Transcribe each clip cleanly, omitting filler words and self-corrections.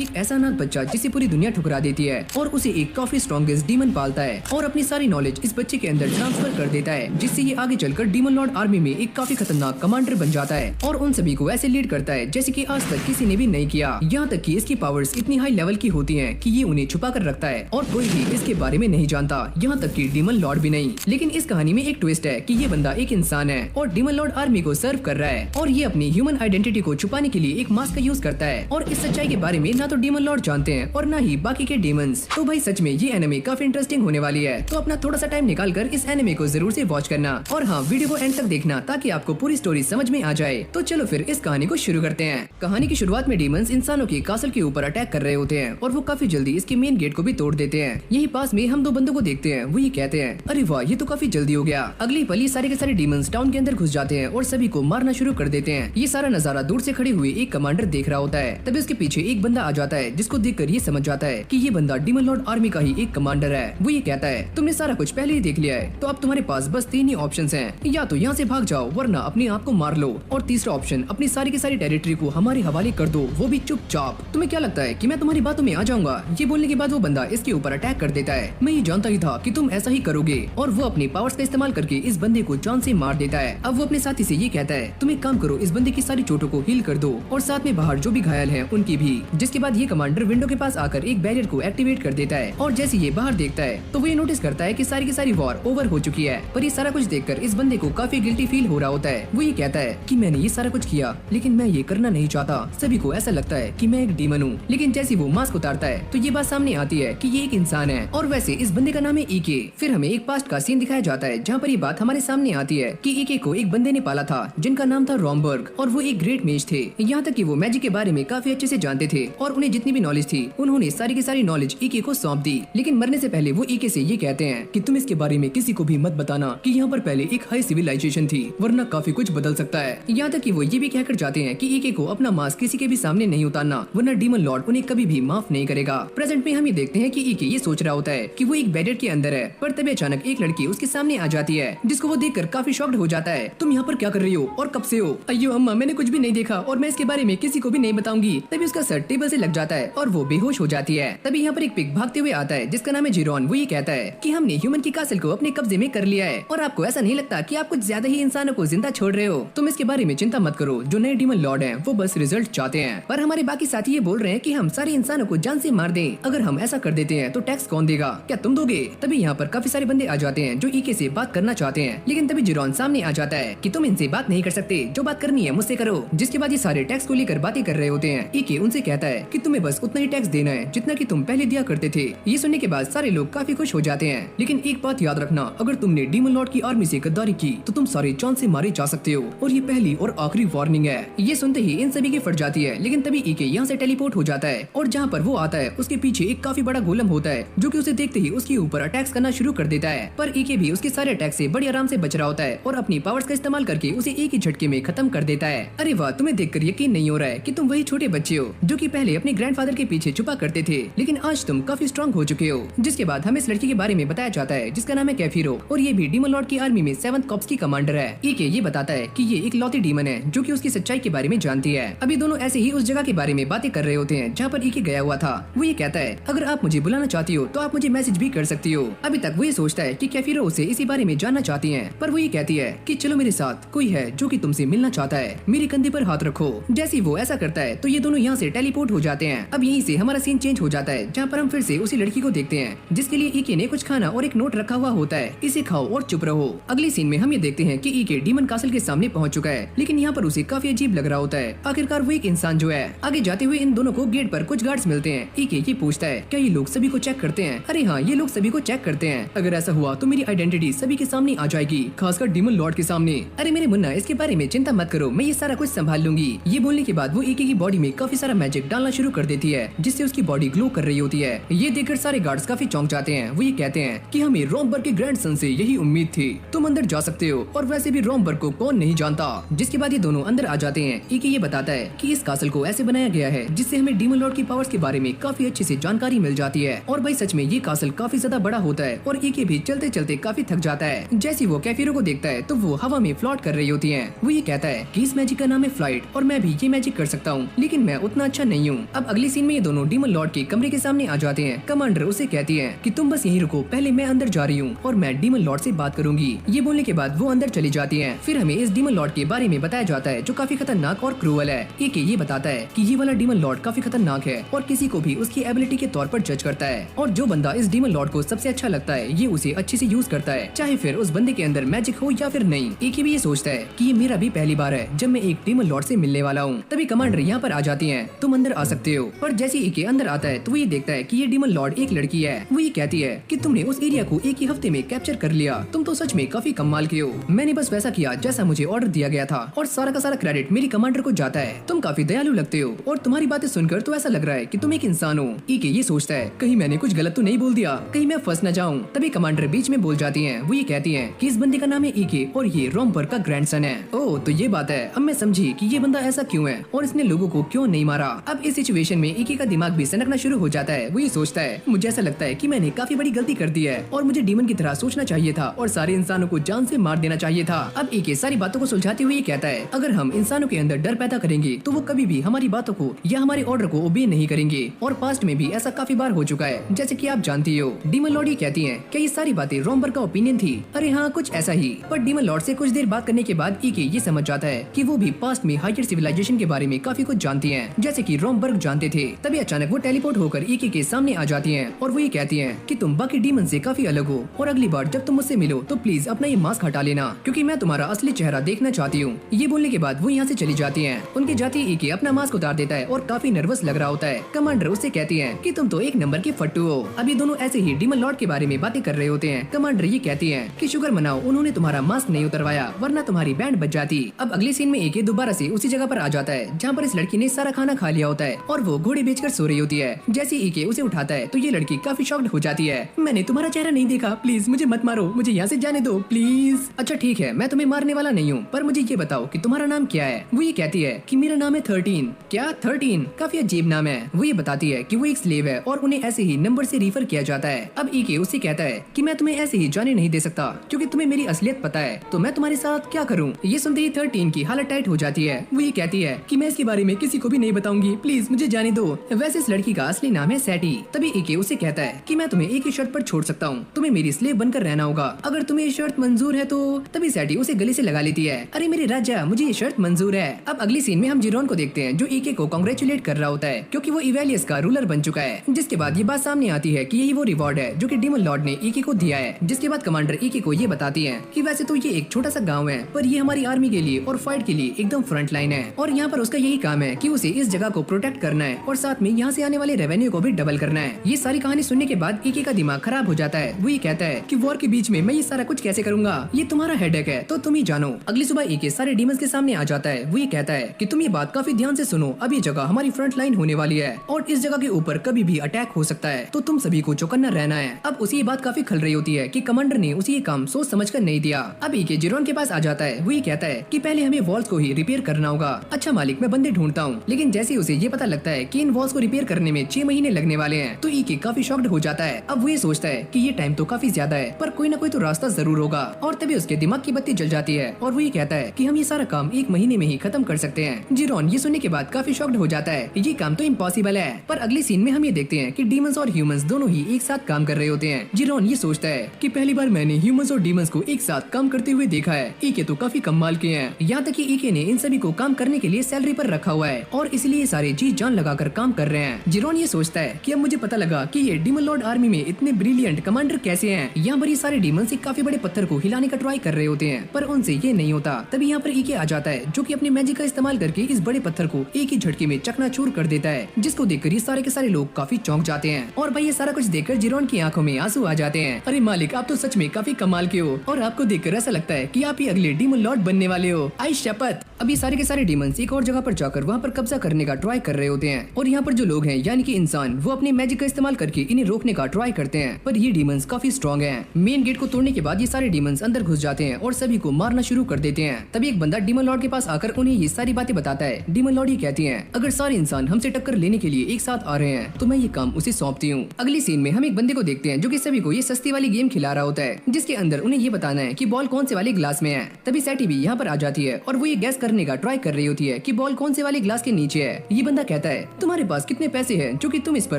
एक ऐसा अनाथ बच्चा जिसे पूरी दुनिया ठुकरा देती है और उसे एक काफी स्ट्रॉन्गेस्ट डीमन पालता है और अपनी सारी नॉलेज इस बच्चे के अंदर ट्रांसफर कर देता है, जिससे ये आगे चलकर डीमन लॉर्ड आर्मी में एक काफी खतरनाक कमांडर बन जाता है और उन सभी को ऐसे लीड करता है जैसे कि आज तक किसी ने भी नहीं किया। यहाँ तक कि इसकी पावर्स इतनी हाई लेवल की होती हैं कि ये उन्हें छुपा कर रखता है और कोई भी इसके बारे में नहीं जानता, यहाँ तक कि डीमन लॉर्ड भी नहीं। लेकिन इस कहानी में एक ट्विस्ट है कि ये बंदा एक इंसान है और डीमन लॉर्ड आर्मी को सर्व कर रहा है और ये अपनी ह्यूमन आइडेंटिटी को छुपाने के लिए एक मास्क का यूज करता है और इस सच्चाई के बारे में ना तो डीमन लॉर्ड जानते हैं और ना ही बाकी के डीमंस। तो भाई सच में ये एनिमे काफी इंटरेस्टिंग होने वाली है, तो अपना थोड़ा सा टाइम निकाल कर इस एनिमे को जरूर से वॉच करना और हाँ, वीडियो को एंड तक देखना ताकि आपको पूरी स्टोरी समझ में आ जाए। तो चलो फिर इस कहानी को शुरू करते हैं। कहानी की शुरुआत में डीमंस इंसानों के कासल के ऊपर अटैक कर रहे होते हैं और वो काफी जल्दी इसके मेन गेट को भी तोड़ देते हैं। यही पास में हम दो बंदों को देखते हैं, वो ये कहते हैं अरे वाह, ये तो काफी जल्दी हो गया। अगली पल ये सारे के सारे डीमंस टाउन के अंदर घुस जाते हैं और सभी को मारना शुरू कर देते हैं। ये सारा नजारा दूर से खड़े हुए एक कमांडर देख रहा होता है। तभी उसके पीछे एक बंदा आ जाता है जिसको देखकर ये समझ जाता है कि ये बंदा डीमन लॉर्ड आर्मी का ही एक कमांडर है। वो ये कहता है तुमने सारा कुछ पहले ही देख लिया है, तो अब तुम्हारे पास बस 3 ही ऑप्शंस हैं, या तो यहाँ से भाग जाओ वरना अपने आप को मार लो, और तीसरा ऑप्शन अपनी सारी की सारी टेरिटरी को हमारे हवाले कर दो, वो भी चुपचाप। तुम्हें क्या लगता है कि मैं तुम्हारी बातों में आ जाऊंगा? ये बोलने के बाद वो बंदा इसके ऊपर अटैक कर देता है। मैं ये जानता ही था कि तुम ऐसा ही करोगे, और वो अपनी पावर्स का इस्तेमाल करके इस बंदे को जान से मार देता है। अब वो अपने साथी से ये कहता है तुम एक काम करो, इस बंदे की सारी चोटों को हील कर दो और साथ में बाहर जो भी घायल हैं उनकी भी। जिसके बाद ये कमांडर विंडो के पास आकर एक बैरियर को एक्टिवेट कर देता है और जैसे ये बाहर देखता है तो वो ये नोटिस करता है कि सारी की सारी वॉर ओवर हो चुकी है। पर ये सारा कुछ देखकर इस बंदे को काफी गिल्टी फील हो रहा होता है। वो ये कहता है कि मैंने ये सारा कुछ किया लेकिन मैं ये करना नहीं चाहता। सभी को ऐसा लगता है कि मैं एक डीमन हूँ, लेकिन जैसे वो मास्क उतारता है तो ये बात सामने आती है कि ये एक इंसान है और वैसे इस बंदे का नाम है ईके। फिर हमें एक पास्ट का सीन दिखाया जाता है जहाँ पर ये बात हमारे सामने आती है कि ईके को एक बंदे ने पाला था जिनका नाम था रॉमबर्ग और वो एक ग्रेट मेज थे। यहाँ तक कि वो मैजिक के बारे में काफी अच्छे से जानते थे और उन्हें जितनी भी नॉलेज थी उन्होंने सारी की सारी नॉलेज ईके को सौंप दी। लेकिन मरने से पहले वो ईके से ये कहते हैं कि तुम इसके बारे में किसी को भी मत बताना कि यहाँ पर पहले एक हाई सिविलाइजेशन थी, वरना काफी कुछ बदल सकता है। यहाँ तक कि वो ये भी कहकर जाते हैं कि ईके को अपना मास्क किसी के भी सामने नहीं उतारना, वरना डीमन लॉर्ड उन्हें कभी भी माफ नहीं करेगा। प्रेजेंट में हम ये देखते हैं कि ईके ये सोच रहा होता है कि वो एक बैरियर के अंदर है, पर तभी अचानक एक लड़की उसके सामने आ जाती है जिसको वो देखकर काफी शॉक्ड हो जाता है। तुम यहाँ पर क्या कर रही हो और कब से हो? अयो अम्मा, मैंने कुछ भी नहीं देखा और मैं इसके बारे में किसी को भी नहीं बताऊंगी। तभी उसका सर टेबल से लग जाता है और वो बेहोश हो जाती है। तभी यहाँ पर एक पिग भागते हुए आता है जिसका नाम है जिरोन। वो ये कहता है कि हमने ह्यूमन की कासल को अपने कब्जे में कर लिया है और आपको ऐसा नहीं लगता कि आप कुछ ज्यादा ही इंसानों को जिंदा छोड़ रहे हो? तुम इसके बारे में चिंता मत करो, जो नए डीमन लॉर्ड हैं वो बस रिजल्ट चाहते हैं, पर हमारे बाकी साथी ये बोल रहे हैं कि हम सारे इंसानों को जान से मार दें। अगर हम ऐसा कर देते हैं तो टैक्स कौन देगा? क्या तुम दोगे? तभी यहाँ पर काफी सारे बंदे आ जाते हैं जो ईके से बात करना चाहते हैं, लेकिन तभी जिरोन सामने आ जाता है कि तुम इनसे बात नहीं कर सकते, जो बात करनी है मुझसे करो। जिसके बाद ये सारे टैक्स को लेकर बातें कर रहे होते हैं। ईके उनसे कहता है कि तुम्हें बस उतना ही टैक्स देना है जितना कि तुम पहले दिया करते थे। ये सुनने के बाद सारे लोग काफी खुश हो जाते हैं, लेकिन एक बात याद रखना, अगर तुमने डीमन लॉर्ड की आर्मी से गद्दारी की तो तुम सारे जान से मारे जा सकते हो और ये पहली और आखिरी वार्निंग है। ये सुनते ही इन सभी की फट जाती है, लेकिन तभी ईके यहाँ से टेलीपोर्ट हो जाता है और जहाँ पर वो आता है उसके पीछे एक काफी बड़ा गोलम होता है जो कि उसे देखते ही उसके ऊपर अटैक्स करना शुरू कर देता है। पर ईके भी उसके सारे अटैक से बड़ी आराम से बच रहा होता है और अपनी पावर्स का इस्तेमाल करके उसे एक ही झटके में खत्म कर देता है। अरे वाह, तुम्हें देखकर यकीन नहीं हो रहा है कि तुम वही छोटे बच्चे हो जो कि पहले अपने ग्रैंडफादर के पीछे छुपा करते थे, लेकिन आज तुम काफी स्ट्रॉन्ग हो चुके हो। जिसके बाद हमें इस लड़की के बारे में बताया जाता है जिसका नाम है कैफिरो और ये भी डीमन लॉर्ड की आर्मी में 7th कॉर्प्स की कमांडर है। ईके ये बताता है कि ये एक लौती डीमन है जो कि उसकी सच्चाई के बारे में जानती है। अभी दोनों ऐसे ही उस जगह के बारे में बातें कर रहे होते हैं जहाँ पर ईके गया हुआ था। वो ये कहता है अगर आप मुझे बुलाना चाहती हो तो आप मुझे मैसेज भी कर सकती हो। अभी तक वो ये सोचता है कि कैफिरो उसे इसी बारे में जानना चाहती है, पर वो ये कहती है कि चलो मेरे साथ, कोई है जो कि तुमसे मिलना चाहता है, मेरे कंधे पर हाथ रखो। जैसे ही वो ऐसा करता है तो ये दोनों यहाँ से टेलीपोर्ट हो जाते हैं। अब यहीं से हमारा सीन चेंज हो जाता है जहाँ पर हम फिर से उसी लड़की को देखते हैं जिसके लिए ईके ने कुछ खाना और एक नोट रखा हुआ होता है, इसे खाओ और चुप रहो। अगले सीन में हम ये देखते हैं कि ईके डीमन कासल के सामने पहुंच चुका है, लेकिन यहाँ पर उसे काफी अजीब लग रहा होता है। आखिरकार वो एक इंसान जो है। आगे जाते हुए इन दोनों को गेट पर कुछ गार्ड्स मिलते हैं। ईके ये पूछता है क्या ये लोग सभी को चेक करते हैं? अरे हाँ, ये लोग सभी को चेक करते हैं। अगर ऐसा हुआ तो मेरी आइडेंटिटी सभी के सामने आ जाएगी, खासकर डीमन लॉर्ड के सामने। अरे मेरे मुन्ना, इसके बारे में चिंता मत करो, मैं ये सारा कुछ संभाल लूंगी। ये बोलने के बाद वो ईके की बॉडी में काफी सारा मैजिक डालना शुरू कर देती है जिससे उसकी बॉडी ग्लो कर रही होती है। ये देखकर सारे गार्ड्स काफी चौंक जाते हैं। वो ये कहते हैं कि हमें रॉमबर्ग के ग्रैंडसन से यही उम्मीद थी, तुम अंदर जा सकते हो, और वैसे भी रॉमबर्ग को कौन नहीं जानता। जिसके बाद ये दोनों अंदर आ जाते हैं। ईके ये बताता है कि इस कासल को ऐसे बनाया गया है जिससे हमें डीमन लॉर्ड की पावर्स के बारे में काफी अच्छे से जानकारी मिल जाती है। और भाई सच में ये कासल काफी ज्यादा बड़ा होता है और ईके भी चलते चलते काफी थक जाता है। जैसे वो कैफिरो को देखता है तो वो हवा में फ्लॉट कर रही होती है। वो ये कहता है कि इस मैजिक का नाम है फ्लाइट और मैं भी ये मैजिक कर सकता हूँ, लेकिन मैं उतना अच्छा नहीं हूँ। अब अगली सीन में ये दोनों डीमन लॉर्ड के कमरे के सामने आ जाते हैं। कमांडर उसे कहती है कि तुम बस यहीं रुको, पहले मैं अंदर जा रही हूँ और मैं डीमन लॉर्ड से बात करूंगी। ये बोलने के बाद वो अंदर चली जाती है। फिर हमें इस डीमन लॉर्ड के बारे में बताया जाता है जो काफी खतरनाक और क्रूअल है। एके ये बताता है कि ये वाला डीमन लॉर्ड काफी खतरनाक है और किसी को भी उसकी एबिलिटी के तौर पर जज करता है, और जो बंदा इस डीमन लॉर्ड को सबसे अच्छा लगता है ये उसे अच्छे से यूज करता है, चाहे फिर उस बंदे के अंदर मैजिक हो या फिर नहीं। एके भी ये सोचता है कि ये मेरा भी पहली बार है जब मैं एक डीमन लॉर्ड से मिलने वाला हूँ। तभी कमांडर यहाँ पर आ जाती है, तुम अंदर आ सकते हो। पर जैसे एके अंदर आता है तो वो ये देखता है कि ये डीमन लॉर्ड एक लड़की है। वो ये कहती है कि तुमने उस एरिया को एक ही हफ्ते में कैप्चर कर लिया, तुम तो सच में काफी कमाल के हो। मैंने बस वैसा किया जैसा मुझे ऑर्डर दिया गया था और सारा का सारा क्रेडिट मेरी कमांडर को जाता है। तुम काफी दयालु लगते हो और तुम्हारी बातें सुनकर तो ऐसा लग रहा है कि तुम एक इंसान हो। एके ये सोचता है कहीं मैंने कुछ गलत तो नहीं बोल दिया, कहीं मैं फंस न जाऊं। तभी कमांडर बीच में बोल जाती है। वो ये कहती है कि इस बंदे का नाम है एके और ये रोमबर्ग का ग्रैंडसन है। ओह तो ये बात है, अब मैं समझी कि ये बंदा ऐसा क्यों है और इसने लोगों को क्यों नहीं मारा। अब इस सिचुएशन में एके का दिमाग भी सनकना शुरू हो जाता है। वो ये सोचता है मुझे ऐसा लगता है कि मैंने काफी बड़ी गलती कर दी है और मुझे डीमन की तरह सोचना चाहिए था और सारे इंसानों को जान से मार देना चाहिए था। अब एके सारी बातों को सुलझाते हुए कहता है अगर हम इंसानों के अंदर डर पैदा करेंगे तो वो कभी भी हमारी बातों को या हमारे ऑर्डर को ओबे नहीं करेंगे, और पास्ट में भी ऐसा काफी बार हो चुका है जैसे कि आप जानती हो। डीमन लॉर्ड ये कहती है क्या ये सारी बातें रोमबर्ग का ओपिनियन थी? अरे हाँ कुछ ऐसा ही। पर डीमन लॉर्ड से कुछ देर बात करने के बाद एके ये समझ जाता है कि वो भी पास्ट में हायर सिविलाइजेशन के बारे में काफी कुछ जानती हैं, जैसे कि रोमबर्ग जानते थे। तभी अचानक वो टेलीपोर्ट होकर एके के सामने आ जाती हैं और वो ये कहती हैं कि तुम बाकी डीमन से काफी अलग हो और अगली बार जब तुम मुझसे मिलो तो प्लीज अपना ये मास्क हटा लेना क्योंकि मैं तुम्हारा असली चेहरा देखना चाहती हूँ। ये बोलने के बाद वो यहाँ से चली जाती हैं। उनके जाते ही एके अपना मास्क उतार देता है और काफी नर्वस लग रहा होता है। कमांडर उससे कहती है कि तुम तो एक नंबर की फट्टू हो। अब ये दोनों ऐसे ही डीमन लॉर्ड के बारे में बातें कर रहे होते हैं। कमांडर ये कहती है कि शुक्र मनाओ उन्होंने तुम्हारा मास्क नहीं उतरवाया वरना तुम्हारी बैंड बच जाती। अब अगले सीन में एके दोबारा से उसी जगह पर आ जाता है जहाँ पर इस लड़की ने सारा खाना खा लिया होता है और वो घोड़े बेचकर सो रही होती है। जैसे एके उसे उठाता है तो ये लड़की काफी शॉक्ड हो जाती है। मैंने तुम्हारा चेहरा नहीं देखा, प्लीज मुझे मत मारो, मुझे यहाँ से जाने दो प्लीज। अच्छा ठीक है मैं तुम्हें मारने वाला नहीं हूँ, पर मुझे ये बताओ कि तुम्हारा नाम क्या है? वो ये कहती है कि मेरा नाम है 13। क्या 13? काफी अजीब नाम है। वो ये बताती है कि वो एक स्लेव है और उन्हें ऐसे ही नंबर से रिफर किया जाता है। अब एके उससे कहता है कि मैं तुम्हें ऐसे ही जाने नहीं दे सकता क्योंकि तुम्हें मेरी असलियत पता है, तो मैं तुम्हारे साथ क्या करूँ? ये सुनते ही 13 की हालत टाइट हो जाती है। वो ये कहती है कि मैं इसके बारे में किसी को भी नहीं बताऊंगी, प्लीज मुझे जाने दो। वैसे इस लड़की का असली नाम है सैटी। तभी एके उसे कहता है कि मैं तुम्हें एक ही शर्त पर छोड़ सकता हूँ, तुम्हें मेरी स्लेव बनकर रहना होगा, अगर तुम्हें ये शर्त मंजूर है तो। तभी सैटी उसे गले से लगा लेती है, अरे मेरे राजा मुझे ये शर्त मंजूर है। अब अगली सीन में हम जिरोन को देखते हैं जो एके को कांग्रेचुलेट कर रहा होता है क्योंकि वो इवेलियस का रूलर बन चुका है। जिसके बाद ये बात सामने आती है कि यही वो रिवॉर्ड है जो कि डीमन लॉर्ड ने एके को दिया है। जिसके बाद कमांडर एके को ये बताती है कि वैसे तो ये एक छोटा सा गाँव है पर ये हमारी आर्मी के लिए और फाइट के लिए एकदम फ्रंट लाइन है और यहाँ पर उसका यही काम है कि उसे इस जगह को प्रोटेक्ट करना है और साथ में यहाँ से आने वाले रेवेन्यू को भी डबल करना है। ये सारी कहानी सुनने के बाद एके का दिमाग खराब हो जाता है। वो ये कहता है कि वॉर के बीच में मैं ये सारा कुछ कैसे करूंगा, ये तुम्हारा हेडेक है तो तुम ही जानो। अगली सुबह एके सारे डीमंस के सामने आ जाता है। वो ये कहता है कि तुम ये बात काफी ध्यान से सुनो, अब ये जगह हमारी फ्रंट लाइन होने वाली है और इस जगह के ऊपर कभी भी अटैक हो सकता है, तो तुम सभी को चौकन्ना रहना है। अब उसी ये बात काफी खल रही होती है कि कमांडर ने उसे ये काम सोच समझ कर नहीं दिया। अब एके जिरोन के पास आ जाता है। वो ये कहता है कि पहले हमें वॉल्स को ही रिपेयर करना होगा। अच्छा मालिक मैं बंदे ढूंढता हूँ। लेकिन जैसे उसे ये पता लगता है कि इन वॉल्स को रिपेयर करने में 6 महीने लगने वाले हैं तो एके काफी शॉक्ड हो जाता है। अब वो ये सोचता है कि ये टाइम तो काफी ज्यादा है पर कोई ना कोई तो रास्ता जरूर होगा, और तभी उसके दिमाग की बत्ती जल जाती है और वो ये कहता है कि हम ये सारा काम 1 महीने में ही खत्म कर सकते हैं। जिरोन ये सुनने के बाद काफी शॉक्ड हो जाता है, ये काम तो इम्पॉसिबल है। पर अगले सीन में हम ये देखते हैं कि डीमंस और ह्यूमंस दोनों ही एक साथ काम कर रहे होते हैं। जिरोन ये सोचता है कि पहली बार मैंने ह्यूमंस और डीमंस को एक साथ काम करते हुए देखा है। एके तो काफी कमाल के हैं, यहाँ तक कि एके ने इन सभी को काम करने के लिए सैलरी पर रखा हुआ है और इसलिए सारे जी जान लगाकर काम कर रहे हैं। जिरोन ये सोचता है कि अब मुझे पता लगा कि ये डीमन लॉर्ड आर्मी में इतने ब्रिलियंट कमांडर कैसे हैं। यहाँ पर ये सारे डीमंस एक काफी बड़े पत्थर को हिलाने का ट्राई कर रहे होते हैं पर उनसे ये नहीं होता। तभी यहाँ पर एके आ जाता है जो कि अपने मैजिक का इस्तेमाल करके इस बड़े पत्थर को एक ही झटके में चकनाचूर कर देता है, जिसको देखकर ये सारे के सारे लोग काफी चौंक जाते हैं। और भाई ये सारा कुछ देखकर जिरोन की आंखों में आंसू आ जाते हैं। अरे मालिक आप तो सच में काफी कमाल के हो और आपको देखकर ऐसा लगता है कि आप ही अगले डीमन लॉर्ड बनने वाले हो, आई शपथ। अभी सारे के सारे डीमंस एक और जगह पर जाकर वहाँ पर कब्जा करने का ट्राई कर रहे होते हैं और यहाँ पर जो लोग हैं यानी कि इंसान वो अपने मैजिक का इस्तेमाल करके इन्हें रोकने का ट्राई करते हैं पर ये डीमंस काफी स्ट्रॉन्ग हैं। मेन गेट को तोड़ने के बाद ये सारे डीमंस अंदर घुस जाते हैं और सभी को मारना शुरू कर देते हैं। तभी एक बंदा डीमन लॉर्ड के पास आकर उन्हें ये सारी बातें बताता है। डीमन लॉर्ड ये कहती है अगर सारे इंसान हमसे टक्कर लेने के लिए एक साथ आ रहे हैं तो मैं ये काम उसे सौंपती हूँ। अगली सीन में हम एक बंदे को देखते हैं जो कि सभी को ये सस्ती वाली गेम खिला रहा होता है जिसके अंदर उन्हें ये बताना है कि बॉल कौन से वाले ग्लास में है। तभी सैटी भी यहाँ पर आ जाती है और वो ये गैस करने का ट्राई कर रही होती है कि बॉल कौन से वाले ग्लास के नीचे है। ये बंदा कहता है, तुम्हारे पास कितने पैसे हैं जो कि तुम इस पर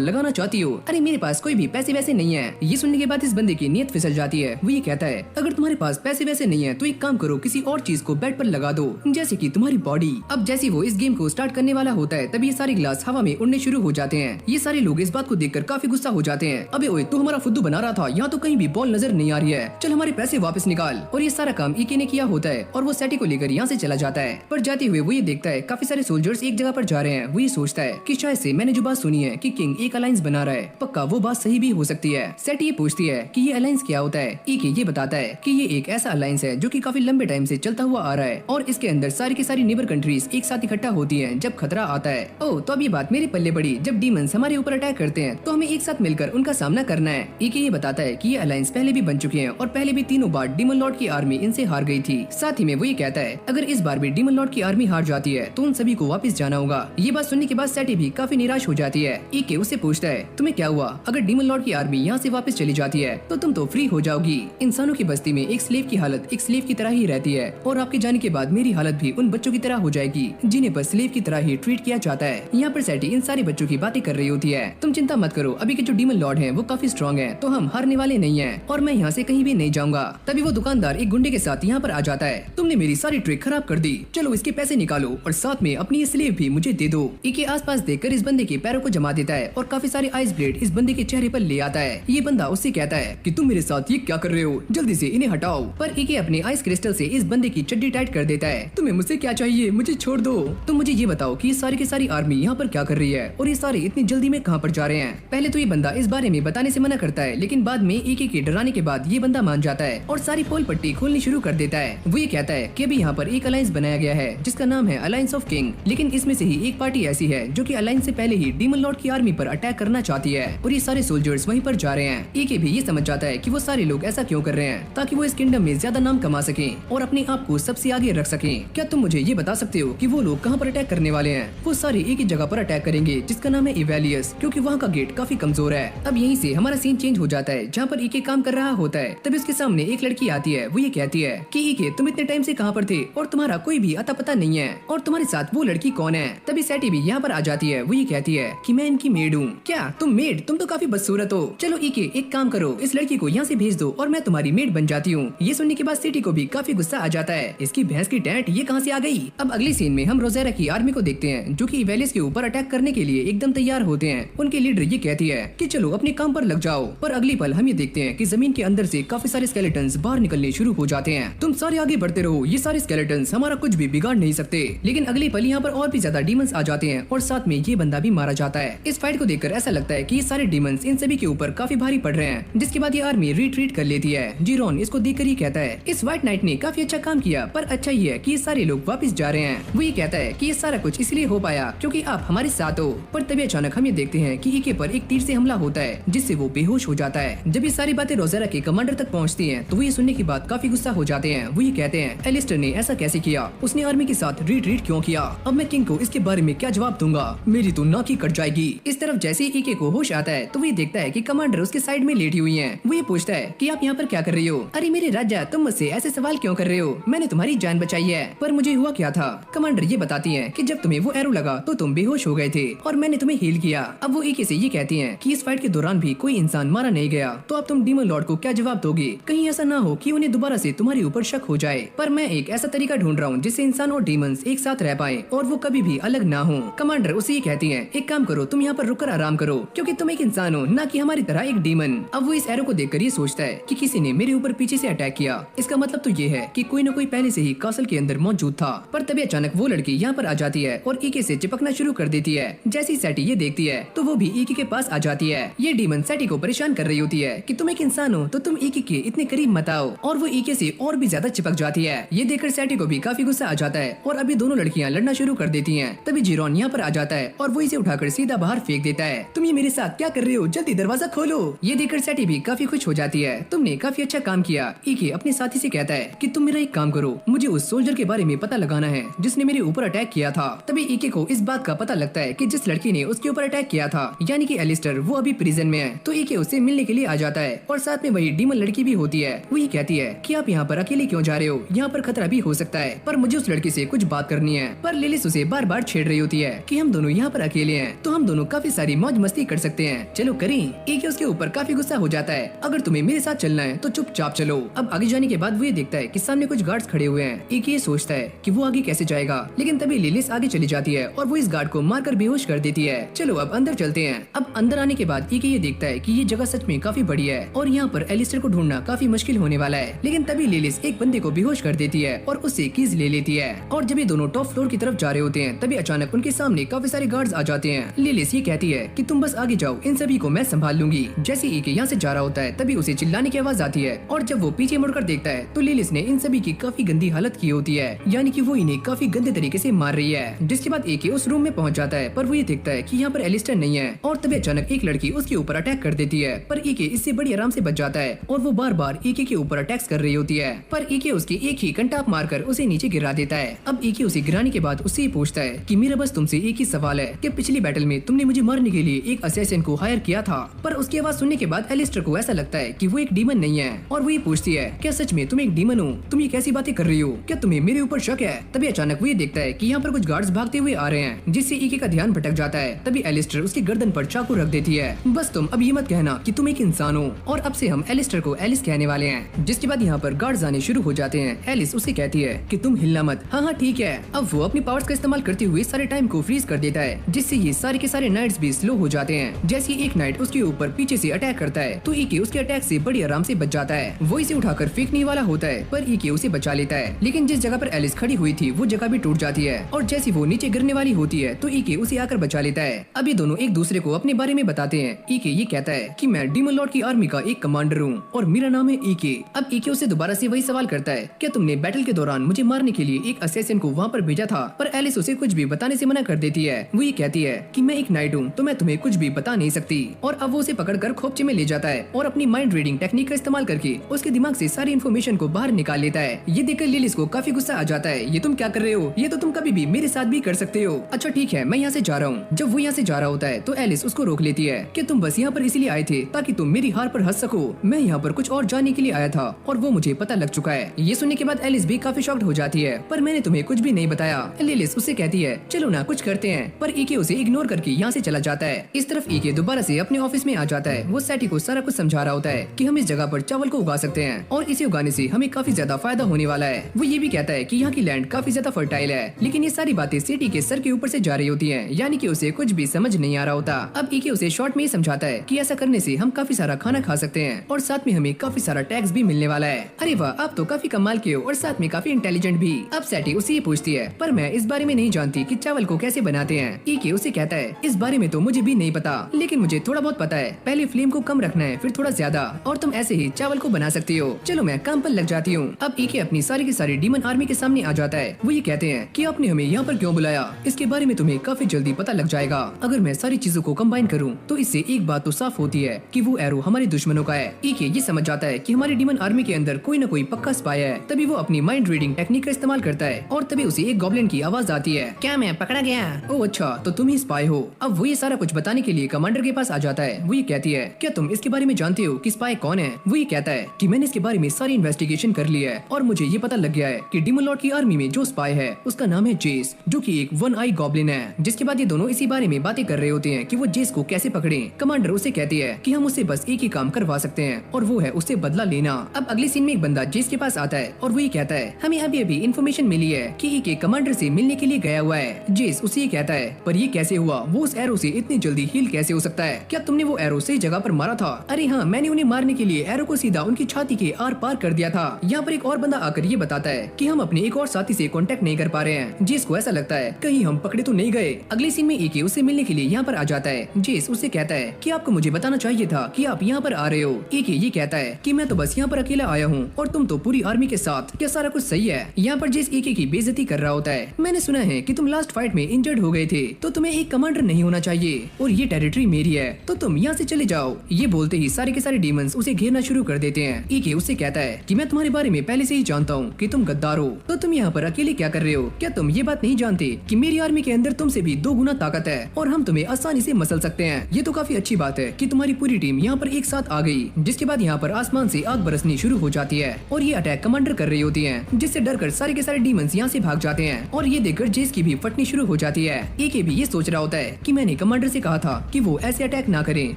लगाना चाहती हो? अरे मेरे पास कोई भी पैसे वैसे नहीं है। ये सुनने के बाद इस बंदे की नीयत फिसल जाती है। वो ये कहता है, अगर तुम्हारे पास पैसे वैसे नहीं है तो एक काम करो, किसी और चीज को बेड पर लगा दो, जैसे कि तुम्हारी बॉडी। अब जैसे वो इस गेम को स्टार्ट करने वाला होता है तभी ये सारे गिलास हवा में उड़ने शुरू हो जाते हैं। ये सारे लोग इस बात को देखकर काफी गुस्सा हो जाते हैं। अबे ओए, तू हमारा फुद्दू बना रहा था, यहाँ तो कहीं भी बॉल नजर नहीं आ रही है, चल हमारे पैसे वापस निकाल। और ये सारा काम ईके ने किया होता है और वो सैटी को लेकर यहाँ से चला जाता है। पर जाते हुए वो ये देखता है काफी सारे सोल्जर्स एक जगह पर जा रहे हैं। वो ये सोचता है कि शायद से मैंने जो बात सुनी है कि किंग एक अलायंस बना रहा है, पक्का वो बात सही भी हो सकती है। सैटी ये पूछती है कि ये अलायंस क्या होता है। ईके ये बताता है कि ये एक ऐसा अलायंस है जो कि काफी लंबे टाइम से चलता हुआ आ रहा है और इसके अंदर सारी की सारी नेबर कंट्रीज एक साथ इकट्ठा होती हैं जब खतरा आता है। ओह, तो अब ये बात मेरे पल्ले पड़ी, जब डीमंस हमारे ऊपर अटैक करते हैं तो हमें एक साथ मिलकर उनका सामना करना है। ईके ये बताता है कि ये अलायंस पहले भी बन चुके हैं और पहले भी तीनों बार डीमन लॉर्ड की आर्मी इनसे हार गई थी। साथ ही में वो ये कहता है, अगर इस बार भी डीमन लॉर्ड की आर्मी हार जाती है तो उन सभी को वापस जाना होगा। ये बात सुनने के बाद सैटी भी काफी निराश हो जाती है। ईके उससे पूछता है, तुम्हें क्या हुआ? अगर डीमन लॉर्ड की आर्मी यहाँ से वापस चली जाती है तो तुम तो फ्री हो जाओगी। इंसानों की बस्ती में एक स्लेव की हालत एक स्लेव की तरह ही रहती है और आपके जाने के बाद मेरी हालत भी उन बच्चों की तरह हो जाएगी जिन्हें बस स्लेव की तरह ही ट्रीट किया जाता है। यहाँ पर सैटी इन सारे बच्चों की बातें कर रही होती है। तुम चिंता मत करो, अभी के जो डीमन लॉर्ड हैं वो काफी स्ट्रॉन्ग हैं, तो हम हारने वाले नहीं हैं और मैं यहाँ से कहीं भी नहीं जाऊंगा। तभी वो दुकानदार एक गुंडे के साथ यहाँ पर आ जाता है। तुमने मेरी सारी ट्रिक खराब कर दी, चलो इसके पैसे निकालो और साथ में अपनी स्लेव भी मुझे दे दो। ईके आसपास देखकर इस बंदे के पैरों को जमा देता है और काफी सारे आइस ब्लेड इस बंदे के चेहरे पर ले आता है। ये बंदा उससे कहता है कि तुम मेरे साथ ये क्या कर रहे हो, जल्दी से इन्हें हटाओ। पर ईके अपने आइस क्रिस्टल से इस बंदे की चड्डी टाइट कर देता है। तुम्हें मुझसे क्या चाहिए, मुझे छोड़ दो। तुम मुझे ये बताओ कि सारी की सारी आर्मी यहाँ पर क्या कर रही है और ये सारे इतनी जल्दी में कहाँ पर जा रहे हैं। पहले तो ये बंदा इस बारे में बताने से मना करता है, लेकिन बाद में ईके के डराने के बाद ये बंदा मान जाता है और सारी पोल पट्टी खोलनी शुरू कर देता है। वो ये कहता है कि अभी यहाँ पर एक अलायंस बनाया गया है जिसका नाम है अलायंस ऑफ किंग, लेकिन इसमें से ही एक पार्टी ऐसी है जो कि अलायंस से पहले ही डीमन लॉर्ड की आर्मी पर अटैक करना चाहती है और ये सारे सोल्जर्स वहीं पर जा रहे हैं। ईके भी ये समझ जाता है कि वो सारे लोग ऐसा क्यों कर रहे हैं ताकि वो इस किंगडम में ज्यादा नाम कमा सकें और अपने आप को सबसे आगे रख सकें। क्या तुम मुझे ये बता सकते हो कि वो लोग कहाँ पर अटैक करने वाले हैं? वो सारे एक ही जगह पर अटैक करेंगे जिसका नाम है इवेलियस, क्योंकि वहाँ का गेट काफी कमजोर है। अब यहीं से हमारा सीन चेंज हो जाता है जहाँ पर ईके काम कर रहा होता है। तब इसके सामने एक लड़की आती है। वो ये कहती है कि ईके, तुम इतने टाइम से कहाँ पर थे और तुम्हारा कोई भी अता पता नहीं है और तुम्हारे साथ वो लड़की कौन है? तभी सैटी भी यहाँ पर आ जाती है। वो ये कहती है कि मैं इनकी मेड हूँ। क्या तुम मेड? तुम तो काफी बदसूरत हो। चलो ईके, एक काम करो, इस लड़की को यहाँ से भेज दो और मैं तुम्हारी मेड बन जाती हूँ। ये सुनने के बाद सैटी को भी काफी गुस्सा आ जाता है। इसकी भैंस की टैंट ये कहाँ से आ गई? अब अगली सीन में हम रोज़ेरा की आर्मी को देखते हैं जो कि इवेलियस के ऊपर अटैक करने के लिए एकदम तैयार होते हैं। उनके लीडर ये कहती है कि चलो अपने काम पर लग जाओ। पर अगली पल हम ये देखते हैं कि जमीन के अंदर से काफी सारे स्केलेटन्स बाहर निकलने शुरू हो जाते हैं। तुम सारे आगे बढ़ते रहो, ये सारे स्केलेटन्स हमारा कुछ भी बिगाड़ नहीं सकते। लेकिन अगली पल यहाँ पर और भी ज्यादा डीमंस आ जाते हैं और साथ में ये बंदा भी मारा जाता है। इस फाइट को देखकर ऐसा लगता है कि ये सारे डीमंस इन सभी के ऊपर काफी भारी पड़ रहे हैं, जिसके बाद ये आर्मी रिट्रीट कर लेती है। जीरोन इसको देखकर ये कहता है, इस व्हाइट नाइट ने काफी अच्छा काम किया, पर अच्छा ही है कि ये सारे लोग वापस जा रहे हैं। वो ये कहता है कि ये सारा कुछ इसलिए हो पाया क्योंकि आप हमारे साथ हो। पर तभी अचानक हम ये देखते हैं कि ईके पर एक तीर से हमला होता है जिससे वो बेहोश हो जाता है। जब ये सारी बातें रोज़ेरा के कमांडर तक पहुंचती हैं तो वो ये सुनने के बाद काफी गुस्सा हो जाते हैं। वो ये कहते हैं, एलिस्टर ने ऐसा कैसे किया? उसने आर्मी के साथ रिट्रीट क्यों किया? अब मैं किंग को इसके बारे में क्या जवाब दूंगा? मेरी तो नाक ही कट जाएगी। इस तरफ जैसे ही ईके को होश आता है तो वो ये देखता है कि कमांडर उसके साइड में लेटी हुई है। वो ये पूछता है कि आप यहाँ पर क्या कर रही हो? अरे मेरे राजा, तुम मुझसे ऐसे सवाल क्यों कर रहे हो? मैंने तुम्हारी जान बचाई है। पर मुझे हुआ क्या था? कमांडर ये बताती है कि जब तुम्हें वो एरो लगा तो तुम बेहोश हो गए थे और मैंने तुम्हें हील किया। अब वो ईके से ये कहती हैं कि इस फाइट के दौरान भी कोई इंसान मारा नहीं गया, तो अब तुम डीमन लॉर्ड को क्या जवाब दोगे? कहीं ऐसा ना हो कि उन्हें दोबारा से तुम्हारे ऊपर शक हो जाए। पर मैं एक ऐसा तरीका ढूंढ रहा हूँ जिससे इंसान और डीमंस एक साथ रह पाए और वो कभी भी अलग ना हो। कमांडर उसे ये कहती है, एक काम करो, तुम यहाँ पर रुककर आराम करो क्योंकि तुम एक इंसान हो, ना कि हमारी तरह एक डीमन। अब वो इस एरो को देखकर ये सोचता है कि किसी ने मेरे ऊपर पीछे से अटैक किया। इसका मतलब तो ये है कि कोई न कोई पहले से ही कासल के अंदर मौजूद था। पर तभी अचानक वो लड़की यहाँ पर आ जाती है और ईके से चिपकना शुरू कर देती है। जैसी सैटी ये देखती है तो वो भी ईके के पास आ जाती है। ये डीमन सैटी को परेशान कर रही होती है कि तुम एक इंसान हो तो तुम ईके के इतने करीब मत आओ, और वो ईके से और भी ज्यादा चिपक जाती है। ये देखकर सैटी को भी काफी गुस्सा आ जाता है और अभी दोनों लड़कियां लड़ना शुरू कर देती हैं। तभी जीरोन यहाँ पर आ जाता है और वो इसे उठाकर सीधा बाहर फेंक देता है। तुम ये मेरे साथ क्या कर रहे हो? जल्दी दरवाजा खोलो। ये देखकर सैटी भी काफी खुश हो जाती है। तुमने काफी अच्छा काम किया। ईके अपने साथी से कहता है कि तुम मेरा एक काम करो, मुझे उस सोल्जर के बारे में पता लगाना है जिसने मेरे ऊपर अटैक किया था। तभी ईके को इस बात का पता लगता है कि जिस लड़की ने उसके ऊपर अटैक किया था यानी कि एलिस्टर, वो अभी प्रिजन में है। तो ईके उससे मिलने के लिए आ जाता है और साथ में वही डीमन लड़की भी होती है। वो ये कहती है कि आप यहाँ पर अकेले क्यों जा रहे हो? यहाँ पर खतरा भी हो सकता है, पर मुझे उस लड़की से कुछ बात करनी है। पर लिलिस उसे बार बार छेड़ रही होती है कि हम दोनों यहाँ पर अकेले हैं, तो हम दोनों काफी सारी मौज मस्ती कर सकते हैं, चलो करें। एके उसके ऊपर काफी गुस्सा हो जाता है, अगर तुम्हें मेरे साथ चलना है तो चुपचाप चलो। अब आगे जाने के बाद वो ये देखता है कि सामने कुछ गार्ड्स खड़े हुए हैं। एके ये सोचता है कि वो आगे कैसे जाएगा, लेकिन तभी लिलिस आगे चली जाती है और वो इस गार्ड को मारकर बेहोश कर देती है। चलो अब अंदर चलते हैं। अब अंदर आने के बाद एके ये देखता है कि ये जगह सच में काफी बड़ी है और यहाँ पर एलिस्टर को ढूंढना काफी मुश्किल होने वाला है, लेकिन तभी लिलिस एक बंदे को बेहोश कर देती है और उससे कीज ले लेती है। और जब ये दोनों टॉप फ्लोर की तरफ जा रहे होते हैं तभी अचानक उनके सामने काफी सारे गार्ड्स आ जाते हैं। लिलिस ये कहती है कि तुम बस आगे जाओ, इन सभी को मैं संभाल लूंगी। जैसे एके यहाँ से जा रहा होता है तभी उसे चिल्लाने की आवाज आती है और जब वो पीछे मुड़कर देखता है तो लिलिस ने इन सभी की काफी गंदी हालत की होती है, यानी कि वो इन्हें काफी गंदे तरीके से मार रही है। जिसके बाद एके उस रूम में पहुंच जाता है, पर वो ये देखता है कि यहाँ पर एलिस्टर नहीं है और तभी अचानक एक लड़की उसके ऊपर अटैक कर देती है, पर एके इससे बड़ी आराम से बच जाता है और वो बार बार एके के ऊपर अटैक्स कर रही होती है, पर एके उसकी एक ही कंटाप मारकर उसे नीचे गिरा देता है। अब एके उसे गिराने के बाद उससे पूछता है कि मेरा बस तुमसे एक ही सवाल है कि पिछली बैटल में तुमने मुझे मारने के लिए एक असैसिन को हायर किया था। पर उसकी आवाज सुनने के बाद एलिस्टर को ऐसा लगता है कि वो एक डीमन नहीं है और वो ये पूछती है क्या सच में तुम एक डीमन हो, तुम ये कैसी बातें कर रही हो, क्या तुम्हें मेरे ऊपर शक है। तभी अचानक वो ये देखता है कि यहाँ पर कुछ गार्ड्स भागते हुए आ रहे हैं, जिससे एके का ध्यान भटक जाता है। तभी एलिस्टर उसकी गर्दन पर चाकू रख देती है। बस तुम अब ये मत कहना कि तुम एक इंसान हो, और अब से हम एलिस्टर को एलिस कहने वाले हैं। जिसके बाद यहाँ पर गार्ड्स आने शुरू हो जाते हैं। एलिस उसे कहती है कि तुम हिलना मत। हाँ हाँ ठीक है। अब वो अपनी पावर्स का इस्तेमाल करते हुए सारे टाइम को फ्रीज कर देता है, जिससे ये सारे के सारे नाइट्स भी स्लो हो जाते हैं। जैसे एक नाइट उसके ऊपर पीछे से अटैक करता है तो एके उसके अटैक से बड़ी आराम से बच जाता है। वो इसे उठाकर फेंकने वाला होता है, पर एके उसे बचा लेता है, लेकिन जिस जगह पर एलिस खड़ी हुई थी वो जगह भी टूट जाती है और जैसी वो नीचे गिरने वाली होती है तो एके उसे आकर बचा लेता है। अब ये दोनों एक दूसरे को अपने बारे में बताते हैं। एके ये कहता है कि मैं डीमन लॉर्ड की आर्मी का एक कमांडर हूँ और मेरा नाम है एके। अब एके उसे दोबारा से वही सवाल करता है, क्या तुमने बैटल के दौरान मुझे मारने के लिए एक असैसिन को वहाँ पर भेजा था। पर एलिस उसे कुछ भी बताने से मना कर देती है। वो ये कहती है कि मैं एक नाइट हूँ तो मैं तुम्हें कुछ भी बता नहीं सकती। और अब वो उसे पकड़कर खोपचे में ले जाता है और अपनी माइंड रीडिंग टेक्निक का इस्तेमाल करके उसके दिमाग से सारी इन्फॉर्मेशन को बाहर निकाल लेता है। ये देखकर लिलिस को काफी गुस्सा आ जाता है। ये तुम क्या कर रहे हो, ये तो तुम कभी भी मेरे साथ भी कर सकते हो। अच्छा ठीक है, मैं यहाँ से जा रहा हूँ। जब वो यहाँ से जा रहा होता है तो एलिस उसको रोक लेती है कि तुम बस यहाँ पर इसीलिए आए थे ताकि तुम मेरी हार पर हंस सको। मैं यहाँ पर कुछ और जानने के लिए आया था और वो मुझे पता लग चुका है। ये सुनने के बाद एलिस भी काफी शॉक्ड हो जाती है, पर मैंने तुम्हें कुछ भी नहीं बताया। लिलिस उससे कहती है चलो ना कुछ करते हैं, पर एके उसे इग्नोर करके यहाँ से चला जाता है। इस तरफ एके दोबारा से अपने ऑफिस में आ जाता है। वो सैटी को सारा कुछ समझा रहा होता है कि हम इस जगह पर चावल को उगा सकते हैं और इसे उगाने से हमें काफी ज्यादा फायदा होने वाला है। वो ये भी कहता है कि यहाँ की लैंड काफी ज्यादा फर्टाइल है, लेकिन ये सारी बातें सेठी के सर के ऊपर से जा रही होती हैं, यानी कि उसे कुछ भी समझ नहीं आ रहा होता। अब एके उसे शॉर्ट में ही समझाता है कि ऐसा करने से हम काफी सारा खाना खा सकते हैं और साथ में हमें काफी सारा टैक्स भी मिलने वाला है। अरे वाह, आप तो काफी कमाल के हो और साथ में काफी इंटेलिजेंट भी। अब सैटी उसे ये पूछती है पर मैं इस बारे में नहीं जानती कि चावल को कैसे बनाते हैं। एके उसे कहता है इस बारे में तो मुझे भी नहीं पता, लेकिन मुझे थोड़ा बहुत पता है। पहले फ्लेम को कम रखना है, फिर थोड़ा ज्यादा, और तुम ऐसे ही चावल को बना सकती हो। चलो मैं काम पर लग जाती हूँ। अब एके अपनी सारी की सारी डीमन आर्मी के सामने आ जाता है। वो ये कहते हैं कि आपने हमें यहाँ पर क्यों बुलाया, इसके बारे में तुम्हें काफी जल्दी पता लग जाएगा। अगर मैं सारी चीजों को कंबाइन करूँ तो इससे एक बात तो साफ होती है कि वो एरो हमारे दुश्मनों का है। एके ये समझ जाता है कि हमारी डीमन आर्मी के अंदर कोई न कोई पक्का स्पाई है। तभी वो अपनी माइंड रीडिंग टेक्निक का इस्तेमाल करता है और तभी उसे एक गॉब्लिन की आवाज आती है, क्या मैं पकड़ा गया? ओह अच्छा, तो तुम ही स्पाई हो। अब वो ये सारा कुछ बताने के लिए कमांडर के पास आ जाता है। वो ये कहती है क्या तुम इसके बारे में जानते हो कि स्पाई कौन है? वो ये कहता है कि मैंने इसके बारे में सारी इन्वेस्टिगेशन कर ली है और मुझे ये पता लग गया है कि डीमन लॉर्ड की आर्मी में जो स्पाई है उसका नाम है जेस, जो कि एक वन आई गॉब्लिन है। जिसके बाद ये दोनों इसी बारे में बातें कर रहे होते हैं कि वो जेस को कैसे पकड़े। कमांडर उसे कहती है कि हम उससे बस एक ही काम करवा सकते हैं और वो है उससे बदला लेना। अब अगले सीन में एक बंदा जेस के पास आता है और वो ये कहता है हमें अभी अभी इन्फॉर्मेशन मिली है कि एक कमांडर से मिलने के लिए गया हुआ है। जेस उसे ये कहता है पर ये कैसे हुआ, वो उस एरो से इतनी जल्दी हील कैसे हो सकता है? क्या तुमने वो एरो सही जगह पर मारा था? अरे हाँ, मैंने उन्हें मारने के लिए एरो को सीधा उनकी छाती के आर पार कर दिया था। यहाँ पर एक और बंदा आकर ये बताता है कि हम अपने एक और साथी से कांटेक्ट नहीं कर पा रहे हैं। जेस को ऐसा लगता है कहीं हम पकड़े तो नहीं गए। अगले सीन में एके उससे मिलने के लिए यहाँ पर आ जाता है। जेस उससे कहता है कि आपको मुझे बताना चाहिए था कि आप यहाँ पर आ रहे हो। एके ये कहता है कि मैं तो बस यहाँ पर अकेला आया हूँ और तुम तो पूरी आर्मी के साथ, क्या सारा कुछ सही है? यहाँ पर जेस एके की बेइज्जती कर रहा होता है। मैंने सुना है कि तुम लास्ट फाइट में इंजर्ड हो गए थे, तो तुम्हें एक कमांडर नहीं होना चाहिए और ये टेरिटरी मेरी है, तो तुम यहाँ से चले जाओ। ये बोलते ही सारे के सारे डीमंस उसे घेरना शुरू कर देते हैं। एके उससे कहता है कि मैं तुम्हारे बारे में पहले से ही जानता हूँ कि तुम गद्दार हो, तो तुम यहाँ पर अकेले क्या कर रहे हो? क्या तुम ये बात नहीं जानते कि मेरी आर्मी के अंदर तुमसे भी 2 गुना ताकत है और हम तुम्हें आसानी से मसल सकते हैं? ये तो काफी अच्छी बात है कि तुम्हारी पूरी टीम यहाँ पर एक साथ आ गई। जिसके बाद यहाँ पर आसमान से आग बरसनी शुरू हो जाती है और ये अटैक कमांडर कर रही होती है, जिससे डरकर सारे के सारे डीमंस यहाँ से भाग जाते हैं और ये देखकर जेस की भी फटनी शुरू हो जाती जाती है। एके भी ये सोच रहा होता है कि मैंने कमांडर से कहा था कि वो ऐसे अटैक ना करें,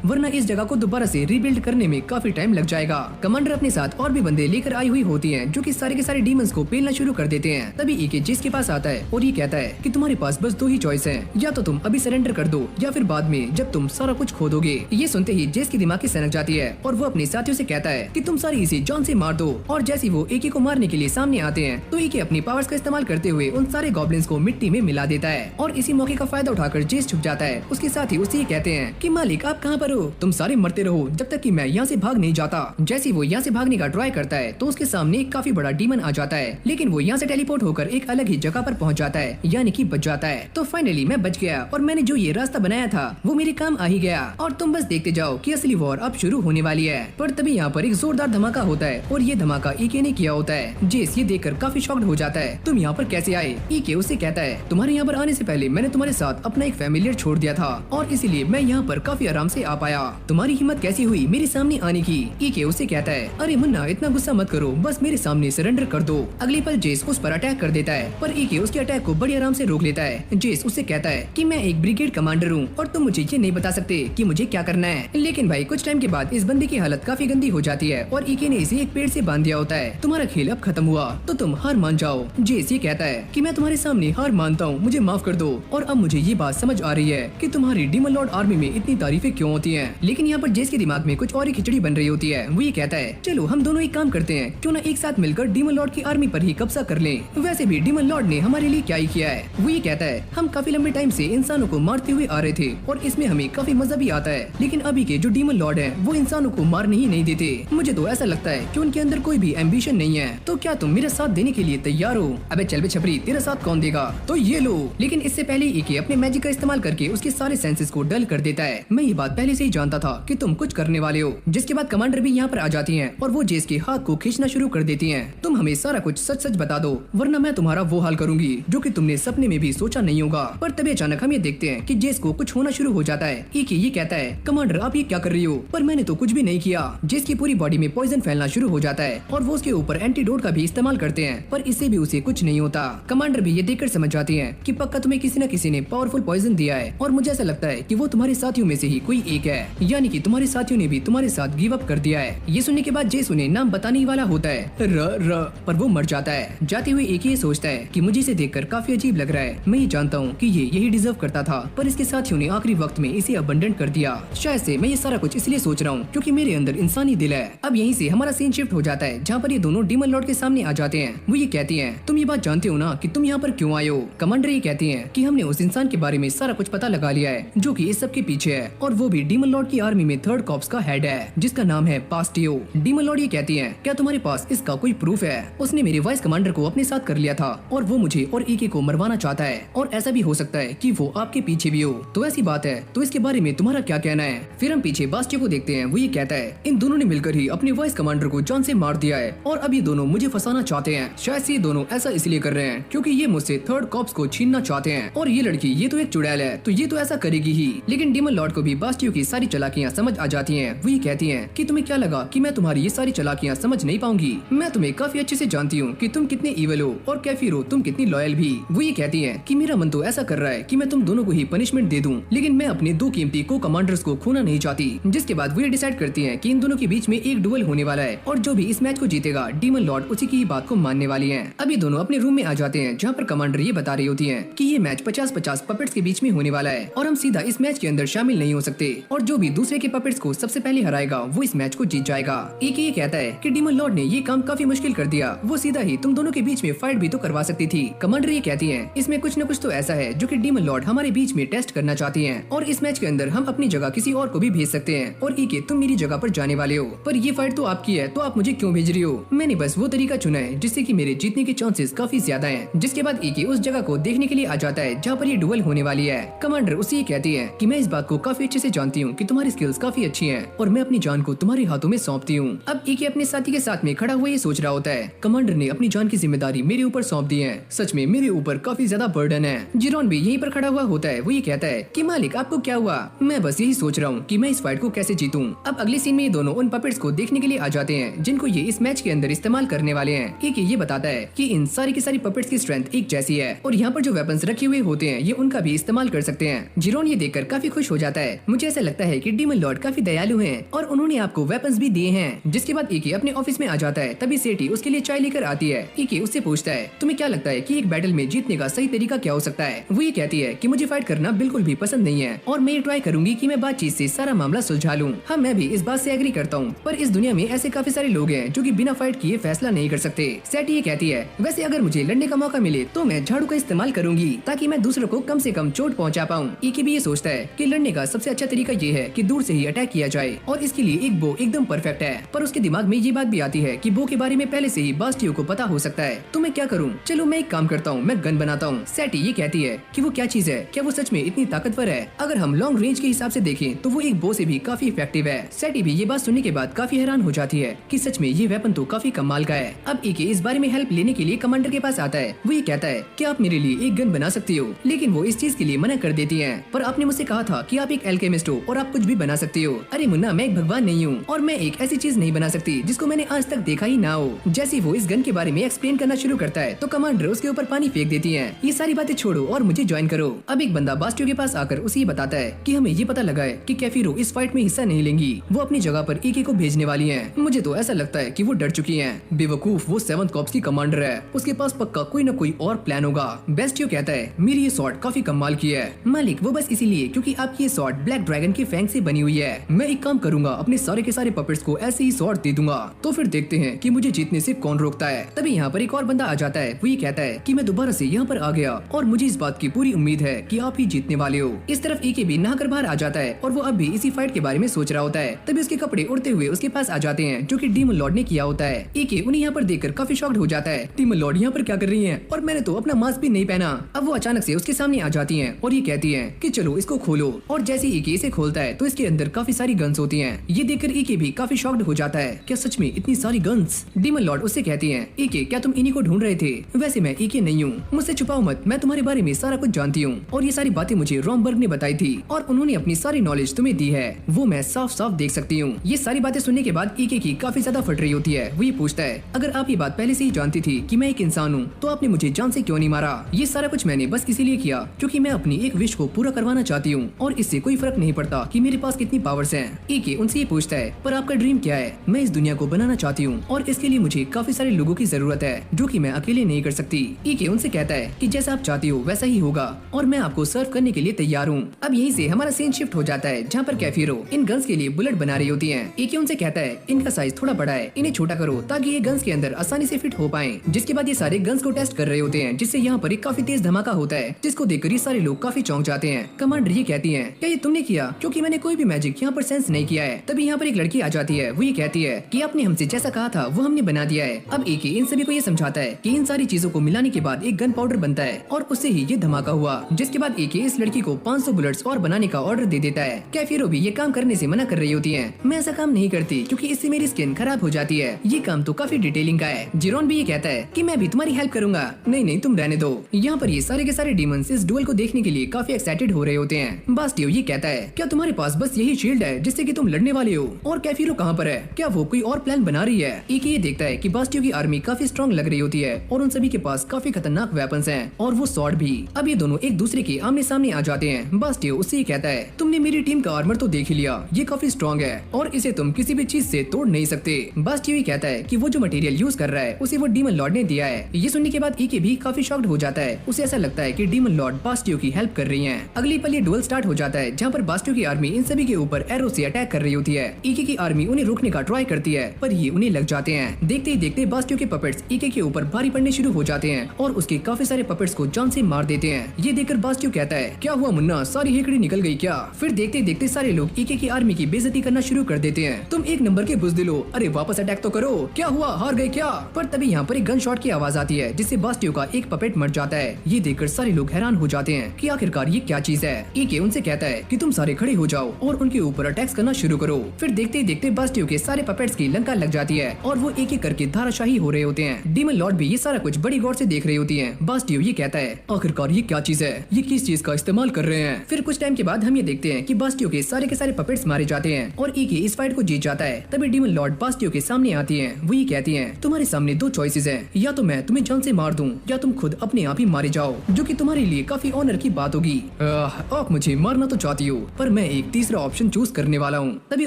वरना इस जगह को दोबारा से रीबिल्ड करने में काफी टाइम लग जाएगा। कमांडर अपने साथ और भी बंदे लेकर आई हुई होती हैं, जो कि सारे के सारे डीमंस को पेलना शुरू कर देते हैं। तभी एके जेस के पास आता है और ये कहता है कि तुम्हारे पास बस दो ही चॉइस हैं, या तो तुम अभी सरेंडर कर दो या फिर बाद में जब तुम सारा कुछ खो दोगे। ये सुनते ही जेस की दिमाग की सनक जाती है और वो अपने साथियों से कहता है कि तुम सारी इसे जान से मार दो। और जैसे वो एके को मारने के लिए सामने आते हैं तो एके अपनी पावर्स का इस्तेमाल करते हुए उन सारे गॉब्लिन्स को मिट्टी में मिला देता है और इसी मौके का फायदा उठाकर जेस छुप जाता है। उसके साथ ही उसे कहते हैं कि मालिक आप कहाँ पर हो, तुम सारे मरते रहो जब तक कि मैं यहाँ से भाग नहीं जाता। जैसे वो यहाँ से भागने का ट्राई करता है तो उसके सामने एक काफी बड़ा डीमन आ जाता है, लेकिन वो यहाँ से टेलीपोर्ट होकर एक अलग ही जगह पर पहुँच जाता है, यानी कि बच जाता है। तो फाइनली मैं बच गया और मैंने जो ये रास्ता बनाया था वो मेरे काम आ ही गया और तुम बस देखते जाओ कि असली वॉर अब शुरू होने वाली है। पर तभी यहाँ पर एक जोरदार धमाका होता है और ये धमाका एके ने किया होता है। जेस ये देखकर काफी शॉक्ड हो जाता है, तुम यहाँ पर कैसे आए? एके उससे कहता है तुम्हारे यहाँ पर आने से पहले मैंने तुम्हारे साथ अपना एक फैमिलियर छोड़ दिया था और इसीलिए मैं यहाँ पर काफी आराम से आ पाया। तुम्हारी हिम्मत कैसी हुई मेरे सामने आने की? एके उससे कहता है अरे मुन्ना इतना गुस्सा मत करो, बस मेरे सामने सरेंडर कर दो। अगले पल जेस उस पर अटैक कर देता है पर एके उसके अटैक को बड़ी आराम से रोक लेता है। जेस उससे कहता है कि मैं एक ब्रिगेड कमांडर हूँ और तुम मुझे ये नहीं बता सकते कि मुझे क्या करना है। लेकिन भाई कुछ टाइम के बाद इस बंदे की हालत काफी गंदी हो जाती है और एके ने इसे एक पेड़ से बांध दिया होता है। तुम्हारा खेल अब खत्म हुआ तो तुम हार मान जाओ। जेस ये कहता है कि मैं तुम्हारे सामने हार मानता हूँ, मुझे माफ कर दो। और अब मुझे ये बात समझ आ रही है कि तुम्हारी डीमन लॉर्ड आर्मी में इतनी तारीफें क्यों होती हैं। लेकिन यहाँ पर जेस के दिमाग में कुछ और ही खिचड़ी बन रही होती है। वो ये कहता है चलो हम दोनों एक काम करते हैं, क्यों ना एक साथ मिलकर डीमन लॉर्ड की आर्मी पर ही कब्जा कर लें। वैसे भी डीमन लॉर्ड ने हमारे लिए क्या ही किया है। वो ये कहता है हम काफी लंबे टाइम से इंसानों को मारते हुए आ रहे थे और इसमें हमें काफी मजा भी आता है, लेकिन अभी के जो डीमन लॉर्ड हैं वो इंसानों को मारने ही नहीं देते। मुझे तो ऐसा लगता है कि उनके अंदर कोई भी एम्बिशन नहीं है। तो क्या तुम मेरा साथ देने के लिए तैयार हो? अबे चल बे छपरी, तेरा साथ कौन देगा? तो ये लो। लेकिन इससे पहले एके अपने मैजिक का इस्तेमाल करके उसके सारे सेंसेस को डल कर देता है। मैं ये बात पहले से ही जानता था कि तुम कुछ करने वाले हो। जिसके बाद कमांडर भी यहाँ पर आ जाती हैं और वो जेस के हाथ को खींचना शुरू कर देती हैं। तुम हमें सारा कुछ सच सच बता दो, वरना मैं तुम्हारा वो हाल करूंगी जो कि तुमने सपने में भी सोचा नहीं होगा। पर तभी अचानक हम ये देखते हैं कि जेस को कुछ होना शुरू हो जाता है। एके ये कहता है कमांडर आप ये क्या कर रही हो? पर मैंने तो कुछ भी नहीं किया। जेस की पूरी बॉडी में पॉइजन फैलना शुरू हो जाता है और वो उसके ऊपर एंटीडोट का भी इस्तेमाल करते हैं, पर इससे भी उसे कुछ नहीं होता। कमांडर भी ये देखकर समझ जाती हैं कि पक्का तुम्हें किसी न किसी ने पावरफुल पॉइजन दिया है और मुझे ऐसा लगता है कि वो तुम्हारे साथियों में से ही कोई एक है, यानी कि तुम्हारे साथियों ने भी तुम्हारे साथ गिव अप कर दिया है। ये सुनने के बाद जेस उन्हें नाम बताने ही वाला होता है पर वो मर जाता है। जाते हुए एक ये सोचता है कि मुझे इसे देखकर काफी अजीब लग रहा है। मैं ये जानता हूँ कि ये यही डिजर्व करता था, पर इसके साथियों ने आखिरी वक्त में इसे अबंडन कर दिया। शायद से मैं ये सारा कुछ इसलिए सोच रहा हूँ क्योंकि मेरे अंदर इंसानी दिल है। अब यहीं से हमारा सीन शिफ्ट हो जाता है जहाँ पर ये दोनों डीमन लॉर्ड के सामने आ जाते हैं। वो ये कहती हैं तुम ये बात जानते हो ना कि तुम यहाँ पर क्यों आए हो? कमांडर ये कहती हैं कि हमने उस इंसान के बारे में सारा कुछ पता लगा लिया है जो कि इस सब के पीछे है और वो भी डीमन लॉर्ड की आर्मी में थर्ड कॉर्प्स का हेड है जिसका नाम है पास्टियो। डीमन लॉर्ड ये कहती हैं क्या तुम्हारे पास इसका कोई प्रूफ है? उसने मेरे वाइस कमांडर को अपने साथ कर लिया था और वो मुझे और एके को मरवाना चाहता है और ऐसा भी हो सकता है कि वो आपके पीछे भी हो। तो ऐसी बात है तो इसके बारे में तुम्हारा क्या कहना है? फिर हम पीछे बास्टियो को देखते हैं। वो ये कहता है इन दोनों ने मिलकर ही अपने वाइस कमांडर को जान से मार दिया है और अब ये दोनों मुझे फंसाना चाहते हैं। शायद से ये दोनों ऐसा इसलिए कर रहे हैं क्योंकि ये मुझसे थर्ड कॉर्प्स को छीनना चाहते हैं और ये लड़की ये तो एक चुड़ैल है तो ये तो ऐसा करेगी ही। लेकिन डीमन लॉर्ड को भी बास्टियो की सारी चालाकियां समझ आ जाती हैं। वो ये कहती हैं कि तुम्हें क्या लगा कि मैं तुम्हारी ये सारी चालाकियां समझ नहीं पाऊंगी? मैं तुम्हें काफी अच्छे से जानती हूँ कि तुम कितने इवल हो और कैफिर हो, तुम कितनी लॉयल भी। वो ये कहती हैं कि मेरा मन तो ऐसा कर रहा है कि मैं तुम दोनों को ही पनिशमेंट दे दूं, लेकिन मैं अपने दो कीमती को कमांडर्स को खोना नहीं चाहती। जिसके बाद वो ये डिसाइड करती हैं कि इन दोनों के बीच में एक डुएल होने वाला है और जो भी इस मैच को जीतेगा डीमन लॉर्ड उसी की बात को मानने वाली है। अब ये दोनों अपने रूम में आ जाते हैं जहाँ पर कमांडर ये बता रही होती है कि ये मैच 50-50 पपेट्स के बीच में होने वाला है और हम सीधा इस मैच के अंदर शामिल नहीं हो सकते और जो भी दूसरे के पपेट्स को सबसे पहले हराएगा वो इस मैच को जीत जाएगा। एक ये कहता है कि डीमन लॉर्ड ने ये काम काफी मुश्किल कर दिया, वो सीधा ही तुम दोनों के बीच में फाइट भी तो करवा सकती थी। कमांडर ये कहती है इसमें कुछ न कुछ तो ऐसा है जो कि डीमन लॉर्ड हमारे बीच में टेस्ट करना चाहती हैं और इस मैच के अंदर हम अपनी जगह किसी और को भी भेज सकते हैं और एके तुम मेरी जगह पर जाने वाले हो, पर ये फाइट तो आपकी है तो आप मुझे क्यों भेज रही हो? मैंने बस वो तरीका चुना है जिससे कि मेरे जीतने के चांसेस काफी ज्यादा हैं। जिसके बाद एके उस जगह को देखने के लिए आ जाता है जहाँ पर ये डुएल होने वाली है। कमांडर उसे ये कहती है कि मैं इस बात को काफी अच्छे से जानती हूँ कि तुम्हारी स्किल्स काफी अच्छी हैं और मैं अपनी जान को तुम्हारे हाथों में सौंपती हूँ। अब एके अपने साथी के साथ में खड़ा हुआ ये सोच रहा होता है कमांडर ने अपनी जान की जिम्मेदारी मेरे ऊपर सौंप दी है, सच में मेरे ऊपर काफी ज्यादा बर्डन है। जिरोन भी यहीं पर खड़ा हुआ होता है। वो ये कहता है कि मालिक आपको क्या हुआ? मैं बस यही सोच रहा हूँ कि मैं इस फाइट को कैसे जीतूं। अब अगले सीन में ये दोनों उन पपेट्स को देखने के लिए आ जाते हैं जिनको ये इस मैच के अंदर इस्तेमाल करने वाले हैं। एक ये बताता है कि इन सारी की सारी पपेट्स की स्ट्रेंथ एक जैसी है और यहाँ पर जो वेपन्स रखे रखे हुए होते हैं ये उनका भी इस्तेमाल कर सकते हैं। जिरोन ये देखकर काफी खुश हो जाता है। मुझे ऐसा लगता है कि डीमन लॉर्ड काफी दयालु हैं और उन्होंने आपको वेपन्स भी दिए हैं। जिसके बाद ईके अपने ऑफिस में आ जाता है। तभी सेठी उसके लिए चाय लेकर आती है। ईके उससे पूछता है, तुम्हें क्या लगता है कि एक बैटल में जीतने का सही तरीका क्या हो सकता है? वो ये कहती है कि मुझे फाइट करना बिल्कुल भी पसंद नहीं है और मैं ये ट्राई करूंगी कि मैं बातचीत से सारा मामला सुलझा लूं। हाँ, मैं भी इस बात से एग्री करता हूँ, पर इस दुनिया में ऐसे काफी सारे लोग हैं जो कि बिना फाइट किए फैसला नहीं कर सकते। सेठी ये कहती है, वैसे अगर मुझे लड़ने का मौका मिले तो मैं झाड़ू का इस्तेमाल करूंगी ताकि मैं दूसरों को कम से कम चोट पहुंचा पाऊं। ईके भी ये सोचता है कि लड़ने का सबसे अच्छा तरीका ये है कि दूर से ही अटैक किया जाए और इसके लिए एक बो एकदम परफेक्ट है। पर उसके दिमाग में ये बात भी आती है कि बो के बारे में पहले से ही बास्टियो को पता हो सकता है। तो मैं क्या करूं? चलो मैं एक काम करता हूं, मैं गन बनाता हूं। सेठी ये कहती है कि वो क्या चीज है, क्या वो सच में इतनी ताकतवर है? अगर हम लॉन्ग रेंज के हिसाब से देखें तो वो एक बो से भी काफी इफेक्टिव है। सेठी भी ये बात सुनने के बाद काफी हैरान हो जाती है कि सच में ये वेपन तो काफी कमाल का है। अब ईके इस बारे में हेल्प लेने के लिए कमांडर के पास आता है। वो ये कहता है कि आप मेरे लिए एक गन बना सकती हो, लेकिन वो इस चीज के लिए मना कर देती है। पर आपने मुझसे कहा था कि आप एक एल्केमिस्ट हो और आप कुछ भी बना सकती हो। अरे मुन्ना, मैं एक भगवान नहीं हूँ और मैं एक ऐसी चीज नहीं बना सकती जिसको मैंने आज तक देखा ही ना हो। जैसे वो इस गन के बारे में एक्सप्लेन करना शुरू करता है तो कमांडर उसके ऊपर पानी फेंक देती है। ये सारी बातें छोड़ो और मुझे ज्वाइन करो। अब एक बंदा बास्टियो के पास आकर उसे ये बताता है कि हमें ये पता लगा है कि कैफिरो इस फाइट में हिस्सा नहीं लेंगी, वो अपनी जगह पर ईके को भेजने वाली है। मुझे तो ऐसा लगता है कि वो डर चुकी है। बेवकूफ, वो 7th कॉर्प्स की कमांडर है, उसके पास पक्का कोई न कोई और प्लान होगा। बास्टियो कहता है, मेरी ये स्वॉर्ड काफी कमाल की है मालिक, वो बस इसीलिए क्योंकि आपकी ये स्वॉर्ड ब्लैक ड्रैगन के फैंग से बनी हुई है। मैं एक काम करूंगा, अपने सारे के सारे पपेट्स को ऐसे ही स्वॉर्ड दे दूंगा, तो फिर देखते हैं कि मुझे जीतने से कौन रोकता है। तभी यहाँ पर एक और बंदा आ जाता है। वो ये कहता है कि मैं दोबारा से यहाँ पर आ गया और मुझे इस बात की पूरी उम्मीद है कि आप ही जीतने वाले हो। इस तरफ ईके भी नहाकर बाहर आ जाता है और वो अब भी इसी फाइट के बारे में सोच रहा होता है। तभी उसके कपड़े उड़ते हुए उसके पास आ जाते हैं जो कि डीमन लॉर्ड ने किया होता है। ईके उन्हें यहाँ पर देखकर काफी शॉक्ड हो जाता है। डीमन लॉर्ड यहाँ पर क्या कर रही है और मैंने तो अपना मास्क भी नहीं पहना। अब वो अचानक से उसके सामने आ जाती है और ये कहती है कि चलो इसको खोलो। और जैसे ईके इसे खोलता है तो इसके अंदर काफी सारी गन्स होती हैं। ये देखकर ईके भी काफी शॉक्ड हो जाता है। क्या सच में इतनी सारी गन्स? डीमन लॉर्ड उससे कहती है, ईके क्या तुम इन्हीं को ढूंढ रहे थे? वैसे मैं ईके नहीं हूँ, मुझसे छुपाओ मत, मैं तुम्हारे बारे में सारा कुछ जानती हूँ और ये सारी बातें मुझे रॉमबर्ग ने बताई थी और उन्होंने अपनी सारी नॉलेज तुम्हें दी है, वो मैं साफ साफ देख सकती हूँ। ये सारी बातें सुनने के बाद ईके की काफी ज्यादा फट रही होती है। वो ये पूछता है, अगर आप ये बात पहले से ही जानती थी कि मैं एक इंसान हूँ तो आपने मुझे जान से क्यों नहीं मारा? ये सारा कुछ मैंने बस इसीलिए किया क्योंकि मैं अपनी एक विश को पूरा करवाना चाहती हूँ और इससे कोई फर्क नहीं पड़ता कि मेरे पास कितनी पावर्स हैं। ईके उनसे ये पूछता है, पर आपका ड्रीम क्या है? मैं इस दुनिया को बनाना चाहती हूँ और इसके लिए मुझे काफी सारे लोगों की जरूरत है जो कि मैं अकेले नहीं कर सकती। ईके उनसे कहता है कि जैसा आप चाहती हो वैसा ही होगा और मैं आपको सर्व करने के लिए तैयार हूँ। अब यहीं से हमारा सीन शिफ्ट हो जाता है जहाँ पर कैफिरो इन गन्स के लिए बुलेट बना रही होती है। ईके उनसे कहता है, इनका साइज थोड़ा बड़ा है, इन्हें छोटा करो ताकि ये गन्स के अंदर आसानी से फिट हो पाए। जिसके बाद ये सारे गन्स को टेस्ट कर रहे होते हैं जिससे यहाँ पर एक काफी तेज धमाका होता है जिसको देखकर ये सारे लोग काफी चौंक जाते हैं। कमांडर ये कहती है, क्या ये तुमने किया? क्योंकि मैंने कोई भी मैजिक यहाँ पर सेंस नहीं किया है। तभी यहाँ पर एक लड़की आ जाती है। वो ये कहती है कि आपने हमसे जैसा कहा था वो हमने बना दिया है। अब ईके इन सभी को ये समझाता है कि इन सारी चीजों को मिलाने के बाद एक गन पाउडर बनता है और उससे ही ये धमाका हुआ। जिसके बाद ईके इस लड़की को 500 बुलेट्स और बनाने का ऑर्डर दे देता है। कैफिरो भी ये काम करने से मना कर रही होती है। मैं ऐसा काम नहीं करती क्योंकि इससे मेरी स्किन खराब हो जाती है, ये काम तो काफी डिटेलिंग का है। जिरोन भी ये कहता है कि मैं भी तुम्हारी हेल्प करूंगा। नहीं नहीं, तुम रहने दो। यहाँ पर ये सारे के सारे डीमंस इस डुएल को देखने के लिए काफी एक्साइटेड हो रहे होते हैं। बास्टियो ये कहता है, क्या तुम्हारे पास बस यही शील्ड है जिससे कि तुम लड़ने वाले हो? और कैफिरो कहाँ पर है? क्या वो कोई और प्लान बना रही है? ईके ये देखता है कि बास्टियो की आर्मी काफी स्ट्रॉन्ग लग रही होती है और उन सभी के पास काफी खतरनाक वेपन्स हैं और वो स्वॉर्ड भी। अब ये दोनों एक दूसरे के आमने सामने आ जाते हैं। बास्टियो उससे ये कहता है, तुमने मेरी टीम का आर्मर तो देख ही लिया, ये काफी स्ट्रॉन्ग है और इसे तुम किसी भी चीज से तोड़ नहीं सकते। बास्टियो ये कहता है कि वो जो मटेरियल यूज कर रहा है उसे वो डीमन लॉर्ड ने दिया है। ये सुनने के बाद ईके भी काफी शॉक्ड हो जाता है। उसे ऐसा लगता है कि डीमन लॉर्ड बास्टियो की हेल्प कर रही है। अगली पल ये डुएल स्टार्ट हो जाता है जहाँ पर बास्टियो की आर्मी इन सभी के ऊपर एरो से अटैक कर रही होती है। ईके की आर्मी उन्हें रोकने का ट्राई करती है पर ये उन्हें लग जाते हैं। देखते ही देखते बास्टियो के पपेट्स ईके के ऊपर भारी पड़ने शुरू हो जाते हैं और उसके काफी सारे पपेट्स को जान से मार देते हैं। ये देखकर बास्टियो कहता है, क्या हुआ मुन्ना, सारी हेकड़ी निकल गई क्या? फिर देखते देखते सारे लोग ईके की आर्मी की बेइज्जती करना शुरू कर देते हैं। तुम एक नंबर के बुज़दिल हो, अरे वापस अटैक तो करो, क्या हुआ, हार गए क्या? पर तभी यहाँ पर एक गन शॉट की आवाज आती है जिससे बास्टियो का एक पपेट मर जाता है। ये देखकर सारे लोग हैरान हो जाते हैं कि आखिरकार ये क्या चीज है। ईके उनसे कहता है कि तुम सारे खड़े हो जाओ और उनके ऊपर अटैक्स करना शुरू करो। फिर देखते ही देखते बास्टियो के सारे पपेट्स की लंका लग जाती है और वो एक एक करके धाराशाही हो रहे होते हैं। डीमन लॉर्ड भी ये सारा कुछ बड़ी गौर से देख रही होती है। बास्टियो ये कहता है, आखिरकार ये क्या चीज है, ये किस चीज का इस्तेमाल कर रहे हैं? फिर कुछ टाइम के बाद हम ये देखते हैं कि बास्टियो के सारे पपेट्स मारे जाते हैं और ईके इस फाइट को जीत जाता है। तभी डीमन लॉर्ड बास्टियो के सामने आती है। वो ये कहती है, तुम्हारे सामने दो चॉइसेस हैं, या तो मैं तुम्हें जान से मार दूं या तुम खुद अपने आप ही मारे जाओ। जो कि तुम्हारे लिए काफी ऑनर की बात होगी। आप मुझे मारना तो चाहती हो, पर मैं एक तीसरा ऑप्शन चूज करने वाला हूँ। तभी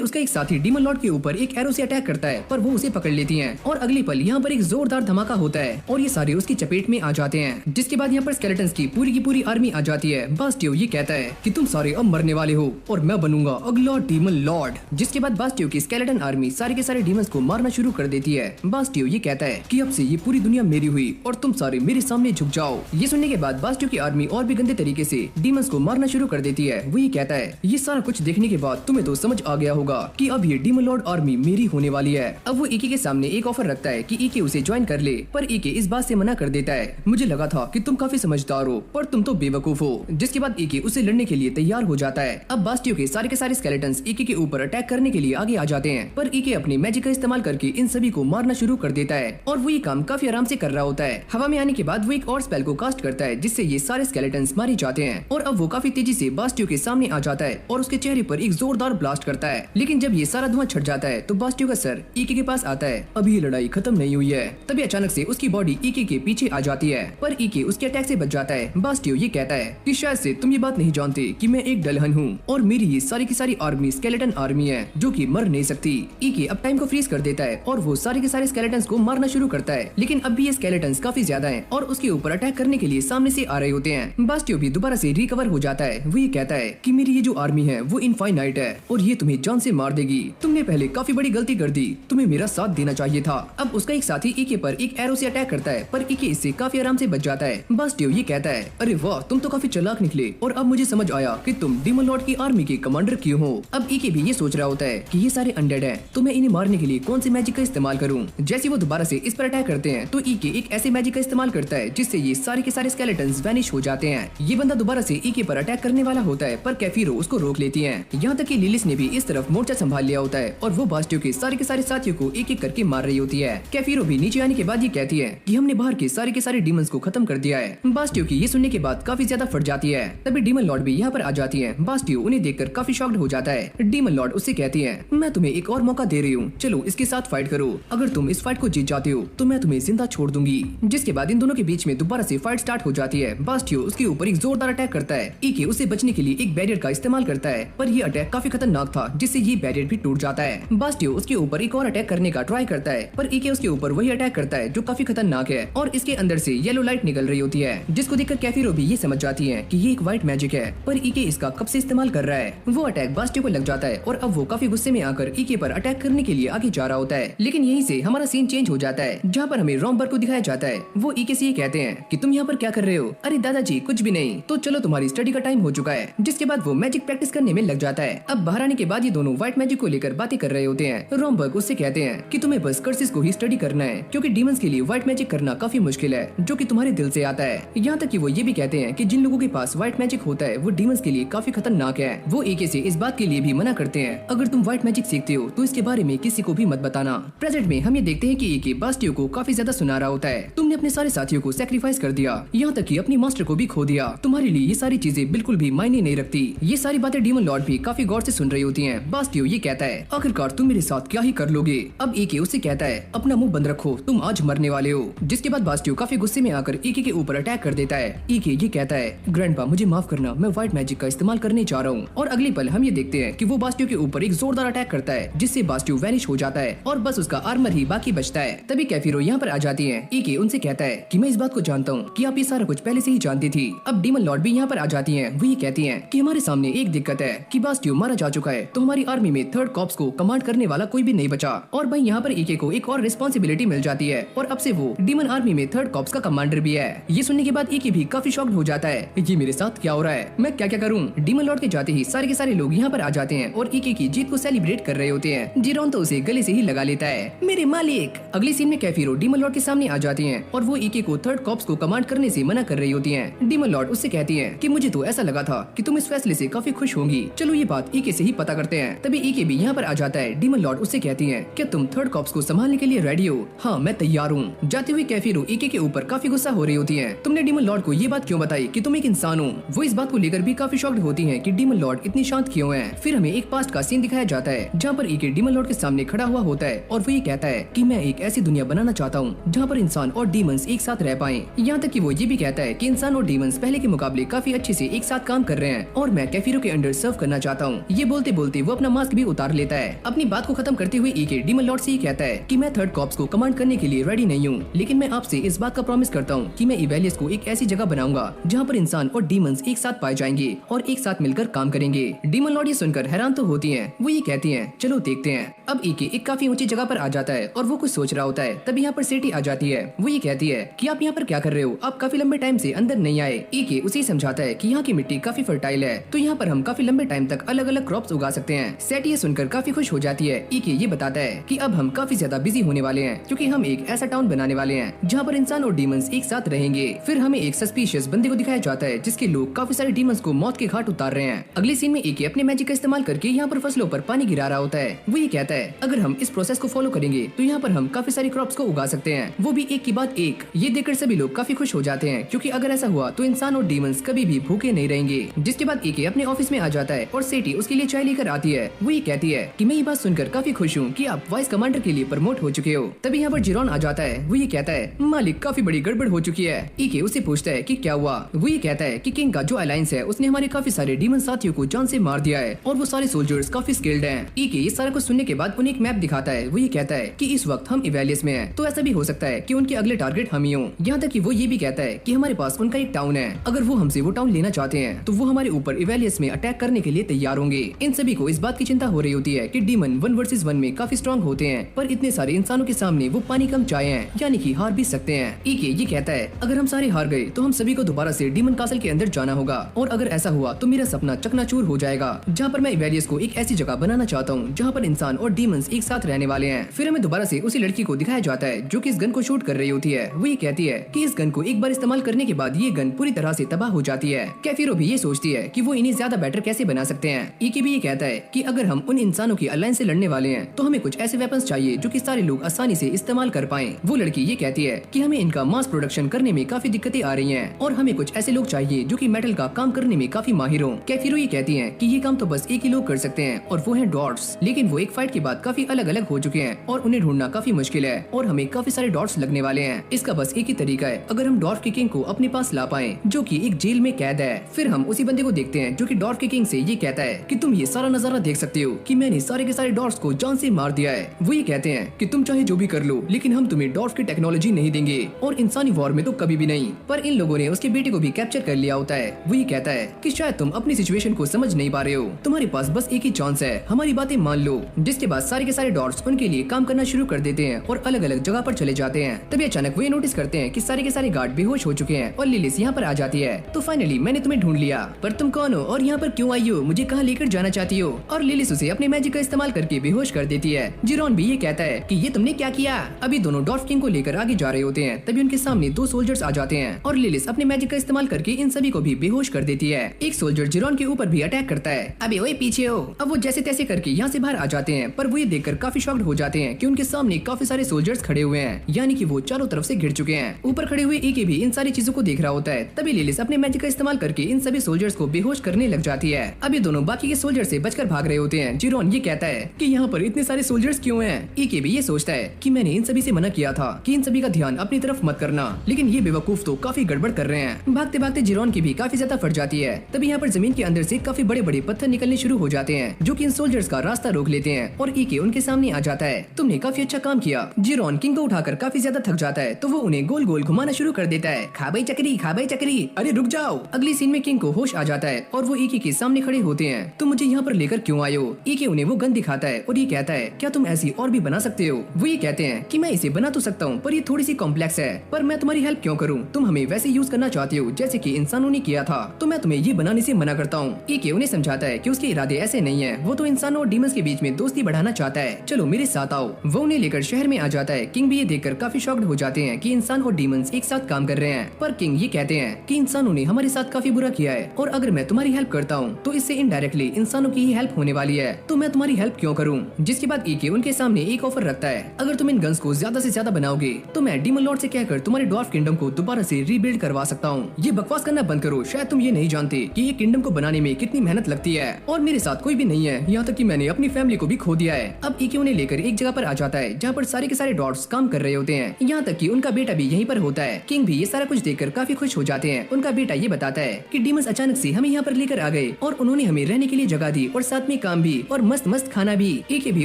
उसका एक साथी डीमन लॉर्ड के ऊपर एक एरो से अटैक करता है, पर वो उसे पकड़ लेती है और अगले पल यहाँ पर एक जोरदार धमाका होता है और ये सारे उसकी चपेट में आ जाते हैं। जिसके बाद यहाँ पर स्केलेटन्स की पूरी आर्मी आ जाती है। बास्टियो ये कहता है कि तुम सारे अब मरने वाले हो और मैं बनूंगा अगला डीमन लॉर्ड। जिसके बाद बास्टियो की स्केलेटन आर्मी सारे के सारे डीमंस को मारना शुरू कर देती है। बास्टियो ये कहता है कि अब से ये पूरी दुनिया मेरी हुई और तुम सारे मेरे सामने झुक जाओ। ये सुनने के बाद बास्टियो की आर्मी और भी गंदे तरीके से डीमंस को मारना शुरू कर देती है। वो ये कहता है ये सारा कुछ देखने के बाद तुम्हें तो समझ आ गया होगा कि अब ये डीमन लॉर्ड आर्मी मेरी होने वाली है। अब वो ईके के सामने एक ऑफर रखता है कि ईके उसे ज्वाइन कर ले, पर ईके इस बात से मना कर देता है। मुझे लगा था कि तुम काफी समझदार हो, पर तुम तो बेवकूफ हो। जिसके बाद ईके उसे लड़ने के लिए तैयार हो जाता है। अब बास्टियो के सारे स्केलेटन्स ईके के ऊपर अटैक करने के लिए आगे आ जाते हैं, पर ईके अपनी मैजिक का इस्तेमाल करके इन सभी को मारना शुरू कर देता है और वो ये काम काफी आराम से कर रहा होता है। हवा में आने के बाद वो एक और स्पेल को कास्ट करता है, जिससे ये सारे स्केलेटन्स मारे जाते हैं और अब वो काफी तेजी से बास्टियो के सामने आ जाता है और उसके चेहरे पर एक जोरदार ब्लास्ट करता है। लेकिन जब ये सारा धुआं छट जाता है तो बास्टियो का सर ईके के पास आता है। अभी ये लड़ाई खत्म नहीं हुई है। तभी अचानक से उसकी बॉडी ईके के पीछे आ जाती है, पर ईके उसके अटैक से बच जाता है। बास्टियो ये कहता है कि शायद से तुम ये बात नहीं जानते कि मैं एक डलहन हूँ और मेरी ये सारी की सारी आर्मी स्केलेटन आर्मी है जो कि मर नहीं सकती। ईके अब टाइम को फ्रीज कर देता है और वो सारे के सारे स्केलेटन्स को मारना शुरू करता है। लेकिन अब भी ये स्केलेटन्स काफी ज्यादा हैं और उसके ऊपर अटैक करने के लिए सामने से आ रहे होते हैं। बास्टियो भी दोबारा से रिकवर हो जाता है। वो ये कहता है कि मेरी ये जो आर्मी है वो इनफाइनाइट है और ये तुम्हें जान से मार देगी। तुमने पहले काफी बड़ी गलती कर दी, तुम्हें मेरा साथ देना चाहिए था। अब उसका एक साथी ईके पर एक एरो से अटैक करता है, पर ईके इससे काफी आराम से बच जाता है। बास्टियो ये कहता है अरे वाह, तुम तो काफी चालाक निकले और अब मुझे समझ आया कि तुम डीमन लॉर्ड की आर्मी के कमांडर क्यों हो। अब ईके भी ये सोच रहा होता है कि ये सारे अनडेड हैं, तो मैं इन्हें मारने के लिए कौन से मैजिक का इस्तेमाल करूं। जैसे वो दोबारा से इस पर अटैक करते हैं तो ईके एक ऐसे मैजिक का इस्तेमाल करता है जिससे ये सारे के सारे स्केलेटन्स वैनिश हो जाते हैं। ये बंदा दोबारा से ईके पर अटैक करने वाला होता है, पर कैफीरो उसको रोक लेती है। यहाँ तक कि लिलिस ने भी इस तरफ मोर्चा संभाल लिया होता है और वो बास्टियो के सारे साथियों को एक एक करके मार रही होती है। कैफीरो भी नीचे आने के बाद ये कहती है कि हमने बाहर के सारे डीमंस को खत्म कर दिया है। बास्टियो की ये सुनने के बाद काफी ज्यादा फट जाती है। तभी डीमन लॉर्ड भी यहाँ पर आ जाती है। बास्टियो उन्हें देखकर काफी शॉक्ड हो जाता है। डीमन लॉर्ड उससे कहती है मैं तुम्हें एक और मौका दे रही हूँ, चलो इसके साथ फाइट करो। अगर तुम इस फाइट को जीत जाते हो तो मैं तुम्हें जिंदा छोड़ दूंगी। जिसके बाद इन दोनों के बीच में दोबारा से फाइट स्टार्ट हो जाती है। बास्टियो उसके ऊपर एक जोरदार अटैक करता है। ईके उससे बचने के लिए एक बैरियर का इस्तेमाल करता है, पर ये अटैक काफी खतरनाक था जिससे ये बैरियर भी टूट जाता है। बास्टियो उसके ऊपर एक और अटैक करने का ट्राई करता है, पर ईके उसके ऊपर वही अटैक करता है जो काफी खतरनाक है और इसके अंदर से येलो लाइट निकल रही होती है, जिसको देखकर कैफीरो भी ये समझ जाती है कि ये एक व्हाइट मैजिक है, पर ईके इसका कब से इस्तेमाल कर रहा है। वो अटैक बास्टियो को लग जाता है और अब वो काफी गुस्से में आकर ईके पर अटैक करने के लिए आगे जा रहा होता है। लेकिन यहीं से हमारा सीन चेंज हो जाता है, जहाँ पर हमें रॉम्बर को दिखाया जाता है। वो ईके से ये कहते हैं कि तुम यहाँ पर क्या कर रहे हो। अरे दादाजी कुछ भी नहीं, तो चलो तुम्हारी स्टडी का टाइम हो चुका है। जिसके बाद वो मैजिक प्रैक्टिस करने में लग जाता है। अब बाहर आने के बाद ये दोनों व्हाइट मैजिक को लेकर बातें कर रहे होते हैं। रॉम्बर्ग उससे कहते हैं कि तुम्हें बस कर्सिस को ही स्टडी करना है, क्योंकि डीमंस के लिए व्हाइट मैजिक करना काफी मुश्किल है, जो कि तुम्हारे दिल से आता है। यहाँ तक कि वो ये भी कहते हैं कि जिन लोगों के पास व्हाइट मैजिक होता है वो डीमंस के लिए काफी खतरनाक है। वो ईके से इस बात के लिए भी मना करते हैं, अगर तुम व्हाइट मैजिक सीखते हो तो इसके बारे में किसी को भी मत बताना। प्रेजेंट में हम ये देखते हैं कि ईके बास्टियो को काफी ज्यादा सुना रहा होता है। तुमने अपने सारे साथियों को सैक्रिफाइस कर दिया, यहाँ तक कि अपनी मास्टर को भी खो दिया। तुम्हारे लिए ये सारी चीजें बिल्कुल भी मायने नहीं रखती। ये सारी बातें डीमन लॉर्ड भी काफी गौर से सुन रही होती हैं। बास्टियो ये कहता है आखिरकार तुम मेरे साथ क्या ही कर लोगे। अब ईके उससे कहता है अपना मुंह बंद रखो, तुम आज मरने वाले हो। जिसके बाद बास्टियो काफी गुस्से में आकर ईके के ऊपर अटैक कर देता है। ईके ये कहता है ग्रैंडपा मुझे माफ करना, मैं व्हाइट मैजिक का इस्तेमाल करने जा रहा हूँ। और अगले पल हम ये देखते हैं कि वो बास्टियो के ऊपर एक जोरदार अटैक करता है, जिससे बास्टियो वैनिश हो जाता है और बस उसका आर्मर ही बाकी बचता है। तभी कैफीरो यहाँ पर आ जाती है। ईके उनसे कहता है कि मैं इस बात को जानता हूँ कि आप ये सारा कुछ पहले से ही जानती थी। अब डीमन लॉर्ड भी यहाँ पर आ जाती है। वो ये कहती है कि हमारे सामने एक दिक्कत है कि बास्टियो मारा जा चुका है, तो हमारी आर्मी में थर्ड कॉर्प्स को कमांड करने वाला कोई भी नहीं बचा। और भाई यहाँ पर ईके को एक और रिस्पॉन्सिबिलिटी मिल जाती है और अब से वो डीमन आर्मी में थर्ड कॉर्प्स का कमांडर भी है। ये सुनने के बाद ईके भी काफी शॉक्ड हो जाता है, ये मेरे साथ क्या हो रहा है, मैं क्या क्या करूँ। डीमन लॉर्ड के जाते ही सारे के सारे लोग यहाँ पर आ जाते हैं और ईके की जीत को सेलिब्रेट कर रहे होते हैं। जीरोन तो उसे गले से ही लगा लेता है, मेरे मालिक। अगली सीन में कैफीरो डीमन लॉर्ड के सामने आ जाती हैं और वो ईके को थर्ड कॉर्प्स को कमांड करने से मना कर रही होती हैं। डीमन लॉर्ड उससे कहती हैं कि मुझे तो ऐसा लगा था कि तुम इस फैसले से काफी खुश होंगी, चलो ये बात ईके से ही पता करते हैं। तभी ईके भी यहाँ पर आ जाता है। डीमन लॉर्ड उससे कहती हैं क्या तुम थर्ड कॉर्प्स को संभालने के लिए रेडी हो। हाँ मैं तैयार हूँ। जाते हुए कैफीरो ईके के ऊपर काफी गुस्सा हो रही होती है, तुमने डीमन लॉर्ड को ये बात क्यों बताई कि तुम एक इंसान हो। वो इस बात को लेकर भी काफी शॉक्ड होती है कि डीमन लॉर्ड इतनी शांत क्यों है। फिर हमें एक पास्ट का सीन दिखाया जाता है जहाँ पर ईके डीमन लॉर्ड के सामने खड़ा हुआ होता है और वो ये कहता है कि मैं एक ऐसी दुनिया बनाना चाहता हूँ जहाँ पर इंसान और डीमंस एक साथ रह पाएं। यहाँ तक कि वो ये भी कहता है कि इंसान और डीमंस पहले के मुकाबले काफी अच्छे से एक साथ काम कर रहे हैं और मैं कैफीरो के अंडर सर्व करना चाहता हूँ। ये बोलते बोलते वो अपना मास्क भी उतार लेता है। अपनी बात को खत्म करते हुए ईके डीमन लॉर्ड से ये कहता है कि मैं थर्ड कॉर्प्स को कमांड करने के लिए रेडी नहीं हूँ, लेकिन मैं आपसे इस बात का प्रॉमिस करता हूँ कि मैं इवेलियस को एक ऐसी जगह बनाऊंगा जहाँ पर इंसान और डीमंस एक साथ पाए जाएंगे और एक साथ मिलकर काम करेंगे। डीमन लॉर्ड ये सुनकर हैरान तो होती है। वो ये कहती है चलो देखते हैं। अब ईके एक काफी ऊंची जगह पर आ जाता है और वो कुछ सोच रहा होता है। तभी यहाँ पर सेठी आ जाती है। वो ये कहती है कि आप यहाँ पर क्या कर रहे हो, आप काफी लंबे टाइम से अंदर नहीं आए। ईके उसे समझाता है कि यहाँ की मिट्टी काफी फर्टाइल है, तो यहाँ पर हम काफी लंबे टाइम तक अलग अलग क्रॉप्स उगा सकते हैं। सेठी ये सुनकर काफी खुश हो जाती है। ईके ये बताता है कि अब हम काफी ज्यादा बिजी होने वाले हैं क्योंकि हम एक ऐसा टाउन बनाने वाले हैं जहाँ पर इंसान और डीमंस एक साथ रहेंगे। फिर हमें एक सस्पिशियस बंदे को दिखाया जाता है जिसके लोग काफी सारे डीमंस को मौत के घाट उतार रहे हैं। अगले सीन में ईके अपने मैजिक का इस्तेमाल करके यहाँ पर फसलों पर पानी गिरा रहा होता है। वो ये कहता है अगर हम इस प्रोसेस को फॉलो करेंगे तो यहाँ पर हम काफी सारी क्रॉप्स को उगा सकते हैं, वो भी एक के बाद एक। ये देखकर सभी लोग काफी खुश हो जाते हैं क्योंकि अगर ऐसा हुआ तो इंसान और डीमंस कभी भी भूखे नहीं रहेंगे। जिसके बाद ईके अपने ऑफिस में आ जाता है और सेठी उसके लिए चाय लेकर आती है। वो ये कहती है कि मैं ये बात सुनकर काफी खुश हूँ कि आप वाइस कमांडर के लिए प्रमोट हो चुके हो। तभी यहाँ पर जिरोन आ जाता है। वो ये कहता है मालिक काफी बड़ी गड़बड़ हो चुकी है। ईके उससे पूछता है कि क्या हुआ। वो ये कहता है कि किंग का जो अलायंस है उसने हमारे काफी सारे डीमन साथियों को जान से मार दिया है और वो सारे सोल्जर्स काफी स्किल्ड हैं। ईके ये सारा कुछ सुनने के बाद उन्हें एक मैप दिखाता है। वो ये कहता है कि इस वक्त हम इवेलियस में हैं, तो ऐसा भी हो सकता है कि उनके अगले टारगेट हम ही हों। यहाँ तक कि वो ये भी कहता है कि हमारे पास उनका एक टाउन है, अगर वो हमसे वो टाउन लेना चाहते हैं तो वो हमारे ऊपर इवेलियस में अटैक करने के लिए तैयार होंगे। इन सभी को इस बात की चिंता हो रही होती है कि डीमन 1 वर्सेस 1 में काफी स्ट्रॉन्ग होते हैं, पर इतने सारे इंसानों के सामने वो पानी कम चाय हैं, यानी कि हार भी सकते हैं। ईके ये कहता है अगर हम सारे हार गए तो हम सभी को दोबारा से डीमन कासल के अंदर जाना होगा, और अगर ऐसा हुआ तो मेरा सपना चकनाचूर हो जाएगा जहाँ पर मैं इवेलियस को एक ऐसी जगह बनाना चाहता हूँ जहाँ पर इंसान और डीमंस एक साथ रहने वाले हैं। फिर हमें दोबारा से उसी लड़की को दिखाया जाता है जो कि इस गन को शूट कर रही होती है। वो ये कहती है कि इस गन को एक बार इस्तेमाल करने के बाद ये गन पूरी तरह से तबाह हो जाती है। कैफीरो भी ये सोचती है कि वो इन्हें ज्यादा बेटर कैसे बना सकते हैं। ईके भी ये कहता है कि अगर हम उन इंसानों की अलायंस से लड़ने वाले हैं तो हमें कुछ ऐसे वेपन्स चाहिए जो कि सारे लोग आसानी से इस्तेमाल कर पाएं। वो लड़की ये कहती है कि हमें इनका मास प्रोडक्शन करने में काफी दिक्कतें आ रही हैं और हमें कुछ ऐसे लोग चाहिए जो कि मेटल का काम करने में काफी माहिर हों। कैफीरो ये कहती है कि ये काम तो बस एक ही लोग कर सकते हैं और वो हैं डॉट्स, लेकिन वो एक फाइट के बाद काफी अलग अलग हो चुके हैं और उन्हें ढूंढना काफी मुश्किल है और हमें काफी सारे डॉट्स लगने वाले हैं। इसका बस एक ही तरीका है, अगर हम डॉर्फ किंग को अपने पास ला पाएं जो कि एक जेल में कैद है। फिर हम उसी बंदे को देखते हैं जो कि डॉर्फ किंग से ये कहता है कि तुम ये सारा नजारा देख सकते हो कि मैंने सारे के सारे डॉट्स को जान से मार दिया है। वो ये कहते हैं कि तुम चाहे जो भी कर लो लेकिन हम तुम्हें डॉर्फ की टेक्नोलॉजी नहीं देंगे और इंसानी वॉर में तो कभी भी नहीं। पर इन लोगों ने उसके बेटे को भी कैप्चर कर लिया होता है। वो ये कहता है कि शायद तुम अपनी सिचुएशन को समझ नहीं पा रहे हो, तुम्हारे पास बस एक ही चांस है, हमारी बातें मान लो। जिसके बाद सारे के सारे डॉट्स उनके लिए काम करना शुरू कर देते हैं और अलग अलग जगह पर चले जाते हैं। तभी अचानक वो ये नोटिस करते हैं कि सारे के सारे गार्ड बेहोश हो चुके हैं और लिलिस यहाँ पर आ जाती है। तो फाइनली मैंने तुम्हें ढूंढ लिया, पर तुम कौन हो और यहाँ पर क्यों आई हो, मुझे कहाँ लेकर जाना चाहती हो। और लिलिस उसे अपने मैजिक का इस्तेमाल करके बेहोश कर देती है। जिरोन भी ये कहता है कि ये तुमने क्या किया। अभी दोनों डॉर्फ किंग को लेकर आगे जा रहे होते हैं, तभी उनके सामने 2 सोल्जर्स आ जाते हैं और लिलिस अपने मैजिक का इस्तेमाल करके इन सभी को भी बेहोश कर देती है। एक सोल्जर जिरोन के ऊपर भी अटैक करता है। अबे ओए पीछे हो। अब वो जैसे तैसे करके यहाँ से बाहर आ जाते हैं, पर वो ये देखकर काफी शॉक्ड हो जाते हैं कि उनके सामने काफी सारे सोल्जर्स खड़े हुए हैं, यानी कि वो चारों तरफ से घिर चुके हैं। ऊपर खड़े हुए ईके भी इन सारी चीजों को देख रहा होता है। तभी लिलिस अपने मैजिक का इस्तेमाल करके इन सभी सोल्जर्स को बेहोश करने लग जाती है। अभी दोनों बाकी के सोल्जर से बचकर भाग रहे होते हैं। जिरोन ये कहता है कि यहाँ पर इतने सारे सोल्जर्स क्यों हैं। ईके भी ये सोचता है कि मैंने इन सभी से मना किया था कि इन सभी का ध्यान अपनी तरफ मत करना, लेकिन ये बेवकूफ तो काफी गड़बड़ कर रहे हैं। भागते भागते जिरोन की भी काफी ज्यादा फट जाती है। तभी यहाँ पर जमीन के अंदर से काफी बड़े बड़े पत्थर निकलने शुरू हो जाते हैं जो कि इन सोल्जर्स का रास्ता रोक लेते हैं और ईके उनके सामने आ जाता है। तुमने काफी अच्छा काम किया। जिरोन किंग को उठाकर काफी ज्यादा थक जाता है तो वो उन्हें गोल गोल घुमाना शुरू कर देता है। खा भाई चक्री, खा भाई चक्री, अरे रुक जाओ। अगली सीन में किंग को होश आ जाता है और वो ईके के सामने खड़े होते हैं। तुम मुझे यहाँ पर लेकर क्यों आए हो। ईके उन्हें वो गन दिखाता है और ये कहता है क्या तुम ऐसी और भी बना सकते हो। वो ये कहते हैं कि मैं इसे बना तो सकता हूँ पर ये थोड़ी सी कॉम्प्लेक्स है, पर मैं तुम्हारी हेल्प क्यों करूँ, तुम हमें वैसे यूज करना चाहते हो जैसे कि इंसानों ने किया था, तो मैं तुम्हें ये बनाने से मना करता हूँ। ईके उन्हें समझाता है कि उसके इरादे ऐसे नहीं है, वो तो इंसानों और डीमंस के बीच में दोस्ती बढ़ाना चाहता है, चलो मेरे साथ आओ। वो उन्हें लेकर शहर में आ जाता है। किंग भी ये देखकर काफी शॉक्ड हो जाते हैं कि इंसान और डीमंस एक साथ काम कर रहे हैं, पर किंग ये कहते हैं कि इंसानों ने हमारे साथ काफी बुरा किया है और अगर मैं तुम्हारी हेल्प करता हूँ तो इससे इनडायरेक्टली इंसानों की ही हेल्प होने वाली है, तो मैं तुम्हारी हेल्प क्यों करूँ। जिसके बाद ईके उनके सामने एक ऑफर रखता है, अगर तुम इन गन्स को ज्यादा से ज्यादा बनाओगे तो मैं डीमन लॉर्ड से कहकर तुम्हारे डॉर्फ किंगडम को दोबारा से रीबिल्ड करवा सकता हूँ। ये बकवास करना बंद करो, शायद तुम ये नहीं जानते कि ये किंगडम को बनाने में कितनी मेहनत लगती है और मेरे साथ कोई भी नहीं है, यहाँ तक कि मैंने अपनी फैमिली को भी खो दिया है। अब ईके उन्हें लेकर एक जगह पर आ जाता है जहाँ पर सारे के सारे डॉट्स काम कर रहे होते हैं, यहाँ तक कि उनका बेटा भी यहीं पर होता है। किंग भी ये सारा कुछ कुछ देखकर काफी खुश हो जाते हैं। उनका बेटा ये बताता है कि डीमंस अचानक से हमें यहाँ पर लेकर आ गए और उन्होंने हमें रहने के लिए जगह दी और साथ में काम भी और मस्त मस्त खाना भी। ईके भी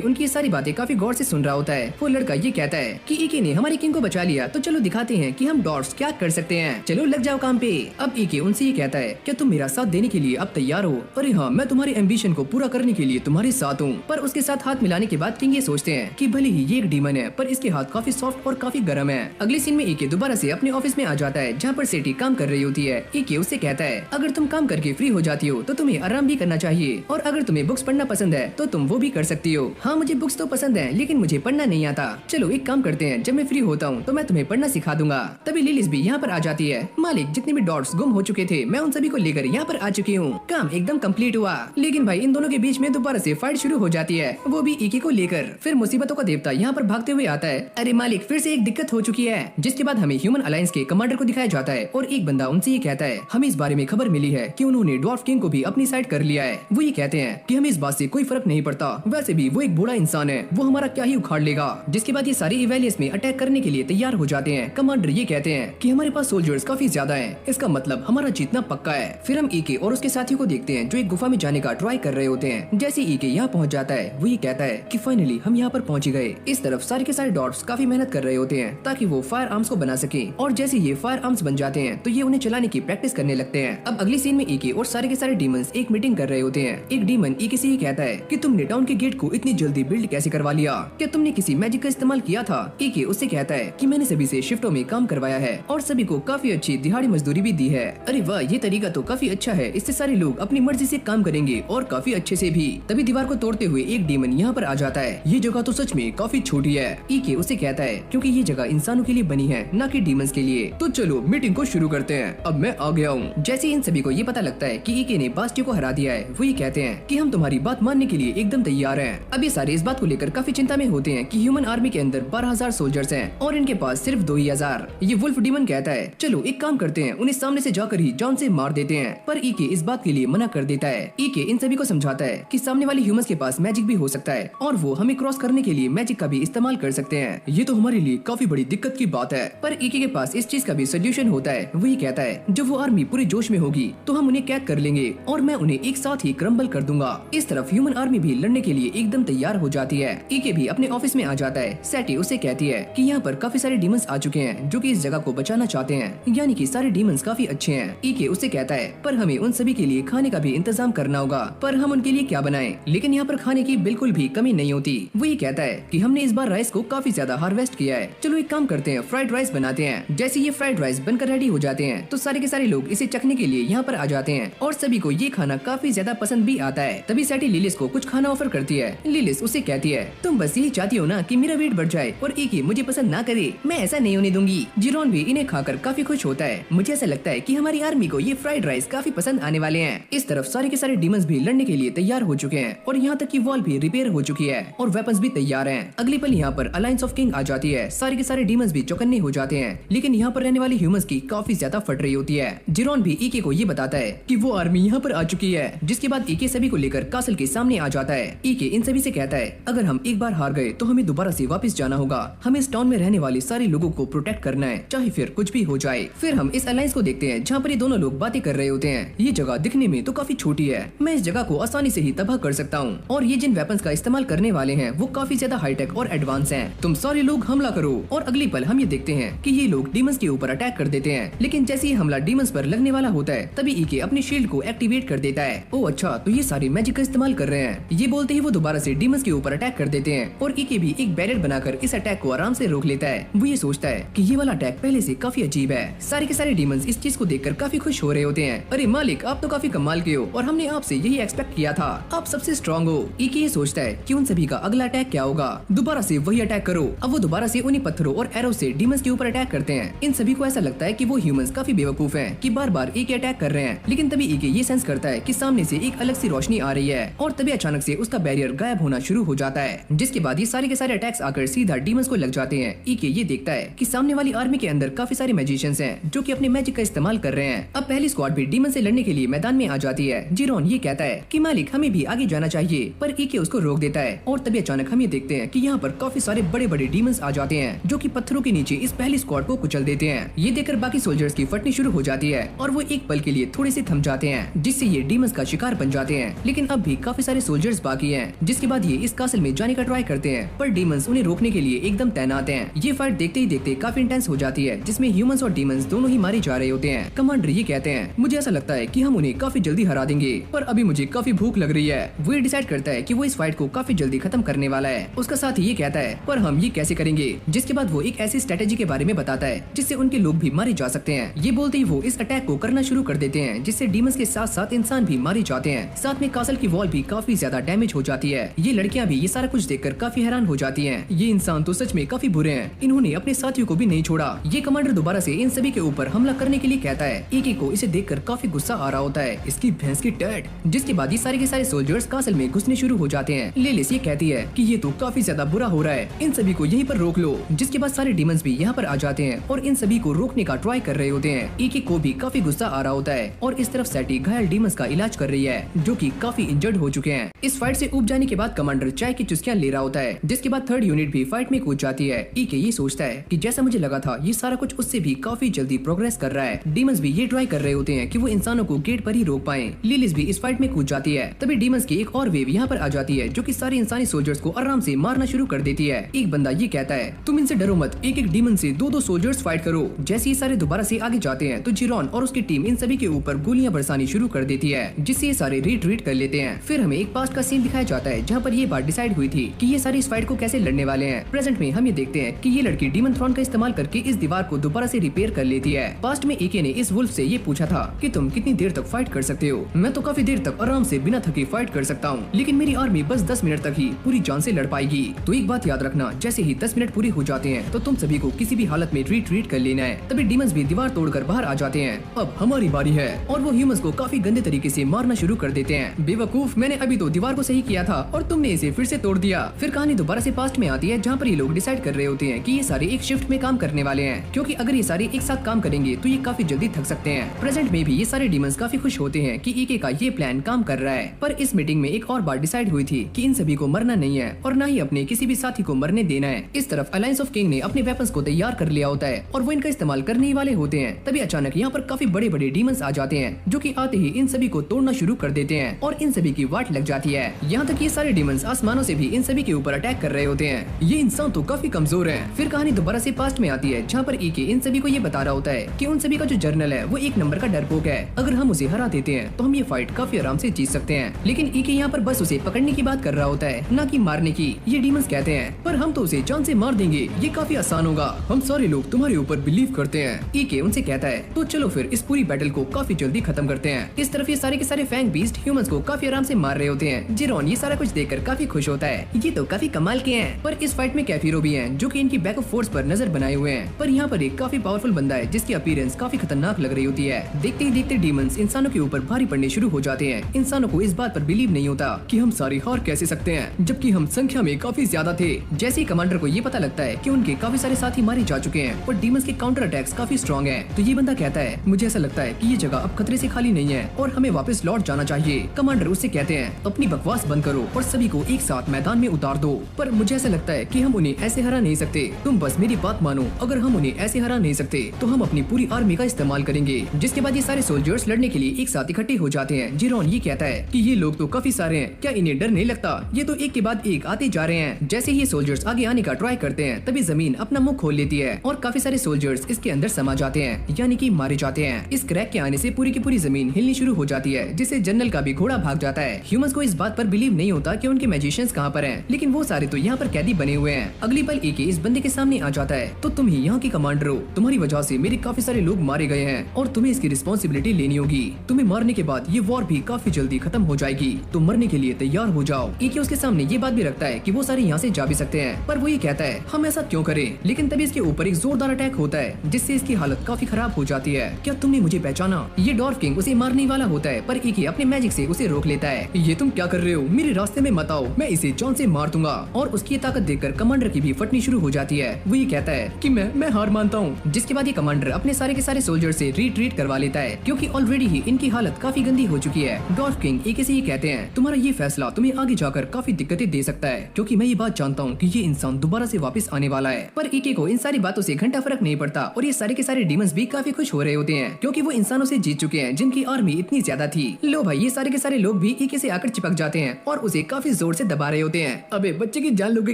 उनकी सारी बातें काफी गौर से सुन रहा होता है। वो लड़का ये कहता है कि ईके ने हमारे किंग को बचा लिया, तो चलो दिखाते हैं कि हम डॉट्स क्या कर सकते हैं, चलो लग जाओ काम पे। अब ईके उनसे ये कहता है, क्या तुम मेरा साथ देने के लिए अब तैयार हो? अरे हाँ, मैं तुम्हारे एम्बिशन को पूरा करने के लिए तुम्हारे साथ हूँ। पर उसके साथ हाथ मिलाने के बाद किंग ये सोचते हैं कि भले ही ये एक डीमन है पर इसके हाथ काफी सॉफ्ट और काफी गर्म है। अगले सीन में ईके दोबारा से अपने ऑफिस में आ जाता है जहाँ पर सेठी काम कर रही होती है। ईके उससे कहता है, अगर तुम काम करके फ्री हो जाती हो तो तुम्हें आराम भी करना चाहिए, और अगर तुम्हें बुक्स पढ़ना पसंद है तो तुम वो भी कर सकती हो। हाँ, मुझे बुक्स तो पसंद है लेकिन मुझे पढ़ना नहीं आता। चलो एक काम करते हैं, जब मैं फ्री होता हूँ तो मैं तुम्हें पढ़ना सिखा दूंगा। तभी लिलिस भी यहाँ पर आ जाती है। मालिक, जितने भी डॉट्स गुम हो चुके थे मैं उन सभी को लेकर यहाँ पर आ चुकी हूँ। काम एकदम कंप्लीट हुआ। लेकिन भाई इन दोनों के बीच में दोबारा से फाइट शुरू हो जाती है, वो भी ईके को लेकर। फिर मुसीबतों का देवता यहाँ पर भागते हुए आता है। अरे मालिक, फिर से एक दिक्कत हो चुकी है। जिसके बाद हमें ह्यूमन अलायंस के कमांडर को दिखाया जाता है और एक बंदा उनसे ये कहता है, हमें इस बारे में खबर मिली है कि उन्होंने ड्वार्फ किंग को भी अपनी साइड कर लिया है। वो ये कहते हैं कि हमें इस बात से कोई फर्क नहीं पड़ता, वैसे भी वो एक बूढ़ा इंसान है, वो हमारा क्या ही उखाड़ लेगा। जिसके बाद ये सारे इवेलियस में अटैक करने के लिए तैयार हो जाते हैं। कमांडर ये कहते हैं कि हमारे पास सोल्जर्स काफी ज्यादा हैं, इसका मतलब हमारा जीतना पक्का है। फिर हम ईके और उसके साथियों को देखते हैं जो एक गुफा में जाने का ट्राई कर रहे होते हैं। जैसे ईके यहाँ पहुँच जाता है वो ये कहता है कि फाइनली हम यहाँ पर पहुँच गए। इस तरफ सारे के सारे डॉट्स काफी मेहनत कर रहे होते हैं ताकि वो फायर आर्म्स को बना सके, और जैसे ये फायर आर्म्स बन जाते हैं तो ये उन्हें चलाने की प्रैक्टिस करने लगते हैं। अब अगली सीन में ईके और सारे के सारे डीमंस एक मीटिंग कर रहे होते हैं। एक डीमन ईके से ये कहता है कि तुमने टाउन के गेट को इतनी जल्दी बिल्ड कैसे करवा लिया, क्या तुमने किसी मैजिक का इस्तेमाल किया था? ईके उससे कहता है कि मैंने सभी से शिफ्टों में काम करवाया है और सभी को काफी अच्छी दिहाड़ी मजदूरी भी दी है। अरे वाह, ये तरीका तो काफी अच्छा है, इससे सारे लोग अपनी मर्जी से काम करेंगे और काफी अच्छे से भी। तभी दीवार को तोड़ते हुए एक डीमन यहाँ पर आ जाता है। ये जगह तो सच में काफी छोटी है। ईके उससे कहता है क्योंकि ये जगह इंसानों के लिए बनी है, न कि डीमंस के लिए। तो चलो मीटिंग को शुरू करते हैं, अब मैं आ गया हूँ। जैसे इन सभी को ये पता लगता है कि ईके ने बास्टियो को हरा दिया है, वो ये कहते हैं कि हम तुम्हारी बात मानने के लिए एकदम तैयार हैं। अब ये सारे इस बात को लेकर काफी चिंता में होते हैं कि ह्यूमन आर्मी के अंदर 12,000 सोल्जर्स हैं और इनके पास सिर्फ 2,000। ये वुल्फ डीमन कहता है चलो एक काम करते हैं, उन्हें सामने से जाकर ही जान से मार देते हैं। पर ईके इस बात के लिए मना कर देता है। ईके इन सभी को समझाता है कि सामने वाले ह्यूमंस के पास मैजिक भी हो सकता है और वो हमें क्रॉस करने के लिए मैजिक का भी इस्तेमाल कर सकते हैं। ये तो हमारे लिए काफी बड़ी दिक्कत की बात है। पर ईके के पास इस चीज का भी सोल्यूशन होता है। वही कहता है जब वो आर्मी पूरे जोश में होगी तो हम उन्हें कैद कर लेंगे और मैं उन्हें एक साथ ही क्रम्बल कर दूंगा। इस तरफ ह्यूमन आर्मी भी लड़ने के लिए एकदम तैयार हो जाती है। ईके भी अपने ऑफिस में आ जाता है। सैटी उसे कहती है कि यहाँ पर काफी सारे डीमंस आ चुके हैं जो कि इस जगह को बचाना चाहते हैं, यानी कि सारे डीमंस काफी अच्छे हैं। ईके उसे कहता है पर हमें उन सभी के लिए खाने का भी इंतजाम करना होगा, पर हम उनके लिए क्या बनाएं? लेकिन यहाँ पर खाने की बिल्कुल भी कमी नहीं होती। वो ये कहता है कि हमने इस बार राइस को काफी ज्यादा हार्वेस्ट किया है, चलो एक काम करते हैं फ्राइड राइस बनाते हैं। जैसे ये फ्राइड राइस बनकर रेडी हो जाते हैं तो सारे के सारे लोग इसे चखने के लिए यहाँ पर आ जाते हैं और सभी को ये खाना काफी ज्यादा पसंद भी आता है। तभी सैटी लिलिस को कुछ खाना ऑफर करती है। लिलिस उसे कहती है तुम बस यही चाहती हो ना कि मेरा वेट बढ़ जाए और ईके मुझे पसंद ना करे, मैं ऐसा नहीं होने दूंगी। जिरोन भी इन्हें खाकर काफी खुश होता है। मुझे ऐसा लगता है कि हमारी आर्मी को ये फ्राइड राइस काफी पसंद आने वाले हैं। इस तरफ सारे के सारे डीमंस भी लड़ने के लिए तैयार हो चुके हैं और यहाँ तक की वॉल भी रिपेयर हो चुकी है और वेपन्स भी तैयार हैं। अगले पल यहाँ पर अलायंस ऑफ किंग आ जाती है। सारे के सारे डीमंस भी चौकन्ने हो जाते हैं, लेकिन यहाँ पर रहने वाले ह्यूमंस की काफी ज्यादा फट रही होती है। जिरोन भी ईके को ये बताता है कि वो आर्मी यहाँ पर आ चुकी है, जिसके बाद ईके सभी को लेकर कासल के सामने आ जाता है। ईके इन सभी से कहता है अगर हम एक बार हार गए तो हमें दोबारा से वापस जाना होगा, हमें इस टाउन में रहने वाले सारे लोगों को प्रोटेक्ट करना है, चाहे फिर कुछ भी हो जाए। फिर हम इस अलायंस को देखते हैं जहाँ पर ये दोनों लोग बातें कर रहे होते हैं। ये जगह दिखने में तो काफी छोटी है, मैं इस जगह को आसानी से ही तबाह कर सकता हूँ और ये जिन वेपन्स का इस्तेमाल करने वाले हैं वो काफी ज्यादा हाईटेक और एडवांस हैं। तुम सारे लोग हमला करो। और अगली पल हम ये देखते हैं कि ये लोग डीमंस के ऊपर अटैक कर देते हैं, लेकिन जैसे ही हमला डीमंस पर लगने वाला होता है तभी ईके अपनी शील्ड को एक्टिवेट कर देता है। ओ अच्छा, तो ये सारे मैजिक का इस्तेमाल कर रहे हैं। ये बोलते ही वो दोबारा से डीमंस के ऊपर अटैक कर देते हैं और ईके भी एक बैरियर बनाकर इस अटैक को आराम से रोक लेता है। वो ये सोचता है कि ये वाला अटैक पहले से काफी अजीब है। सारे के सारे डीमंस इस चीज को देखकर काफी खुश हो रहे होते हैं। अरे मालिक, आप तो काफी कमाल के हो और हमने आपसे यही एक्सपेक्ट किया था, आप सबसे स्ट्रॉन्ग हो। ईके ये सोचता है कि उन सभी का अगला अटैक क्या होगा, दोबारा से वही अटैक करो। अब वो दोबारा से उन्हीं पत्थरों और एरो से डीमंस के ऊपर अटैक करते हैं। इन सभी को ऐसा लगता है कि वो ह्यूमंस काफी बेवकूफ हैं कि बार बार ईके अटैक कर रहे हैं, लेकिन तभी ईके ये सेंस करता है कि सामने से एक अलग सी रोशनी आ रही है और तभी अचानक से उसका बैरियर गायब होना शुरू हो जाता है, जिसके बाद ये सारे के सारे अटैक्स आकर सीधा डीमंस को लग जाते हैं। ईके ये देखता है कि सामने वाली आर्मी के अंदर काफी सारे मैजिशियंस हैं जो कि अपने मैजिक का इस्तेमाल कर रहे हैं। अब पहली स्क्वाड भी डीमन से लड़ने के लिए मैदान में आ जाती है। जिरोन ये कहता है कि मालिक, हमें भी आगे जाना चाहिए, पर ईके उसको रोक देता है और तभी अचानक हम ये देखते हैं कि यहाँ पर काफी सारे बड़े बड़े डीमंस आ जाते हैं जो कि पत्थरों के नीचे इस पहली स्क्वाड को कुचल देते हैं। ये देखकर बाकी सोल्जर्स की फटनी शुरू हो जाती है और वो एक पल के लिए थोड़े से थम जाते हैं, जिससे ये डीमंस का शिकार बन जाते हैं। लेकिन अब भी काफी सारे सोल्जर्स बाकी हैं, जिसके बाद ये इस कासल में जाने का ट्राई करते हैं, पर डीमंस उन्हें रोकने के लिए एकदम तैनात हैं। ये फाइट देखते ही देखते काफी इंटेंस हो जाती है, जिसमें ह्यूमंस और डीमंस दोनों ही मारे जा रहे होते हैं। कमांडर ये कहते हैं, मुझे ऐसा लगता है कि हम उन्हें काफी जल्दी हरा देंगे, पर अभी मुझे काफी भूख लग रही है। वो डिसाइड करता है कि वो इस फाइट को काफी जल्दी खत्म करने वाला है। उसका साथी ये कहता है, पर हम ये कैसे करेंगे? जिसके बाद वो एक ऐसी स्ट्रेटेजी के बारे में बताता है जिससे उनके लोग भी मारे जा सकते हैं। ये बोलते ही वो इस अटैक को करना शुरू कर देते हैं, जिससे डीमंस के साथ साथ इंसान भी मारे जाते हैं। साथ में कासल की वॉल भी काफी ज्यादा डैमेज हो जाती है। ये लड़कियां भी ये सारा कुछ देखकर काफी हैरान हो जाती हैं। ये इंसान तो सच में काफी बुरे हैं, इन्होंने अपने साथियों को भी नहीं छोड़ा। ये कमांडर दोबारा से इन सभी के ऊपर हमला करने के लिए कहता है। एक को इसे देखकर काफी गुस्सा आ रहा होता है, इसकी भैंस की टैट। जिसके बाद ये सारे के सारे सोल्जर्स कासल में घुसने शुरू हो जाते हैं। लेलिस ये कहती है कि ये तो काफी ज्यादा बुरा हो रहा है, इन सभी को यहीं पर रोक लो। जिसके बाद सारे डीमंस भी यहाँ पर आ जाते हैं और इन सभी को रोकने का ट्राई कर रहे होते हैं। एक को भी काफी गुस्सा आ रहा होता है और इस तरफ सैटी घायल डीमंस का इलाज कर रही है, जो कि काफी इंजर्ड हो चुके हैं। इस फाइट से ऊब जाने के बाद कमांडर चाय की चुस्कियां ले रहा होता है। जिसके बाद थर्ड यूनिट भी फाइट में कूद जाती है। ईके ये सोचता है कि जैसा मुझे लगा था, ये सारा कुछ उससे भी काफी जल्दी प्रोग्रेस कर रहा है। डीमंस भी ये ट्राई कर रहे होते हैं कि वो इंसानों को गेट पर ही रोक पाए। लिलिस भी इस फाइट में कूद जाती है। तभी डीमंस की एक और वेव यहाँ पर आ जाती है, जो कि सारे इंसानी सोल्जर्स को आराम से मारना शुरू कर देती है। एक बंदा ये कहता है, तुम इनसे डरो मत, एक एक डीमन से दो सोल्जर्स फाइट करो। जैसे ही सारे दोबारा से आगे जाते हैं तो जिरोन और उसकी टीम इन सभी के ऊपर गोलियां बरसानी शुरू कर देती है, जिससे ये सारे रिट्रीट कर लेते हैं। फिर हमें एक पास्ट का सीन दिखाया जाता है, जहाँ पर ये बात डिसाइड हुई थी कि ये सारी इस फाइट को कैसे लड़ने वाले हैं। प्रेजेंट में हम ये देखते हैं कि ये लड़की डीमन थ्रॉन का इस्तेमाल करके इस दीवार को दोबारा से रिपेयर कर लेती है। पास्ट में एके ने इस वुल्फ से ये पूछा था कि तुम कितनी देर तक फाइट कर सकते हो? मैं तो काफी देर तक आराम से बिना थके फाइट कर सकता हूँ, लेकिन मेरी आर्मी बस 10 मिनट तक ही पूरी जान से लड़ पाएगी। तो एक बात याद रखना, जैसे ही 10 मिनट पूरे हो जाते हैं तो तुम सभी को किसी भी हालत में रिट्रीट कर लेना है। तभी डीमंस भी दीवार तोड़कर बाहर आ जाते हैं। अब हमारी बारी है, और वो ह्यूमंस को काफी गंदे तरीके से मारना शुरू कर देते हैं। बेवकूफ, मैंने अभी तो दीवार को सही किया था और तुमने इसे फिर से तोड़ दिया। फिर कहानी दोबारा से पास्ट में आती है, जहाँ पर ये लोग डिसाइड कर रहे होते हैं कि ये सारे एक शिफ्ट में काम करने वाले हैं, क्योंकि अगर ये सारे एक साथ काम करेंगे तो ये काफी जल्दी थक सकते हैं। प्रेजेंट में भी ये सारे डीमंस काफी खुश होते हैं कि ईके का ये प्लान काम कर रहा है। पर इस मीटिंग में एक और बात डिसाइड हुई थी कि इन सभी को मरना नहीं है और न ही अपने किसी भी साथी को मरने देना है। इस तरफ अलायंस ऑफ किंग ने अपने वेपन्स को तैयार कर लिया होता है और वो इनका इस्तेमाल करने ही वाले होते हैं। तभी अचानक यहाँ पर काफी बड़े बड़े डीमंस आ जाते हैं, जो कि आते ही इन सभी को तोड़ना शुरू कर देते हैं और इन सभी की वाट लग जाती है। यहाँ तक ये सारे डीमंस आसमानों से भी इन सभी के ऊपर अटैक कर रहे होते हैं। ये इंसान तो काफी कमजोर है। फिर कहानी दोबारा से पास्ट में आती है, जहाँ पर ईके इन सभी को ये बता रहा होता है कि उन सभी का जो जर्नल है वो एक नंबर का डरपोक है। अगर हम उसे हरा देते हैं तो हम ये फाइट काफी आराम से जीत सकते हैं। लेकिन ईके यहाँ पर बस उसे पकड़ने की बात कर रहा होता है, न कि मारने की। ये डीमंस कहते हैं, पर हम तो उसे जान से मार देंगे, ये काफी आसान होगा, हम सारे लोग तुम्हारे ऊपर बिलीव करते हैं। ईके उनसे कहता है, तो चलो फिर इस पूरी बैटल को काफी जल्दी खत्म करते हैं। इस तरफ ये सारे के सारे फैंग बीस्ट ह्यूमंस को काफी आराम से मार रहे होते हैं। जिरोन ये सारा कुछ देखकर काफी खुश होता है, ये तो काफी कमाल के हैं। पर इस फाइट में कैफिरो भी हैं, जो कि इनकी बैकअप फोर्स पर नजर बनाए हुए हैं। पर यहाँ पर एक काफी पावरफुल बंदा है, जिसकी अपीयरेंस काफी खतरनाक लग रही होती है। देखते ही देखते डीमंस इंसानों के ऊपर भारी पड़ने शुरू हो जाते हैं। इंसानों को इस बात पर बिलीव नहीं होता कि हम सारे हार कैसे सकते हैं, जबकि हम संख्या में काफी ज्यादा थे। जैसे ही कमांडर को ये पता लगता है कि उनके काफी सारे साथी मारे जा चुके हैं और डीमंस के काउंटर अटैक्स काफी स्ट्रॉन्ग है, तो ये बंदा कहता है, मुझे ऐसा लगता है कि ये जगह अब खतरे से खाली नहीं है और हमें वापस लौट जाना चाहिए। कमांडर उससे कहते हैं, अपनी बकवास बंद करो और सभी को एक साथ मैदान में उतार दो। पर मुझे ऐसा लगता है कि हम उन्हें ऐसे हरा नहीं सकते, तुम बस मेरी बात मानो। अगर हम उन्हें ऐसे हरा नहीं सकते तो हम अपनी पूरी आर्मी का इस्तेमाल करेंगे। जिसके बाद ये सारे सोल्जर्स लड़ने के लिए एक साथ इकट्ठे हो जाते हैं। जिरोन ये कहता है कि ये लोग तो काफी सारे हैं, क्या इन्हें डर नहीं लगता? ये तो एक के बाद एक आते जा रहे हैं। जैसे ही सोल्जर्स आगे आने का ट्राई करते हैं, तभी जमीन अपना मुंह खोल लेती है और काफी सारे सोल्जर्स इसके अंदर समा जाते हैं, यानी कि मारे जाते हैं। इस क्रैक के आने से पूरी की पूरी जमीन हिलनी शुरू हो जाती है, जिससे जनरल का भी घोड़ा भाग जाता है। ह्यूमंस को इस बात पर बिलीव नहीं होता कि उनके मैजिशियंस कहाँ पर हैं, लेकिन वो सारे तो यहाँ पर कैदी बने हुए हैं। अगली पल एके इस बंदे के सामने आ जाता है, तो तुम ही यहाँ की कमांडर हो, तुम्हारी वजह से मेरे काफी सारे लोग मारे गए हैं और तुम्हें इसकी रिस्पॉन्सिबिलिटी लेनी होगी। तुम्हें मारने के बाद ये वॉर भी काफी जल्दी खत्म हो जाएगी, तो मरने के लिए तैयार हो जाओ। एके उसके सामने ये बात भी रखता है कि वो सारे यहाँ से जा भी सकते हैं, पर वो ये कहता है, हम ऐसा क्यों करें? लेकिन तभी इसके ऊपर एक जोरदार अटैक होता है, जिससे इसकी हालत काफी खराब हो जाती है। क्या तुमने मुझे पहचाना? ये डॉर्फ किंग उसे मारने वाला होता है, पर एके अपने मैजिक से उसे रोक लेता है। ये तुम क्या कर रहे हो? मेरे रास्ते में मत आओ, मैं इसे जान से मार दूंगा। और उसकी ताकत देखकर कमांडर की भी फटनी शुरू हो जाती है। वो ये कहता है कि मैं हार मानता हूँ। जिसके बाद ये कमांडर अपने सारे के सारे सोल्जर से रिट्रीट करवा लेता है, क्योंकि ऑलरेडी ही इनकी हालत काफी गंदी हो चुकी है। डॉर्फ किंग एके से ये कहते हैं, तुम्हारा ये फैसला तुम्हें आगे जाकर काफी दिक्कतें दे सकता है, क्योंकि मैं ये बात जानता हूँ कि ये इंसान दोबारा से वापस आने वाला है। पर एके को इन सारी बातों से घंटा फर्क नहीं पड़ता और ये सारे के सारे डीमंस भी काफी खुश हो रहे होते हैं क्योंकि वो इंसानों से जीत चुके हैं जिनकी आर्मी इतनी ज्यादा थी। लो भाई, ये सारे के सारे लोग भी ईके से आकर चिपक जाते हैं और उसे काफी जोर से दबा रहे होते हैं। अबे बच्चे की जान लोगे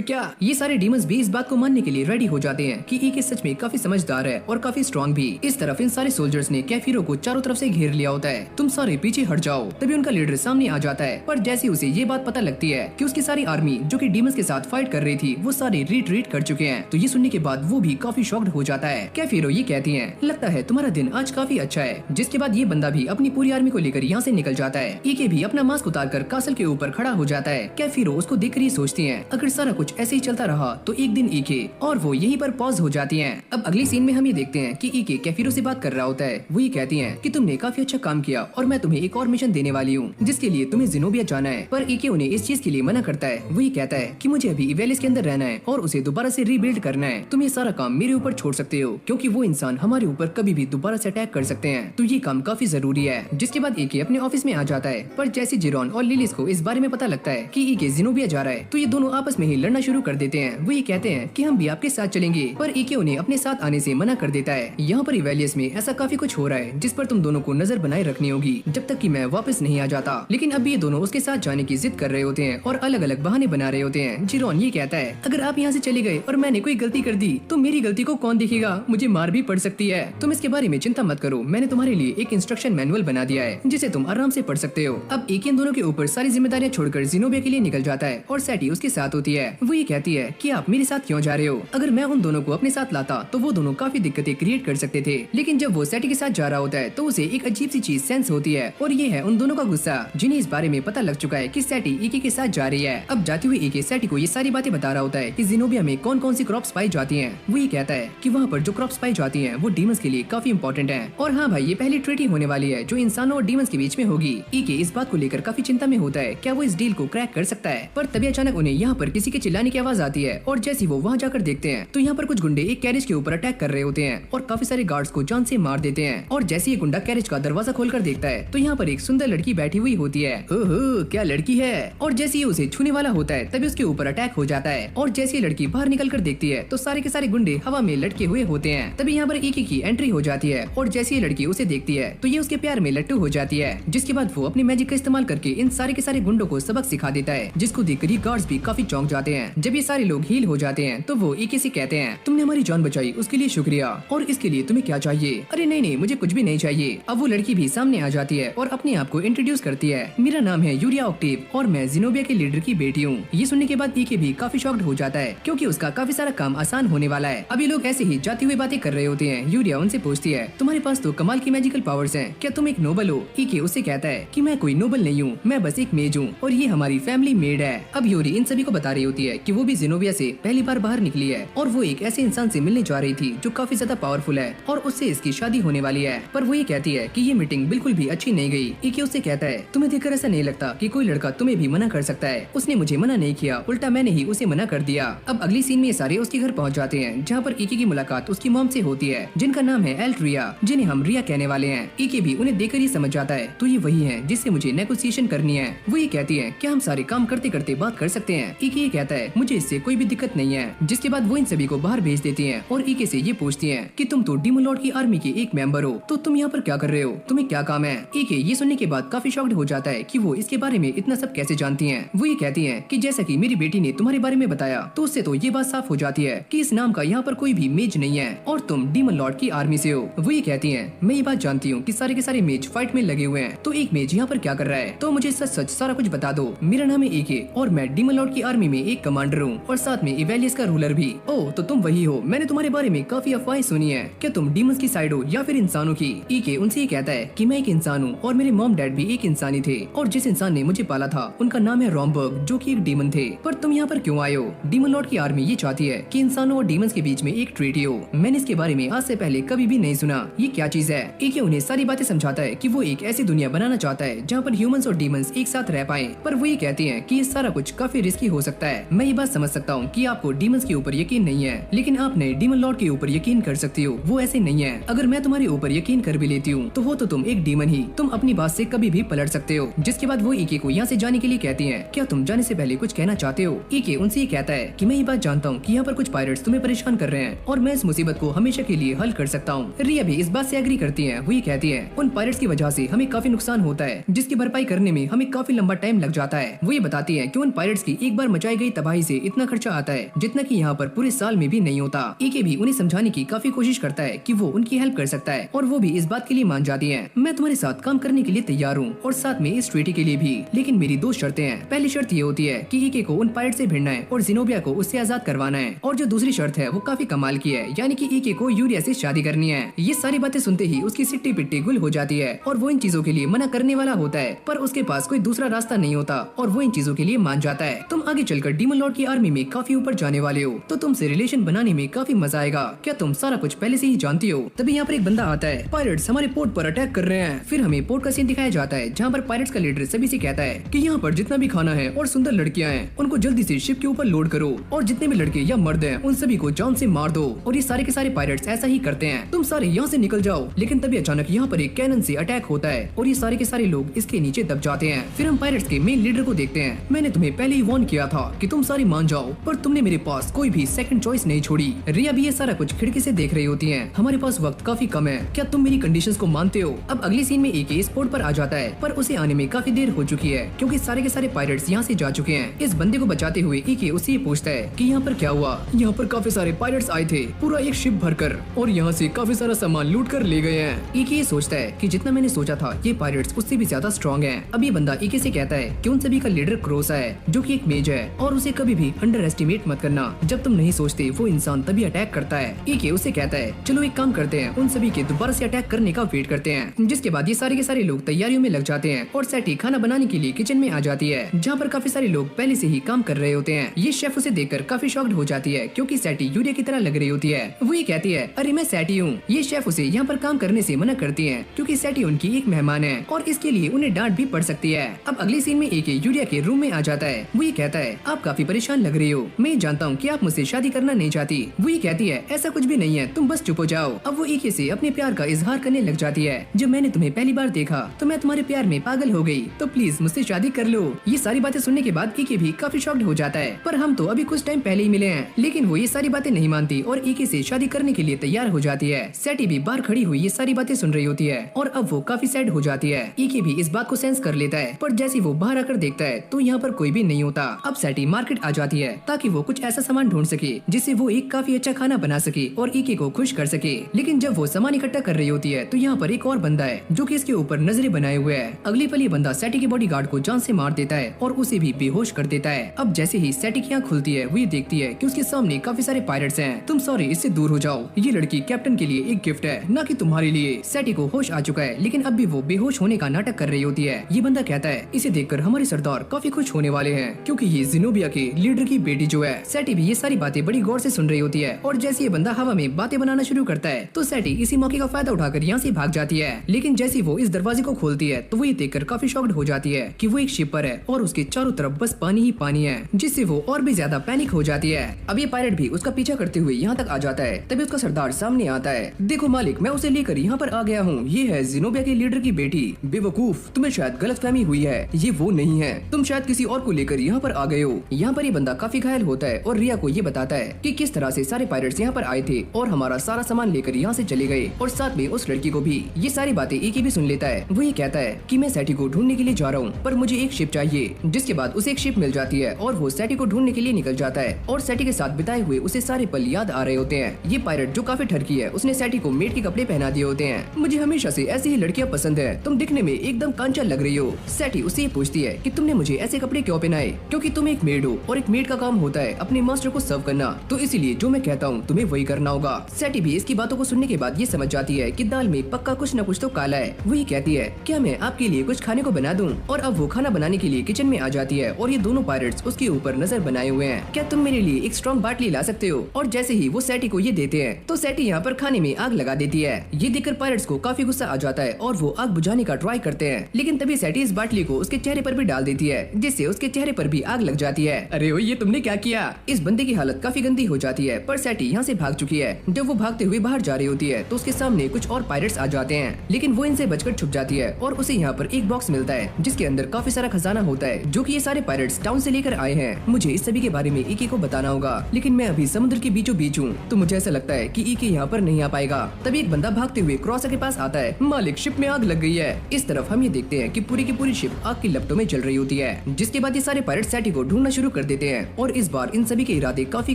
क्या? ये सारे डीमंस भी इस बात को मानने के लिए रेडी हो जाते हैं कि ईके सच में काफी समझदार है और काफी स्ट्रॉन्ग भी। इस तरफ इन सारे सोल्जर्स ने कैफीरो को चारों तरफ से घेर लिया होता है। तुम सारे पीछे हट जाओ। तभी उनका लीडर सामने आ जाता है, पर जैसे उसे ये बात पता लगती है कि उसकी सारी आर्मी जो कि डीमंस के साथ फाइट कर रही थी वो सारे रिट्रीट कर चुके हैं, तो ये सुनने के बाद वो भी काफी शॉक्ड हो जाता है। कैफीरो ये कहती है, लगता है तुम्हारा दिन आज काफी अच्छा है। जिसके बाद ये बंदा भी अपनी पूरी आर्मी को लेकर यहाँ से निकल जाता है। ईके भी अपना मास्क उतारकर कासल के ऊपर खड़ा हो जाता है। कैफीरो उसको देखकर ये सोचती है, अगर सारा कुछ ऐसे ही चलता रहा तो एक दिन ईके और वो यहीं पर पॉज हो जाती हैं। अब अगली सीन में हम ये देखते हैं कि ईके कैफीरो से बात कर रहा होता है। वो ये कहती हैं कि तुमने काफी अच्छा काम किया और मैं तुम्हें एक और मिशन देने वाली हूँ जिसके लिए तुम्हें जिनोबिया जाना है। पर ईके उन्हें इस चीज के लिए मना करता है। वो ये कहता है कि मुझे अभी इवेलिस के अंदर रहना है और उसे दोबारा से रीबिल्ड करना है। तुम ये सारा काम मेरे ऊपर छोड़ सकते हो क्योंकि वो इंसान हमारे ऊपर कभी भी दोबारा से अटैक कर सकते हैं, तो ये काम काफी जरूरी है। जिसके बाद ईके अपने ऑफिस में आ जाता है, पर जैसे जिरोन और लिलिस को इस बारे में पता लगता है कि ईके जिनोबिया जा रहा है तो ये दोनों आपस में ही लड़ना शुरू कर देते हैं। वो ये कहते हैं कि हम भी आपके साथ चलेंगे, पर ईके उन्हें अपने साथ आने से मना कर देता है। यहाँ पर इवेलियस में ऐसा काफी कुछ हो रहा है जिस पर तुम दोनों को नजर बनाए रखनी होगी जब तक कि मैं वापस नहीं आ जाता। लेकिन अब ये दोनों उसके साथ जाने की जिद कर रहे होते हैं और अलग अलग बहाने बना रहे होते हैं। जिरोन ये कहता है, अगर आप यहाँ से चले गए और मैंने कोई गलती कर दी तो मेरी गलती को कौन देखेगा? मुझे मार भी पड़ सकती है। तुम इसके बारे में चिंता मत करो, मैंने तुम्हारे लिए एक इंस्ट्रक्शन मैनुअल बना दिया है जिसे तुम आराम से पढ़ सकते हो। अब एक इन दोनों के ऊपर सारी जिम्मेदारियां छोड़कर जिनोबिया के लिए निकल जाता है और सैटी उसके साथ होती है। वो ये कहती है कि आप मेरे साथ क्यों जा रहे हो? अगर मैं उन दोनों को अपने साथ लाता तो वो दोनों काफी दिक्कतें क्रिएट कर सकते थे। लेकिन जब वो सैटी के साथ जा रहा होता है तो उसे एक अजीब सी चीज सेंस होती है और ये है उन दोनों का गुस्सा, जिन्हें इस बारे में पता लग चुका है कि सैटी ईके के साथ जा रही है। अब जाते हुए ईके सैटी को ये सारी बातें बता रहा होता है कि जिनोबिया में कौन कौन सी क्रॉप्स पाई जाती हैं। वो ये कहता है कि वहाँ पर जो क्रॉप्स पाई जाती हैं वो डीमंस के लिए काफी इंपॉर्टेंट है। और हाँ भाई, ये पहली ट्रीटी होने वाली है जो इंसानों और डीमंस के बीच में होगी। ईके इस बात को लेकर काफी चिंता में होता है, क्या वो इस डील को क्रैक कर सकता है? पर तभी अचानक उन्हें यहाँ पर किसी के चिल्लाने की आवाज आती है और जैसे वो वहाँ जाकर देखते हैं तो यहाँ पर कुछ गुंडे एक कैरेज के ऊपर अटैक कर रहे होते हैं और काफी सारे गार्ड्स को जान से मार देते हैं। और जैसे ये गुंडा कैरेज का दरवाजा खोलकर देखता है तो यहाँ पर एक सुंदर लड़की बैठी हुई होती है। ओहो, क्या लड़की है! और जैसे ये उसे छूने वाला होता है तभी उसके ऊपर अटैक हो जाता है और जैसे ये लड़की बाहर निकल कर देखती है तो सारे के सारे गुंडे हवा में लटके हुए होते हैं। तभी यहाँ पर ईके की एंट्री हो जाती है और जैसे ये लड़की उसे देखती है तो ये उसके प्यार में लट्टू हो जाती है। जिसके बाद वो अपनी मैजिक का इस्तेमाल करके इन सारे के सारे गुंडों को सबक सिखा देता है, जिसको देखकर ये गार्ड्स भी काफी चौंक जाते हैं। जब ये सारे लोग हील हो जाते हैं तो वो ईके से कहते हैं, तुमने हमारी जान बचाई उसके लिए शुक्रिया, और इसके लिए तुम्हें क्या चाहिए? अरे नहीं नहीं, मुझे कुछ भी नहीं चाहिए। अब वो लड़की भी सामने आ जाती है और अपने आप को इंट्रोड्यूस करती है। मेरा नाम है यूरिया ऑक्टेव और मैं जिनोबिया के लीडर की बेटी हूँ। ये सुनने के बाद ईके भी काफी शॉक्ड हो जाता है क्योंकि उसका काफी सारा काम आसान होने वाला है। अभी लोग ऐसे ही जाती हुई बातें कर रहे होते हैं। यूरिया उनसे पूछती है, तुम्हारे पास तो कमाल की मैजिकल पावर्स हैं, क्या तुम एक नोबल हो? ईके उससे कहता है कि मैं कोई नोबल नहीं हूँ, मैं बस एक मेज हूँ और ये हमारी फैमिली मेड है। अब यूरी इन सभी को बता रही होती है कि वो भी जिनोबिया से पहली बार बाहर निकली है और वो एक ऐसे इंसान से मिलने जा रही थी जो काफी ज्यादा पावरफुल है और उससे इसकी शादी होने वाली है। पर वो ये कहती है कि ये मीटिंग बिल्कुल भी अच्छी नहीं गई। ईके उससे कहता है, तुम्हें देखकर ऐसा नहीं लगता कि कोई लड़का तुम्हें भी मना कर सकता है? उसने मुझे मना नहीं किया, उल्टा मैंने ही उसे मना कर दिया। अब अगली सीन में ये सारे उसके घर पहुंच जाते हैं जहाँ पर ईके की मुलाकात उसकी मॉम से होती है जिनका नाम है एल्ट रिया, जिन्हें हम रिया कहने वाले हैं। ईके भी उन्हें देखकर ही समझ जाता है तो ये वही है जिससे मुझे नेगोशिएशन करनी है। वो ये कहती है, क्या हम सारे काम करते करते बात कर सकते हैं? ईके ये कहता है, मुझे इससे कोई भी दिक्कत नहीं है। जिसके बाद वो इन सभी को बाहर भेज देती है और ईके से ये पूछती है कि तुम तो डीमन लॉर्ड की आर्मी के एक मेंबर हो, तो तुम यहाँ पर क्या कर रहे हो? तुम्हें क्या काम है? ईके ये सुनने के बाद काफी शॉक्ड हो जाता है कि वो इसके बारे में इतना सब कैसे जानती हैं। वो ये कहती हैं कि जैसा कि मेरी बेटी ने तुम्हारे बारे में बताया तो उससे तो ये बात साफ हो जाती है कि इस नाम का यहाँ पर कोई भी मेज नहीं है और तुम डीमन लॉर्ड की आर्मी से हो। वो ये कहती हैं, मैं ये बात जानती हूँ कि सारे के सारे मेज फाइट में लगे हुए हैं, तो एक मेज यहाँ पर क्या कर रहा है? तो मुझे सच सच सारा कुछ बता दो। मेरा नाम है ईके और मैं डीमन लॉर्ड की आर्मी में एक कमांडर हूँ और साथ में इवेलियस का रूलर भी। ओह, तो तुम वही हो। मैंने तुम्हारे बारे में काफी अफवाहें सुनी है। क्या तुम डीमंस की साइड हो या फिर इंसानों की? ईके उनसे ये कहता है कि मैं एक इंसान हूँ और मेरे मॉम डैड भी एक इंसान ही थे और जिस इंसान ने मुझे पाला था उनका नाम है रॉमबर्ग, जो कि एक डीमन थे। पर तुम यहाँ पर क्यों आए हो? डीमन लॉर्ड की आर्मी ये चाहती है कि इंसानों और डीमंस के बीच में एक ट्रीटी हो। मैंने इसके बारे में आज से पहले कभी भी नहीं सुना, ये क्या चीज है? ईके उन्हें सारी बातें समझाता है कि वो एक ऐसी दुनिया बनाना चाहता है जहाँ पर ह्यूमंस और डीमंस एक साथ रह पाएं। पर वो ये कहती हैं कि ये सारा कुछ काफी रिस्की हो सकता है। मैं ये बात समझ सकता हूँ कि आपको डीमंस के ऊपर यकीन नहीं है, लेकिन आपने डीमन लॉर्ड के ऊपर यकीन कर सकती हो। वो ऐसे नहीं है। अगर मैं तुम्हारे ऊपर यकीन कर भी लेती हूँ तो हो तो तुम एक डीमन ही, तुम अपनी बात से कभी भी पलट सकते हो। जिसके बाद वो ईके को यहाँ से जाने के लिए कहती हैं, क्या तुम जाने से पहले कुछ कहना चाहते हो? ईके उनसे ये कहता है कि मैं ये बात जानता हूँ कि यहाँ पर कुछ पायरेट्स तुम्हें परेशान कर रहे हैं और मैं इस मुसीबत को को हमेशा के लिए हल कर सकता हूँ। रिया भी इस बात से एग्री करती है। वही कहती है उन पायरेट्स की वजह से हमें काफी नुकसान होता है, जिसकी भरपाई करने में हमें काफी लंबा टाइम लग जाता है। वो ये बताती है कि उन पायरेट्स की एक बार मचाई गई तबाही से इतना खर्चा आता है जितना कि यहाँ पर पूरे साल में भी नहीं होता। एके भी उन्हें समझाने की काफी कोशिश करता है कि वो उनकी हेल्प कर सकता है और वो भी इस बात के लिए मान जाती है। मैं तुम्हारे साथ काम करने के लिए तैयार हूँ और साथ में इस ट्रीटी के लिए भी, लेकिन मेरी दो शर्तें हैं। पहली शर्त ये होती है कि एके को उन पायरेट से भिड़ना है और जिनोबिया को उससे आजाद करवाना है, और जो दूसरी शर्त है वो काफी कमाल की है, यानी कि एके को यूरिया से शादी करनी है। ये सारी बातें सुनते ही उसकी सिट्टी पिट्टी गुल हो जाती है और वो इन चीजों के लिए मना करने वाला होता है, पर उसके पास कोई दूसरा रास्ता नहीं होता और वो इन चीजों के लिए मान जाता है। तुम आगे चलकर डीमन लॉर्ड की आर्मी में काफी ऊपर जाने वाले हो, तो तुमसे रिलेशन बनाने में काफी मजा आएगा। क्या तुम सारा कुछ पहले से ही जानती हो? तभी यहाँ पर एक बंदा आता है। पायरेट्स हमारे पोर्ट पर अटैक कर रहे हैं। फिर हमें पोर्ट का सीन दिखाया जाता है जहाँ पर पायरेट्स का लीडर सभी से कहता है कि यहाँ पर जितना भी खाना है और सुंदर लड़कियाँ हैं उनको जल्दी से शिप के ऊपर लोड करो, और जितने भी लड़के या मर्द हैं उन सभी को जान से मार दो। और ये सारे के सारे पायरेट्स ऐसा ही करते हैं। तुम सारे यहाँ से निकल जाओ। लेकिन तभी अचानक यहाँ पर एक कैनन से अटैक होता है और ये सारे के सारे लोग इसके नीचे दब जाते हैं। फिर हम पायरेट्स के मेन लीडर को देखते हैं। मैंने तुम्हें पहले ही वार्न किया था कि तुम सारे मान जाओ, पर तुमने मेरे पास कोई भी सेकंड चॉइस नहीं छोड़ी। रिया भी ये सारा कुछ खिड़की से देख रही होती है। हमारे पास वक्त काफी कम है, क्या तुम मेरी कंडीशंस को मानते हो? अब अगली सीन में एके स्पोर्ट पर आ जाता है, पर उसे आने में काफी देर हो चुकी है क्योंकि सारे के सारे पायरेट्स यहाँ से जा चुके हैं। इस बंदे को बचाते हुए एके उससे ये पूछता है कि यहाँ पर क्या हुआ। यहाँ पर काफी सारे पायरेट्स आए थे, पूरा एक शिप भरकर, और यहाँ से काफी सारा सामान लूट कर ले गए हैं। एके ये सोचता है कि जितना मैंने सोचा था ये पायरेट्स उससे भी ज्यादा स्ट्रॉन्ग हैं। अब ये बंदा एके से कहता है कि उन सभी का लीडर क्रोसा है, जो कि एक मेज है, और उसे कभी भी अंडर एस्टिमेट मत करना। जब तुम नहीं सोचते वो इंसान तभी अटैक करता है। एके उसे कहता है चलो एक काम करते हैं, उन सभी के दोबारा से अटैक करने का वेट करते हैं। जिसके बाद ये सारे के सारे लोग तैयारियों में लग जाते हैं और सैटी खाना बनाने के लिए किचन में आ जाती है, जहाँ पर काफी सारे लोग पहले से ही काम कर रहे होते हैं। ये शेफ उसे देखकर काफी शॉक्ड हो जाती है क्योंकि सैटी यूरिया की तरह लग रही होती है। वो ये कहती है अरे मैं सैटी हूँ। ये शेफ उसे यहाँ पर काम करने से मना करती है क्योंकि सैटी उनकी एक मेहमान है और इसके लिए उन्हें डांट भी पड़ सकती है। अब अगली सीन में एके यूरिया के रूम में आ जाता है। वो ये कहता है आप काफी परेशान लग रही हो, मैं जानता हूँ कि आप मुझसे शादी करना नहीं चाहती। वो ये कहती है ऐसा कुछ भी नहीं है, तुम बस चुप हो जाओ। अब वो एके से अपने प्यार का इजहार करने लग जाती है। जब मैंने तुम्हें पहली बार देखा तो मैं तुम्हारे प्यार में पागल हो गई, तो प्लीज मुझसे शादी कर लो। ये सारी बातें सुनने के बाद एके भी काफी शॉक्ड हो जाता है, पर हम तो अभी कुछ टाइम पहले ही मिले हैं। लेकिन वो ये सारी बातें नहीं मानती और एके से शादी करने के लिए तैयार हो जाती है। सैटी भी बाहर खड़ी हुई ये सारी बातें सुन रही होती है और अब वो काफी सैड हो जाती है। एके भी इस बात को सेंस कर लेता है, पर जैसे वो बाहर आकर देखता है तो यहाँ पर कोई भी नहीं होता। अब सैटी मार्केट आ जाती है ताकि वो कुछ ऐसा सामान ढूंढ सके जिससे वो एक काफी अच्छा खाना बना सके और एके को खुश कर सके। लेकिन जब वो सामान इकट्ठा कर रही होती है तो यहाँ पर एक और बंदा है जो कि इसके ऊपर नजरें बनाए हुए है। अगली पल ये बंदा सैटी के बॉडीगार्ड को जान से मार देता है और उसे भी बेहोश कर देता है। अब जैसे ही सैटी की आंख खुलती है वो ये देखती है कि उसके सामने काफी सारे पायरेट्स हैं। तुम सॉरी इससे दूर हो जाओ, ये लड़की कैप्टन के लिए एक गिफ्ट है, ना कि तुम्हारे लिए। सैटी को होश आ चुका है लेकिन अब भी वो बेहोश होने का नाटक कर रही होती है। ये बंदा कहता है इसे देखकर हमारे सरदार काफी खुश होने वाले हैं क्योंकि ये जिनोबिया के लीडर की बेटी जो है। सैटी भी ये सारी बातें बड़ी गौर से सुन रही होती है और जैसे ये बंदा हवा में बातें बनाना शुरू करता है तो सैटी इसी मौके का फायदा उठाकर यहाँ से भाग जाती है। लेकिन जैसे वो इस दरवाजे को खोलती है तो वो ये देखकर काफी शॉक्ड हो जाती है कि वो एक शिप पर है और उसके चारों तरफ बस पानी ही पानी है, जिससे वो और भी ज्यादा पैनिक हो जाती है। अब ये पायरेट भी उसका पीछा करते हुए यहाँ तक आ जाता है। तभी उसका सरदार सामने आता है। देखो मालिक, मैं उसे लेकर यहाँ पर आ गया हूँ। ये है जिनोबिया के लीडर की बेटी। बेवकूफ, तुम्हें शायद गलतफहमी हुई है, ये वो नहीं है, तुम शायद किसी और को लेकर यहाँ पर आ गए हो। यहाँ पर ये बंदा काफी घायल होता है और रिया को ये बताता है कि किस तरह से सारे पायरेट्स यहाँ पर आए थे और हमारा सारा सामान लेकर यहाँ से चले गए और साथ में उस लड़की को भी। ये सारी बातें एके भी सुन लेता है। वो ये कहता है कि मैं सैटी को ढूंढने के लिए जा रहा हूँ, पर मुझे एक शिप चाहिए। जिसके बाद उसे एक शिप मिल जाती है और वो सैटी को ढूंढने के लिए निकल जाता है और सैटी के साथ बिताए हुए उसे सारे पल याद आ रहे होते हैं। ये पायरेट जो काफी ठरकी है उसने सैटी को मेड के कपड़े पहना दिए होते हैं। मुझे हमेशा से ऐसी ही लड़कियां पसंद है, तुम दिखने में एकदम कांचा लग रही हो। सैटी उससे ये पूछती है कि तुमने मुझे ऐसे कपड़े क्यों पहनाए? क्योंकि तुम एक मेड हो और एक मेड का काम होता है अपने मास्टर को सर्व करना, तो इसीलिए जो मैं कहता हूँ तुम्हें वही करना होगा। सैटी भी इसकी बातों को सुनने के बाद ये समझ जाती है कि दाल में पक्का कुछ न कुछ तो काला है। वही कहती है क्या मैं आपके लिए कुछ खाने को बना दूं? और अब वो खाना बनाने के लिए किचन में आ जाती है और ये दोनों पायरेट्स उसके ऊपर नजर बनाए हुए हैं। क्या तुम मेरे लिए एक स्ट्रॉन्ग बाटली ला सकते हो? और जैसे ही वो सैटी को ये देते हैं तो सैटी यहाँ पर खाने में आग लगा देती है। ये देखकर पायरेट्स को काफी गुस्सा आ जाता है और वो आग बुझाने का ट्राई करते हैं, लेकिन तभी सैटी इस बाटली को उसके चेहरे पर भी डाल देती है जिससे उसके चेहरे पर भी आग लग जाती है। अरे ओ, ये तुमने क्या किया? इस बंदे की हालत काफी गंदी हो जाती है, पर सैटी यहाँ से भाग चुकी है। जब वो भागते हुए बाहर जा रही होती है तो उसके सामने कुछ और पायरेट्स आ जाते हैं, लेकिन वो इनसे बचकर छुप जाती है और उसे यहाँ पर एक बॉक्स मिलता है जिसके अंदर काफी सारा खजाना होता है जो कि ये सारे पायरेट्स टाउन से लेकर आए हैं। मुझे इस सभी के बारे में एके को बताना होगा, लेकिन मैं अभी समुद्र के बीचों बीच हूँ तो मुझे ऐसा ऐसा लगता है कि ईके यहाँ पर नहीं आ पाएगा। तभी एक बंदा भागते हुए क्रॉसा के पास आता है। मालिक, शिप में आग लग गई है। इस तरफ हम ये देखते हैं कि पूरी की पूरी शिप आग की लपटों में जल रही होती है, जिसके बाद ये सारे पायरेट सैटी को ढूंढना शुरू कर देते हैं और इस बार इन सभी के इरादे काफी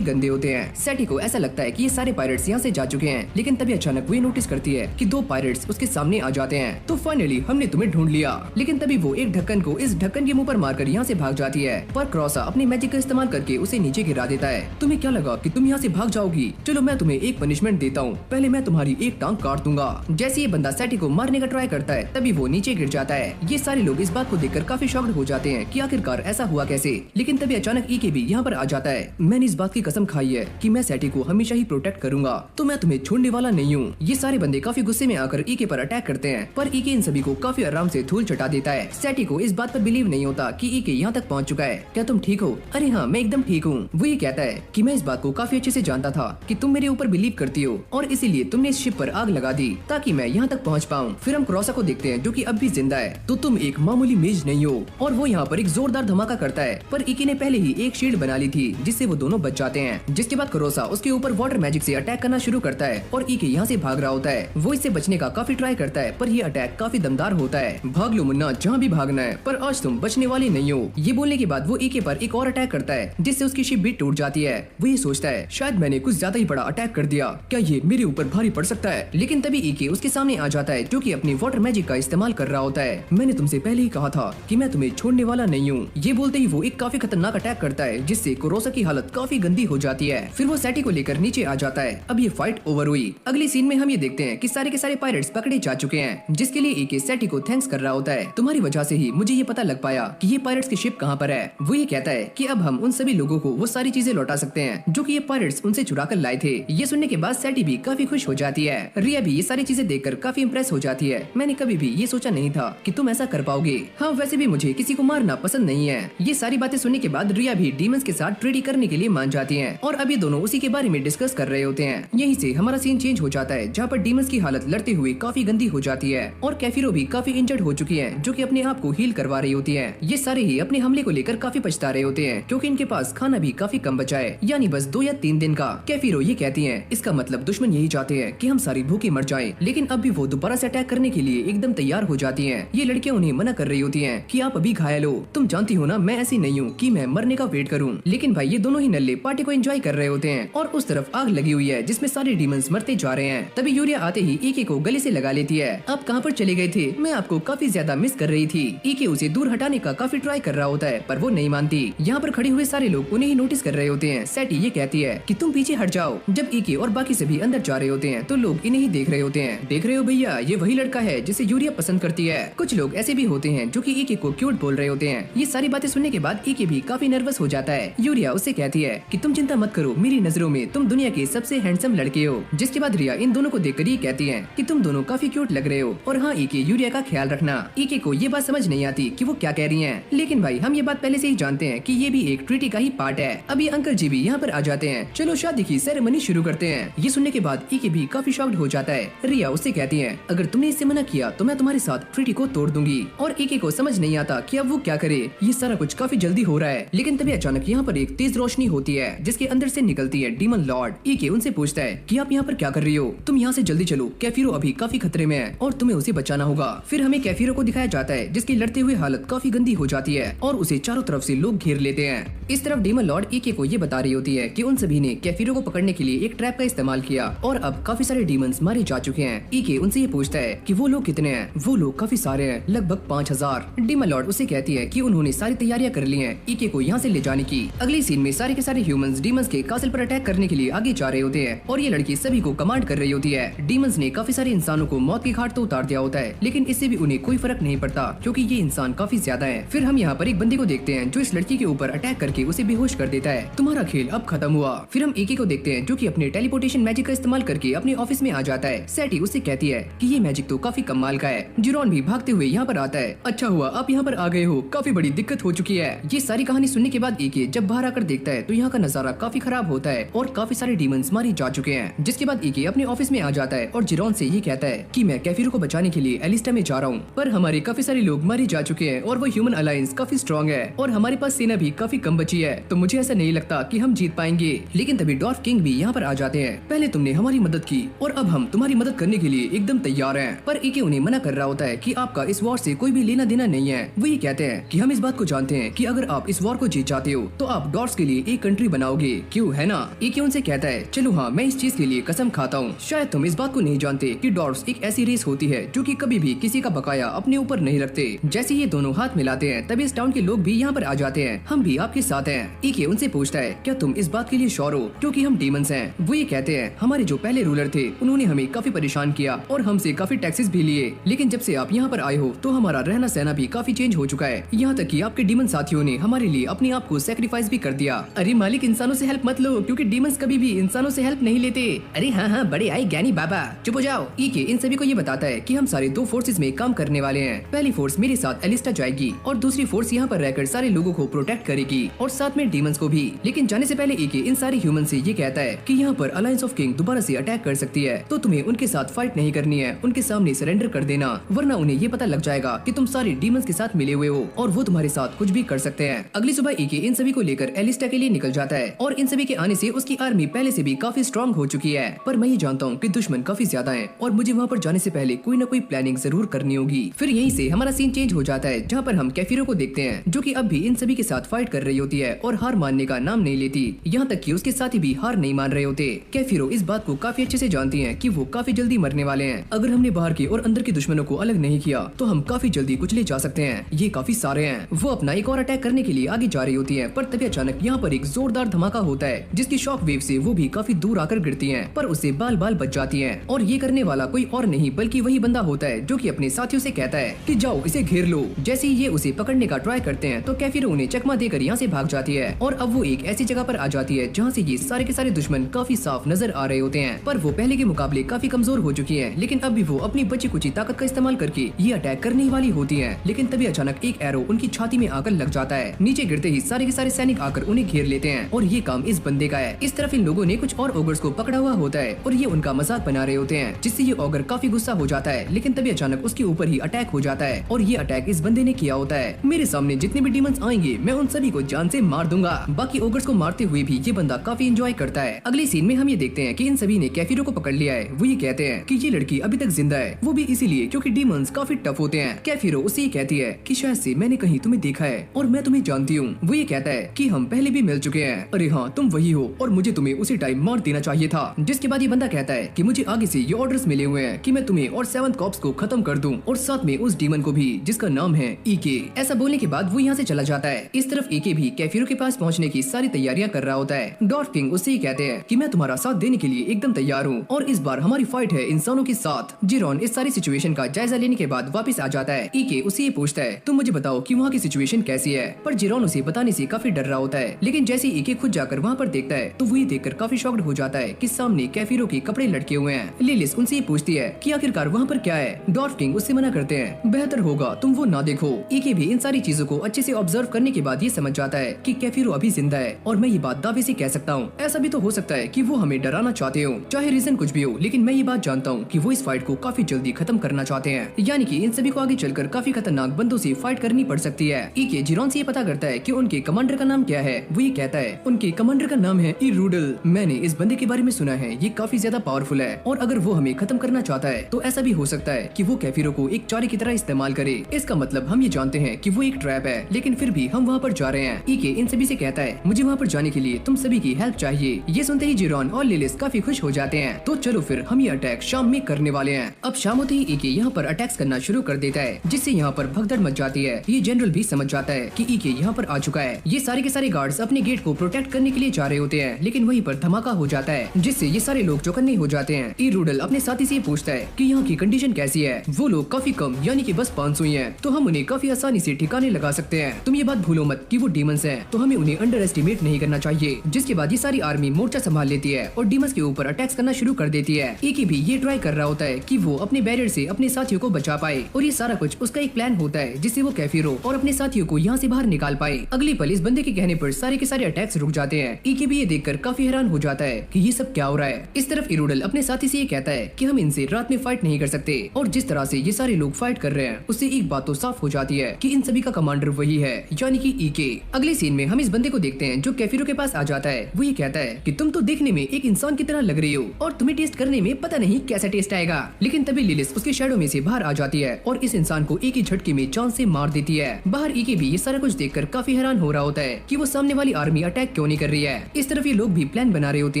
गंदे होते हैं। सैटी को ऐसा लगता है कि ये सारे पायरेट्स यहाँ से जा चुके हैं, लेकिन तभी अचानक वो नोटिस करती है कि 2 पायरेट्स उसके सामने आ जाते हैं। तो फाइनली हमने तुम्हें ढूंढ लिया। लेकिन तभी वो एक ढक्कन को इस ढक्कन के मुंह पर मारकर यहाँ से भाग जाती है, पर क्रॉसा अपनी मैजिक का इस्तेमाल करके उसे नीचे गिरा देता है। तुम्हें क्या लगा कि तुम यहाँ से भाग जाओगी? चलो मैं तुम्हें एक पनिशमेंट देता हूँ, पहले मैं तुम्हारी एक टांग काट दूंगा। जैसे ये बंदा सैटी को मारने का ट्राई करता है, तभी वो नीचे गिर जाता है। ये सारे लोग इस बात को देखकर काफी शॉक्ड हो जाते हैं कि आखिरकार ऐसा हुआ कैसे। लेकिन तभी अचानक ईके भी यहाँ पर आ जाता है। मैंने इस बात की कसम खाई है कि मैं सैटी को हमेशा ही प्रोटेक्ट करूंगा, तो मैं तुम्हें छोड़ने वाला नहीं हूँ। ये सारे बंदे काफी गुस्से में आकर ईके पर अटैक करते हैं, पर ईके इन सभी को काफी आराम से धूल चटा देता है। सैटी को इस बात पर बिलीव नहीं होता कि ईके यहाँ तक पहुँच चुका है। क्या तुम ठीक हो? अरे हाँ, मैं एकदम ठीक हूँ। वो ये कहता है कि मैं इस बात को काफी अच्छे से जानता था कि तुम मेरे ऊपर बिलीव करती हो और इसीलिए तुमने इस शिप पर आग लगा दी ताकि मैं यहाँ तक पहुँच पाऊँ। फिर हम क्रॉसा को देखते हैं जो कि अब भी जिंदा है। तो तुम एक मामूली मेज नहीं हो। और वो यहाँ पर एक जोरदार धमाका करता है, पर ईके ने पहले ही एक शील्ड बना ली थी जिससे वो दोनों बच जाते हैं। जिसके बाद क्रॉसा उसके ऊपर वाटर मैजिक से अटैक करना शुरू करता है और ईके यहाँ से भाग रहा होता है। वो इससे बचने का काफी ट्राई करता है, पर ये अटैक काफी दमदार होता है। भाग लो मुन्ना, जहाँ भी भागना है, पर आज तुम बचने वाले नहीं हो। ये बोलने के बाद वो ईके पर एक और अटैक करता है जिससे उसकी शिप भी टूट जाती है। वो ये सोचता है शायद मैंने कुछ ज्यादा ही बड़ा अटैक कर दिया, क्या ये मेरे ऊपर भारी पड़ सकता है? लेकिन तभी ईके उसके सामने आ जाता है जो कि अपनी वाटर मैजिक का इस्तेमाल कर रहा होता है। मैंने तुमसे पहले ही कहा था कि मैं तुम्हें छोड़ने वाला नहीं हूँ। ये बोलते ही वो एक काफी खतरनाक अटैक करता है जिससे क्रॉसा की हालत काफी गंदी हो जाती है। फिर वो सैटी को लेकर नीचे आ जाता है। अब ये फाइट ओवर हुई। अगली सीन में हम ये देखते हैं कि सारे के सारे पायरेट्स पकड़े जा चुके हैं, जिसके लिए ईके सैटी को थैंक्स कर रहा होता है। तुम्हारी वजह से ही मुझे ये पता लग पाया कि ये पायरेट्स की शिप कहाँ पर है। वो ये कहता है कि अब हम उन सभी लोगों को वो सारी चीजें लौटा सकते हैं जो कि ये पायरेट्स उनसे चुरा कर लाए थे। ये सुनने के बाद सैटी भी काफी खुश हो जाती है। रिया भी ये सारी चीजें देखकर काफी इंप्रेस हो जाती है। मैंने कभी भी ये सोचा नहीं था कि तुम ऐसा कर पाओगे। हाँ, वैसे भी मुझे किसी को मारना पसंद नहीं है। ये सारी बातें सुनने के बाद रिया भी डीमंस के साथ ट्रेडी करने के लिए मान जाती हैं और अभी दोनों उसी के बारे में डिस्कस कर रहे होते हैं। यहीं से हमारा सीन चेंज हो जाता है जहाँ पर डीमंस की हालत लड़ते हुए काफी गंदी हो जाती है और कैफिरो भी काफी इंजर्ड हो चुकी है जो कि अपने आप को हील करवा रही होती है। ये सारे ही अपने हमले को लेकर काफी पछता रहे होते हैं क्योंकि इनके पास खाना भी काफी कम बचा है, यानी बस 2 या 3 दिन का। कैफिरो ये कहती है इसका मतलब दुश्मन यही चाहते हैं कि हम सारी भूखे मर जाएं, लेकिन अब भी वो दोबारा से अटैक करने के लिए एकदम तैयार हो जाती हैं। ये लड़कियां उन्हें मना कर रही होती हैं कि आप अभी घायल हो। तुम जानती हो ना मैं ऐसी नहीं हूँ कि मैं मरने का वेट करूँ। लेकिन भाई ये दोनों ही नल्ले पार्टी को एंजॉय कर रहे होते हैं और उस तरफ आग लगी हुई है जिसमें सारे डीमंस मरते जा रहे हैं। तभी यूरिया आते ही ईके को गले से लगा लेती है। आप कहाँ पर चले गए थे? मैं आपको काफी ज्यादा मिस कर रही थी। ईके उसे दूर हटाने का काफी ट्राई कर रहा होता है पर वो नहीं मानती। यहाँ पर खड़े हुए सारे लोग उन्हें ही नोटिस कर रहे होते हैं। सैटी ये कहती है कि तुम पीछे हट जाओ। जब ईके और बाकी सभी अंदर जा रहे होते हैं तो लोग इन्हें ही देख रहे होते हैं। देख रहे हो भैया, ये वही लड़का है जिसे यूरिया पसंद करती है। कुछ लोग ऐसे भी होते हैं जो कि ईके को क्यूट बोल रहे होते हैं। ये सारी बातें सुनने के बाद ईके भी काफी नर्वस हो जाता है। यूरिया उससे कहती है कि तुम चिंता मत करो, मेरी नजरों में तुम दुनिया के सबसे हैंडसम लड़के हो। जिसके बाद रिया इन दोनों को देखकर ये कहती है कि तुम दोनों काफी क्यूट लग रहे हो और हाँ ईके, यूरिया का ख्याल रखना। ईके को ये बात समझ नहीं आती कि वो क्या कह रही हैं, लेकिन भाई हम ये बात पहले से ही जानते हैं कि ये भी एक ट्रीटी का ही पार्ट है। अभी अंकल जी भी यहाँ पर आ जाते हैं। चलो शादी की सेरेमनी शुरू करते हैं। ये सुनने के बाद ईके भी काफी शॉक्ड हो जाता है। रिया उससे कहती है अगर तुमने इससे मना किया तो मैं तुम्हारे साथ ट्रीटी को तोड़ दूंगी। और ईके को समझ नहीं आता कि अब वो क्या करे। ये सारा कुछ काफी जल्दी हो रहा है। लेकिन तभी अचानक यहाँ पर एक तेज रोशनी होती है जिसके अंदर से निकलती है डीमन लॉर्ड। ईके उनसे पूछता है कि आप यहाँ पर क्या कर रही हो? तुम यहाँ से जल्दी चलो, कैफिरो अभी काफी खतरे में है और तुम्हें उसे बचाना होगा। फिर हमें कैफिरो को दिखाया जाता है जिसकी लड़ते हुए हालत काफी गंदी हो जाती है और उसे चारों तरफ से लोग घेर लेते हैं। इस तरफ डीमन लॉर्ड ईके को ये बता रही होती है कि उन सभी ने कैफिरो को पकड़ने के लिए एक ट्रैप का इस्तेमाल किया और अब काफी सारे डीमंस मारे जा चुके हैं। ईके उनसे ये पूछता है कि वो लोग कितने हैं? वो लोग काफी सारे हैं, लगभग 5000। डीमन लॉर्ड उसे कहती है कि उन्होंने सारी तैयारियां कर ली हैं ईके को यहाँ से ले जाने की। अगली सीन में सारे के सारे ह्यूमंस डीमंस के कासल पर अटैक करने के लिए आगे जा रहे होते हैं और ये लड़की सभी को कमांड कर रही होती है। डीमंस ने काफी सारे इंसानों को मौत की घाट तो उतार दिया होता है, लेकिन इससे भी उन्हें कोई फर्क नहीं पड़ता क्योंकि ये इंसान काफी ज्यादा है। फिर हम यहाँ पर एक बंदे को देखते हैं जो इस लड़की के ऊपर अटैक करके उसे बेहोश कर देता है। तुम्हारा खेल अब खत्म हुआ। फिर हम ईके को देखते हैं जो कि अपने टेलीपोर्टेशन मैजिक का इस्तेमाल करके अपने ऑफिस में आ जाता है। सैटी उससे कहती है कि ये मैजिक तो काफी कमाल का है। जिरोन भी भागते हुए यहाँ पर आता है। अच्छा हुआ आप यहाँ पर आ गए हो, काफी बड़ी दिक्कत हो चुकी है। ये सारी कहानी सुनने के बाद ईके जब बाहर आकर देखता है तो यहाँ का नजारा काफी खराब होता है और काफी सारे डीमंस मारे जा चुके हैं। जिसके बाद ईके अपने ऑफिस में आ जाता है और जिरोन से ये कहता है कि मैं कैफिरो को बचाने के लिए एलिस्टा में जा रहा हूँ, पर हमारे काफी सारे लोग मारे जा चुके हैं और वो ह्यूमन अलायंस काफी स्ट्रॉन्ग है और हमारे पास सेना भी काफी कम बची है, तो मुझे ऐसा नहीं लगता कि हम जीत पाएंगे। लेकिन तभी डॉर्फ किंग भी यहाँ पर आ जाते हैं। पहले तुमने हमारी मदद की और अब हम तुम्हारी मदद करने के लिए एकदम तैयार हैं। पर ईके उन्हें मना कर रहा होता है कि आपका इस वॉर से कोई भी लेना देना नहीं है। वो ये कहते हैं कि हम इस बात को जानते हैं कि अगर आप इस वॉर को जीत जाते हो तो आप डॉट्स के लिए एक कंट्री बनाओगे, क्यों है ना। ईके उनसे कहता है चलो हाँ, मैं इस चीज के लिए कसम खाता हूँ। शायद तुम इस बात को नहीं जानते कि डॉट्स एक ऐसी रेस होती है जो कि कभी भी किसी का बकाया अपने ऊपर नहीं रखते। जैसे ये दोनों हाथ मिलाते हैं तभी इस टाउन के लोग भी यहाँ पर आ जाते हैं। हम भी आपके साथ हैं। ईके उनसे पूछता है क्या तुम इस बात के लिए श्योर हो क्योंकि हम डीमंस हैं। वो ये कहते हैं हमारे जो पहले रूलर थे उन्होंने हमें काफी परेशान किया और हमसे काफी टैक्सेस भी लिए, लेकिन जब से आप यहाँ पर आए हो तो हमारा रहना सहना भी काफी चेंज हो चुका है। यहाँ तक कि आपके डीमन साथियों ने हमारे लिए अपने आप को सेक्रीफाइस भी कर दिया। अरे मालिक, इंसानों से हेल्प मत लो क्योंकि डीमंस कभी भी इंसानों से हेल्प नहीं लेते। अरे हाँ हाँ, बड़े आए ज्ञानी बाबा, चुप हो जाओ। ईके इन सभी को ये बताता है कि हम सारे दो फोर्सेस में काम करने वाले हैं। पहली फोर्स मेरे साथ एलिस्टा जाएगी और दूसरी फोर्स यहाँ पर रहकर सारे लोगों को प्रोटेक्ट करेगी और साथ में डीमंस को भी। लेकिन जाने से पहले ईके इन सारे ह्यूमन से ये कहता है कि यहाँ पर अलायंस ऑफ किंग दोबारा से अटैक कर सकती है, तो तुम्हें उनके साथ फाइट नहीं करनी है, उनके सामने सरेंडर कर देना, वरना उन्हें ये पता लग जाएगा कि तुम सारे डीमंस के साथ मिले हुए हो और वो तुम्हारे साथ कुछ भी कर सकते हैं। अगली सुबह ईके इन सभी को लेकर एलिस्टा के लिए निकल जाता है और इन सभी के आने से उसकी आर्मी पहले से भी काफी स्ट्रॉन्ग हो चुकी है। पर मैं ये जानता हूँ कि दुश्मन काफी ज्यादा है और मुझे वहाँ पर जाने से पहले कोई न कोई प्लानिंग जरूर करनी होगी। फिर यहीं से हमारा सीन चेंज हो जाता है जहाँ पर हम कैफिरो को देखते हैं जो कि अब भी इन सभी के साथ फाइट कर रही होती है और हार मानने का नाम नहीं लेती। यहाँ तक कि उसके साथी भी हार नहीं मान रहे होते। कैफिरो इस बात को काफी अच्छे से जानती है कि वो काफी जल्दी मरने वाले हैं। अगर हमने बाहर के और अंदर के दुश्मनों को अलग नहीं किया तो हम काफी जल्दी कुचले जा सकते हैं। ये काफी सारे हैं। वो अपना एक और अटैक करने के लिए आगे जा रही होती है, पर तभी अचानक यहाँ पर एक जोरदार धमाका होता है जिसकी शॉक वेव से वो भी काफी दूर आकर गिरती हैं, पर उससे बाल बाल बच जाती हैं। और ये करने वाला कोई और नहीं बल्कि वही बंदा होता है जो कि अपने साथियों से कहता है कि जाओ इसे घेर लो। जैसे ही ये उसे पकड़ने का ट्राई करते हैं तो कैफिरो उन्हें चकमा देकर यहाँ से भाग जाती है और अब वो एक ऐसी जगह पर आ जाती है जहाँ से ये सारे के सारे दुश्मन काफी साफ नजर आ रहे होते हैं, पर वो पहले के मुकाबले काफी कमजोर हो चुकी है। लेकिन अब भी वो अपनी बची कुची ताकत का इस्तेमाल करके ये अटैक करने वाली होती है। लेकिन तभी अचानक एक एरो उनकी छाती में आकर लग जाता है। नीचे गिरते ही सारे के सारे सैनिक आकर उन्हें घेर लेते हैं और ये काम इस बंदे का है। इस तरफ इन लोगों ने कुछ और ओगर्स को पकड़ा हुआ होता है और ये उनका मजाक बना रहे होते हैं, जिससे ये ओगर काफी गुस्सा हो जाता है। लेकिन तभी अचानक उसके ऊपर ही अटैक हो जाता है और ये अटैक इस बंदे ने किया होता है। मेरे सामने जितने भी डीमंस आएंगे मैं उन सभी को जान से मार दूंगा। बाकी ओगर्स को मारते हुए भी ये बंदा काफी एंजॉय करता है। अगले सीन में हम ये देखते हैं कि इन सभी ने कैफिरो को पकड़ लिया है। वो ये कहते हैं कि ये लड़की अभी तक जिंदा है, वो भी इसीलिए क्योंकि डीमंस काफी टफ होते हैं। कैफिरो उससे ये कहती है कि शायद से मैंने कहीं तुम्हें देखा है और मैं तुम्हें जानती हूँ। वो ये कहता है कि हम पहले भी मिल चुके हैं। अरे हाँ, तुम वही हो और मुझे तुम्हें उसी टाइम मार देना चाहिए था। जिसके बाद ये बंदा कहता है कि मुझे आगे से ये ऑर्डर्स मिले हुए हैं कि मैं तुम्हें और 7th कॉर्प्स को खत्म कर दूं और साथ में उस डीमन को भी जिसका नाम है ईके। ऐसा बोलने के बाद वो यहाँ से चला जाता है। इस तरफ ईके भी कैफिरो के पास पहुँचने की सारी तैयारियां कर रहा होता है। डॉट किंग उससे ही कहते हैं कि मैं तुम्हारा साथ देने के लिए एकदम तैयार हूँ और इस बार हमारी फाइट है इंसानों के साथ। जिरोन इस सारी सिचुएशन का जायजा लेने के बाद वापस आ जाता है। ईके उससे ये पूछता है तुम मुझे बताओ कि वहाँ की सिचुएशन कैसी है, पर जिरोन उसे बताने से काफी डर रहा होता है। लेकिन जैसे ईके खुद जाकर वहाँ पर देखता है तो वो ये देखकर काफी शॉक्ड हो जाता है कि सामने कैफिरो के कपड़े लटके हुए हैं। लिलिस उनसे ये पूछती है कि आखिरकार वहाँ पर क्या है। डॉट किंग उससे मना करते हैं, बेहतर होगा तुम वो ना देखो। ईके भी इन सारी चीजों को अच्छे से ऑब्जर्व करने के बाद ये समझ जाता है कि कैफिरो अभी जिंदा है और मैं ये बात दावे से कह सकता हूँ। ऐसा भी तो हो सकता है कि वो हमें डराना चाहते हो, चाहे रीजन कुछ भी हो, लेकिन मैं ये बात जानता हूँ कि वो इस फाइट को काफी जल्दी खत्म करना चाहते हैं। यानी कि इन सभी को आगे चलकर काफी खतरनाक बंदों से फाइट करनी पड़ सकती है। ईके जिरोन से ये पता करता है कि उनके कमांडर का नाम क्या है। वो ये कहता है उनके कमांडर का नाम है इरूडल। मैंने इस बंदे के बारे में सुना है, ये काफी ज्यादा पावरफुल है और अगर वो हमें खत्म करना चाहता है तो ऐसा भी हो सकता है कि वो कैफिरो को एक चारे की तरह इस्तेमाल करे। इसका मतलब हम ये जानते हैं कि वो एक ट्रैप है, लेकिन फिर भी हम वहाँ पर जा रहे हैं। ईके इन सभी से कहता है मुझे वहाँ पर जाने के लिए तुम सभी की हेल्प चाहिए। ये सुनते ही जिरोन और लिलिस काफी खुश हो जाते हैं। तो चलो फिर हम ये अटैक शाम में करने वाले हैं। अब शाम होते ही ईके यहाँ पर अटैक्स करना शुरू कर देता है, जिससे यहाँ पर भगदड़ मच जाती है। ये जनरल भी समझ जाता है कि ईके यहाँ पर आ चुका है। ये सारे के सारे गार्ड्स अपने गेट को प्रोटेक्ट करने के लिए जा रहे होते हैं, लेकिन वहीं पर धमाका हो जाता है, जिससे ये सारे लोग चौकन्ने हो जाते हैं। इरूडल अपने साथी से पूछता है कि यहाँ की कंडीशन कैसी है। वो लोग काफी कम यानी कि बस 500 ही हैं, तो हम उन्हें काफी आसानी से ठिकाने लगा सकते हैं। तुम ये बात भूलो मत कि वो डीमंस हैं, तो हमें उन्हें अंडर एस्टिमेट नहीं करना चाहिए। जिसके बाद ये सारी आर्मी मोर्चा संभाल लेती है और डीमंस के ऊपर अटैक्स करना शुरू कर देती है। ईके भी ये ट्राई कर रहा होता है कि वो अपने बैरियर से अपने साथियों को बचा पाए और ये सारा कुछ उसका एक प्लान होता है, जिससे वो कैफिरो और अपने साथियों को यहाँ से बाहर निकाल पाए। अगली पल इस बंदे के कहने पर सारे के सारे अटैक्स रुक जाते हैं। ईके भी ये देखकर काफी हैरान हो जाता है कि ये सब क्या हो रहा है। इस तरफ इरूडल अपने साथी से ये कहता है कि हम इनसे रात में फाइट नहीं कर सकते, और जिस तरह से ये सारे लोग फाइट कर रहे हैं उससे एक बात तो साफ हो जाती है कि इन सभी का कमांडर वही है, यानी कि ईके। अगले सीन में हम इस बंदे को देखते हैं जो कैफिरो के पास आ जाता है। वो ये कहता है कि तुम तो दिखने में एक इंसान की तरह लग रही हो और तुम्हें टेस्ट करने में पता नहीं कैसा टेस्ट आएगा। लेकिन तभी लिलिस उसके शैडो में से बाहर आ जाती है और इस इंसान को एक ही झटके में जान से मार देती है। बाहर ईके भी ये सारा कुछ देखकर काफी हैरान हो रहा होता है कि वो सामने वाली आर्मी अटैक क्यों नहीं कर रही है। इस तरफ ये लोग भी प्लान बना रहे होते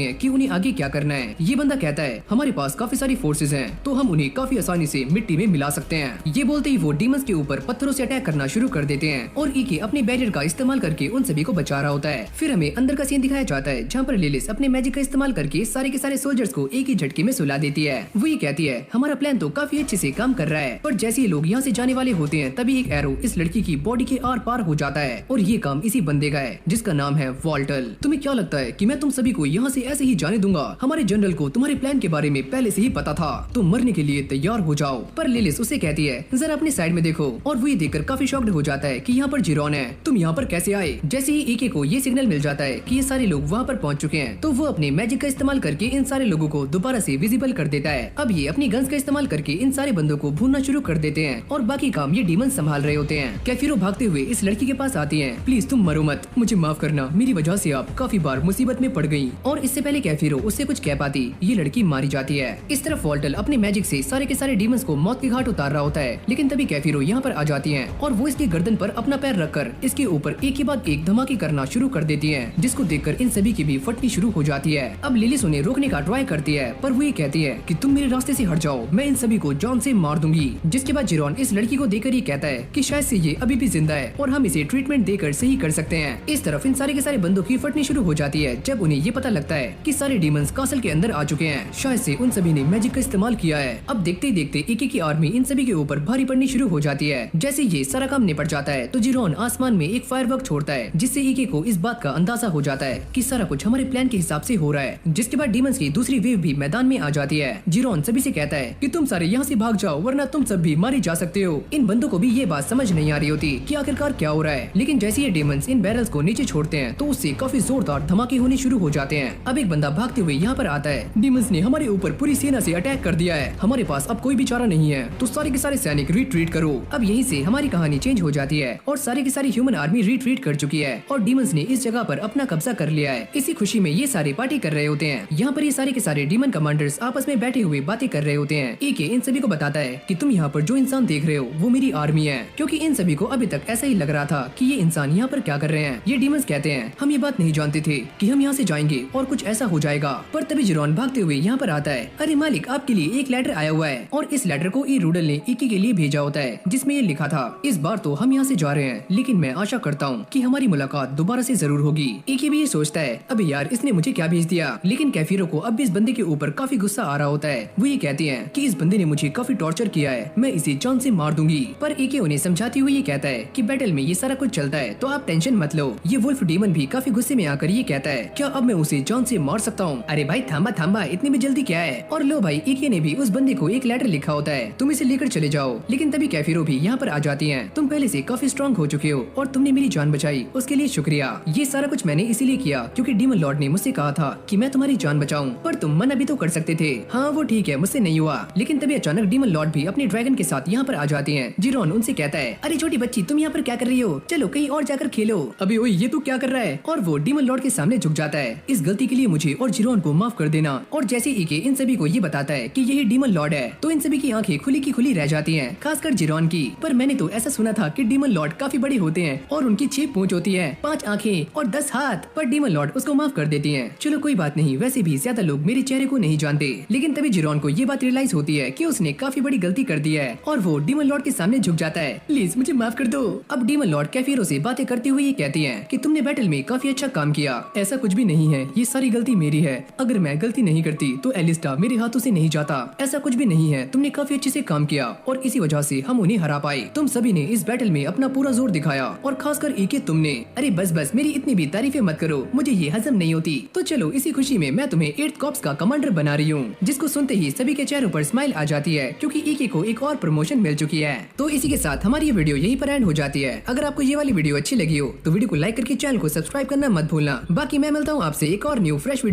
हैं कि उन्हें आगे क्या करना है। ये बंदा कहता है हमारे पास काफी सारी फोर्सेज हैं, तो हम उन्हें काफी आसानी से मिट्टी में मिला सकते हैं। ये बोलते ही वो डीमंस के ऊपर पत्थरों से अटैक करना शुरू कर देते हैं और ईके अपने बैरियर का इस्तेमाल करके उन सभी को बचा रहा होता है। फिर हमें अंदर का सीन दिखाया जाता है जहाँ पर लिलिस अपने मैजिक का इस्तेमाल करके सारे के सारे सोल्जर्स को एक ही झटके में सुला देती है। वो ये कहती है हमारा प्लान तो काफी अच्छे से काम कर रहा है, पर जैसे ही लोग यहाँ से जाने वाले होते हैं तभी एक एरो इस लड़की की बॉडी के आर पार हो जाता है और ये काम इसी बंदे का है जिसका नाम है वॉल्टल। तुम्हें क्या लगता है कि मैं तुम सभी को यहाँ से ऐसे ही जाने दूंगा? हमारे जनरल को तुम्हारे प्लान के बारे में पहले से ही पता था, तुम मरने के लिए तैयार हो जाओ। पर लिलिस उसे कहती है जरा अपने साइड में देखो, और वो ये देखकर काफी शॉक्ड हो जाता है कि यहाँ पर जिरोन है, तुम यहाँ पर कैसे आए? जैसे ही ईके को ये सिग्नल मिल जाता है कि ये सारे लोग वहाँ पर पहुँच चुके हैं तो वो अपने मैजिक का इस्तेमाल करके इन सारे लोगों को दोबारा से विजिबल कर देता है। अब ये अपनी गन्स का इस्तेमाल करके इन सारे बंदों को भूनना शुरू कर देते हैं और बाकी काम ये डीमन संभाल रहे होते हैं। कैफिरो भागते हुए इस लड़की के पास आती है। प्लीज तुम मरो मत, मुझे माफ करना, मेरी वजह से आप काफी बार मुसीबत में पड़ गई। और इससे पहले कैफिरो उससे कुछ कह पाती ये लड़की मारी जाती है। इस तरफ वॉल्टल अपने मैजिक से सारे के सारे डीमंस को मौत के घाट उतार रहा होता है, लेकिन तभी कैफिरो यहाँ पर आ जाती है और वो इसकी गर्दन पर अपना पैर रखकर इसके ऊपर एक के बाद एक धमाके करना शुरू कर देती है, जिसको देखकर इन सभी की भी फटनी शुरू हो जाती है। अब लिलिस उन्हें रोकने का ट्राई करती है पर वो ये कहती है कि तुम मेरे रास्ते से हट जाओ, मैं इन सभी को जान से मार दूंगी। जिसके बाद जिरोन इस लड़की को देखकर ये कहता है कि शायद से ये अभी भी जिंदा है और हम इसे ट्रीटमेंट देकर सही कर सकते हैं। इस तरफ इन सारे के सारे बंदों की फटनी शुरू हो जाती है जब उन्हें ये पता लगता है कि सारे डीमंस कासल के अंदर आ चुके हैं। शायद से उन सभी ने मैजिक का इस्तेमाल किया है। अब देखते ही देखते ईके की आर्मी इन सभी के ऊपर भारी पड़नी शुरू हो जाती है। जैसे ये सारा काम निपट जाता है तो जिरोन आसमान में एक फायरवर्क छोड़ता है, जिससे ईके को इस बात का अंदाजा हो जाता है कि सारा कुछ हमारे प्लान के हिसाब से हो रहा है। जिसके बाद डीमंस की दूसरी वेव भी मैदान में आ जाती है। जिरोन सभी से कहता है कि तुम सारे यहाँ से भाग जाओ वरना तुम सब भी मारे जा सकते हो। इन बंदों को भी ये बात समझ नहीं आ रही होती कि आखिरकार क्या हो रहा है, लेकिन जैसे ये डीमंस इन बैरल्स को नीचे छोड़ते हैं तो उससे काफी जोरदार धमाके होने शुरू हो जाते हैं। अब एक बंदा भागते हुए यहाँ पर आता है। डीमंस ने हमारे ऊपर पूरी सेना से अटैक कर दिया है, हमारे पास अब कोई भी चारा नहीं है, तो सारे के सारे सैनिक रिट्रीट करो। अब यहीं से हमारी कहानी चेंज हो जाती है और सारे की सारी ह्यूमन आर्मी रिट्रीट कर चुकी है और डीमंस ने इस जगह पर अपना कब्जा कर लिया है। इसी खुशी में ये सारे पार्टी कर रहे होते हैं। यहाँ पर ये सारे के सारे डीमन कमांडर्स आपस में बैठे हुए बातें कर रहे होते हैं। ईके इन सभी को बताता है कि तुम यहाँ पर जो इंसान देख रहे हो वो मेरी आर्मी है, क्योंकि इन सभी को अभी तक ऐसा ही लग रहा था कि ये इंसान यहाँ पर क्या कर रहे हैं। ये डीमंस कहते हैं हम ये बात नहीं जानते थे कि हम यहाँ से जाएंगे और कुछ ऐसा हो जाएगा। पर तभी जिरोन भागते हुए यहाँ पर आता है। अरे मालिक, आपके लिए एक लेटर आया हुआ है और इस लेटर को ई रूडल ने ईके के लिए भेजा होता है, जिसमें ये लिखा था इस बार तो हम यहाँ से जा रहे हैं, लेकिन मैं आशा करता हूँ कि हमारी मुलाकात दोबारा से जरूर होगी। ईके भी ये सोचता है अबे यार इसने मुझे क्या भेज दिया, लेकिन कैफिरो को अब भी इस बंदे के ऊपर काफी गुस्सा आ रहा होता है। वो ये कहती है कि इस बंदे ने मुझे काफी टॉर्चर किया है, मैं इसे जान से मार दूंगी। पर ईके उन्हें समझाते हुए ये कहता है कि बैटल में ये सारा कुछ चलता है तो आप टेंशन मत लो। ये वुल्फ डीमन भी काफी गुस्से में आकर ये कहता है क्या अब मैं उसे जान से मार सकता हूँ? अरे भाई थांबा थांबा, इतनी भी जल्दी क्या है? और लो भाई, ईके ने भी उस बंदे को एक लेटर लिखा होता है, तुम इसे लेकर चले जाओ। लेकिन तभी कैफिरो भी यहाँ पर आ जाती है। तुम पहले से काफी स्ट्रॉन्ग हो चुके हो और तुमने मेरी जान बचाई, उसके लिए शुक्रिया। ये सारा कुछ मैंने इसीलिए किया क्योंकि डीमन लॉर्ड ने मुझसे कहा था कि मैं तुम्हारी जान बचाऊं, पर तुम मना भी तो कर सकते थे। हाँ वो ठीक है, मुझसे नहीं हुआ। लेकिन तभी अचानक डीमन लॉर्ड भी अपने ड्रैगन के साथ यहाँ पर आ जाती हैं। जिरोन उनसे कहता है अरे छोटी बच्ची, तुम यहाँ पर क्या कर रही हो? चलो कहीं और जाकर खेलो। अबे ओए, ये तू क्या कर रहा है? और वो डीमन लॉर्ड के सामने झुक जाता है। इस गलती के लिए मुझे और जिरोन को माफ कर देना। और जैसे ईके इन सभी को ये बताता है कि यही डीमन लॉर्ड है तो इन सभी की आंखें खुली की खुली रह जाती हैं, खासकर जिरोन की। पर मैंने तो ऐसा सुना था कि डीमन लॉर्ड काफी बड़े होते हैं और उनकी 6 पूंछ होती है, 5 आंखें और 10 हाथ। पर डीमन लॉर्ड उसको माफ कर देती हैं। चलो कोई बात नहीं, वैसे भी ज्यादा लोग मेरे चेहरे को नहीं जानते। लेकिन तभी जिरोन को ये बात रियलाइज होती है कि उसने काफी बड़ी गलती कर दी है और वो डीमन लॉर्ड के सामने झुक जाता है। प्लीज मुझे माफ कर दो। अब डीमन लॉर्ड कैफिरो से बातें करते हुए ये कहती है कि तुमने बैटल में काफी अच्छा काम किया। ऐसा कुछ भी नहीं है, ये सारी गलती मेरी है। अगर मैं गलती नहीं करती तो एलिस्टा मेरे हाथों से नहीं जाता। ऐसा कुछ भी नहीं है, तुमने काफी अच्छे से काम किया और इसी वजह से हम उन्हें हरा पाए। तुम सभी ने इस बैटल में अपना पूरा जोर दिखाया और खासकर ईके तुमने। अरे बस बस, मेरी इतनी भी तारीफें मत करो, मुझे ये हजम नहीं होती। तो चलो इसी खुशी में मैं तुम्हें 8th कॉर्प्स का कमांडर बना रही हूँ। जिसको सुनते ही सभी के चेहरों पर स्माइल आ जाती है क्योंकि ईके को एक और प्रमोशन मिल चुकी है। तो इसी के साथ हमारी ये वीडियो यहीं पर एंड हो जाती है। अगर आपको ये वाली वीडियो अच्छी लगी हो तो वीडियो को लाइक करके चैनल को सब्सक्राइब करना मत भूलना। बाकी मैं मिलता हूँ आपसे एक और न्यू फ्रेश वीडियो।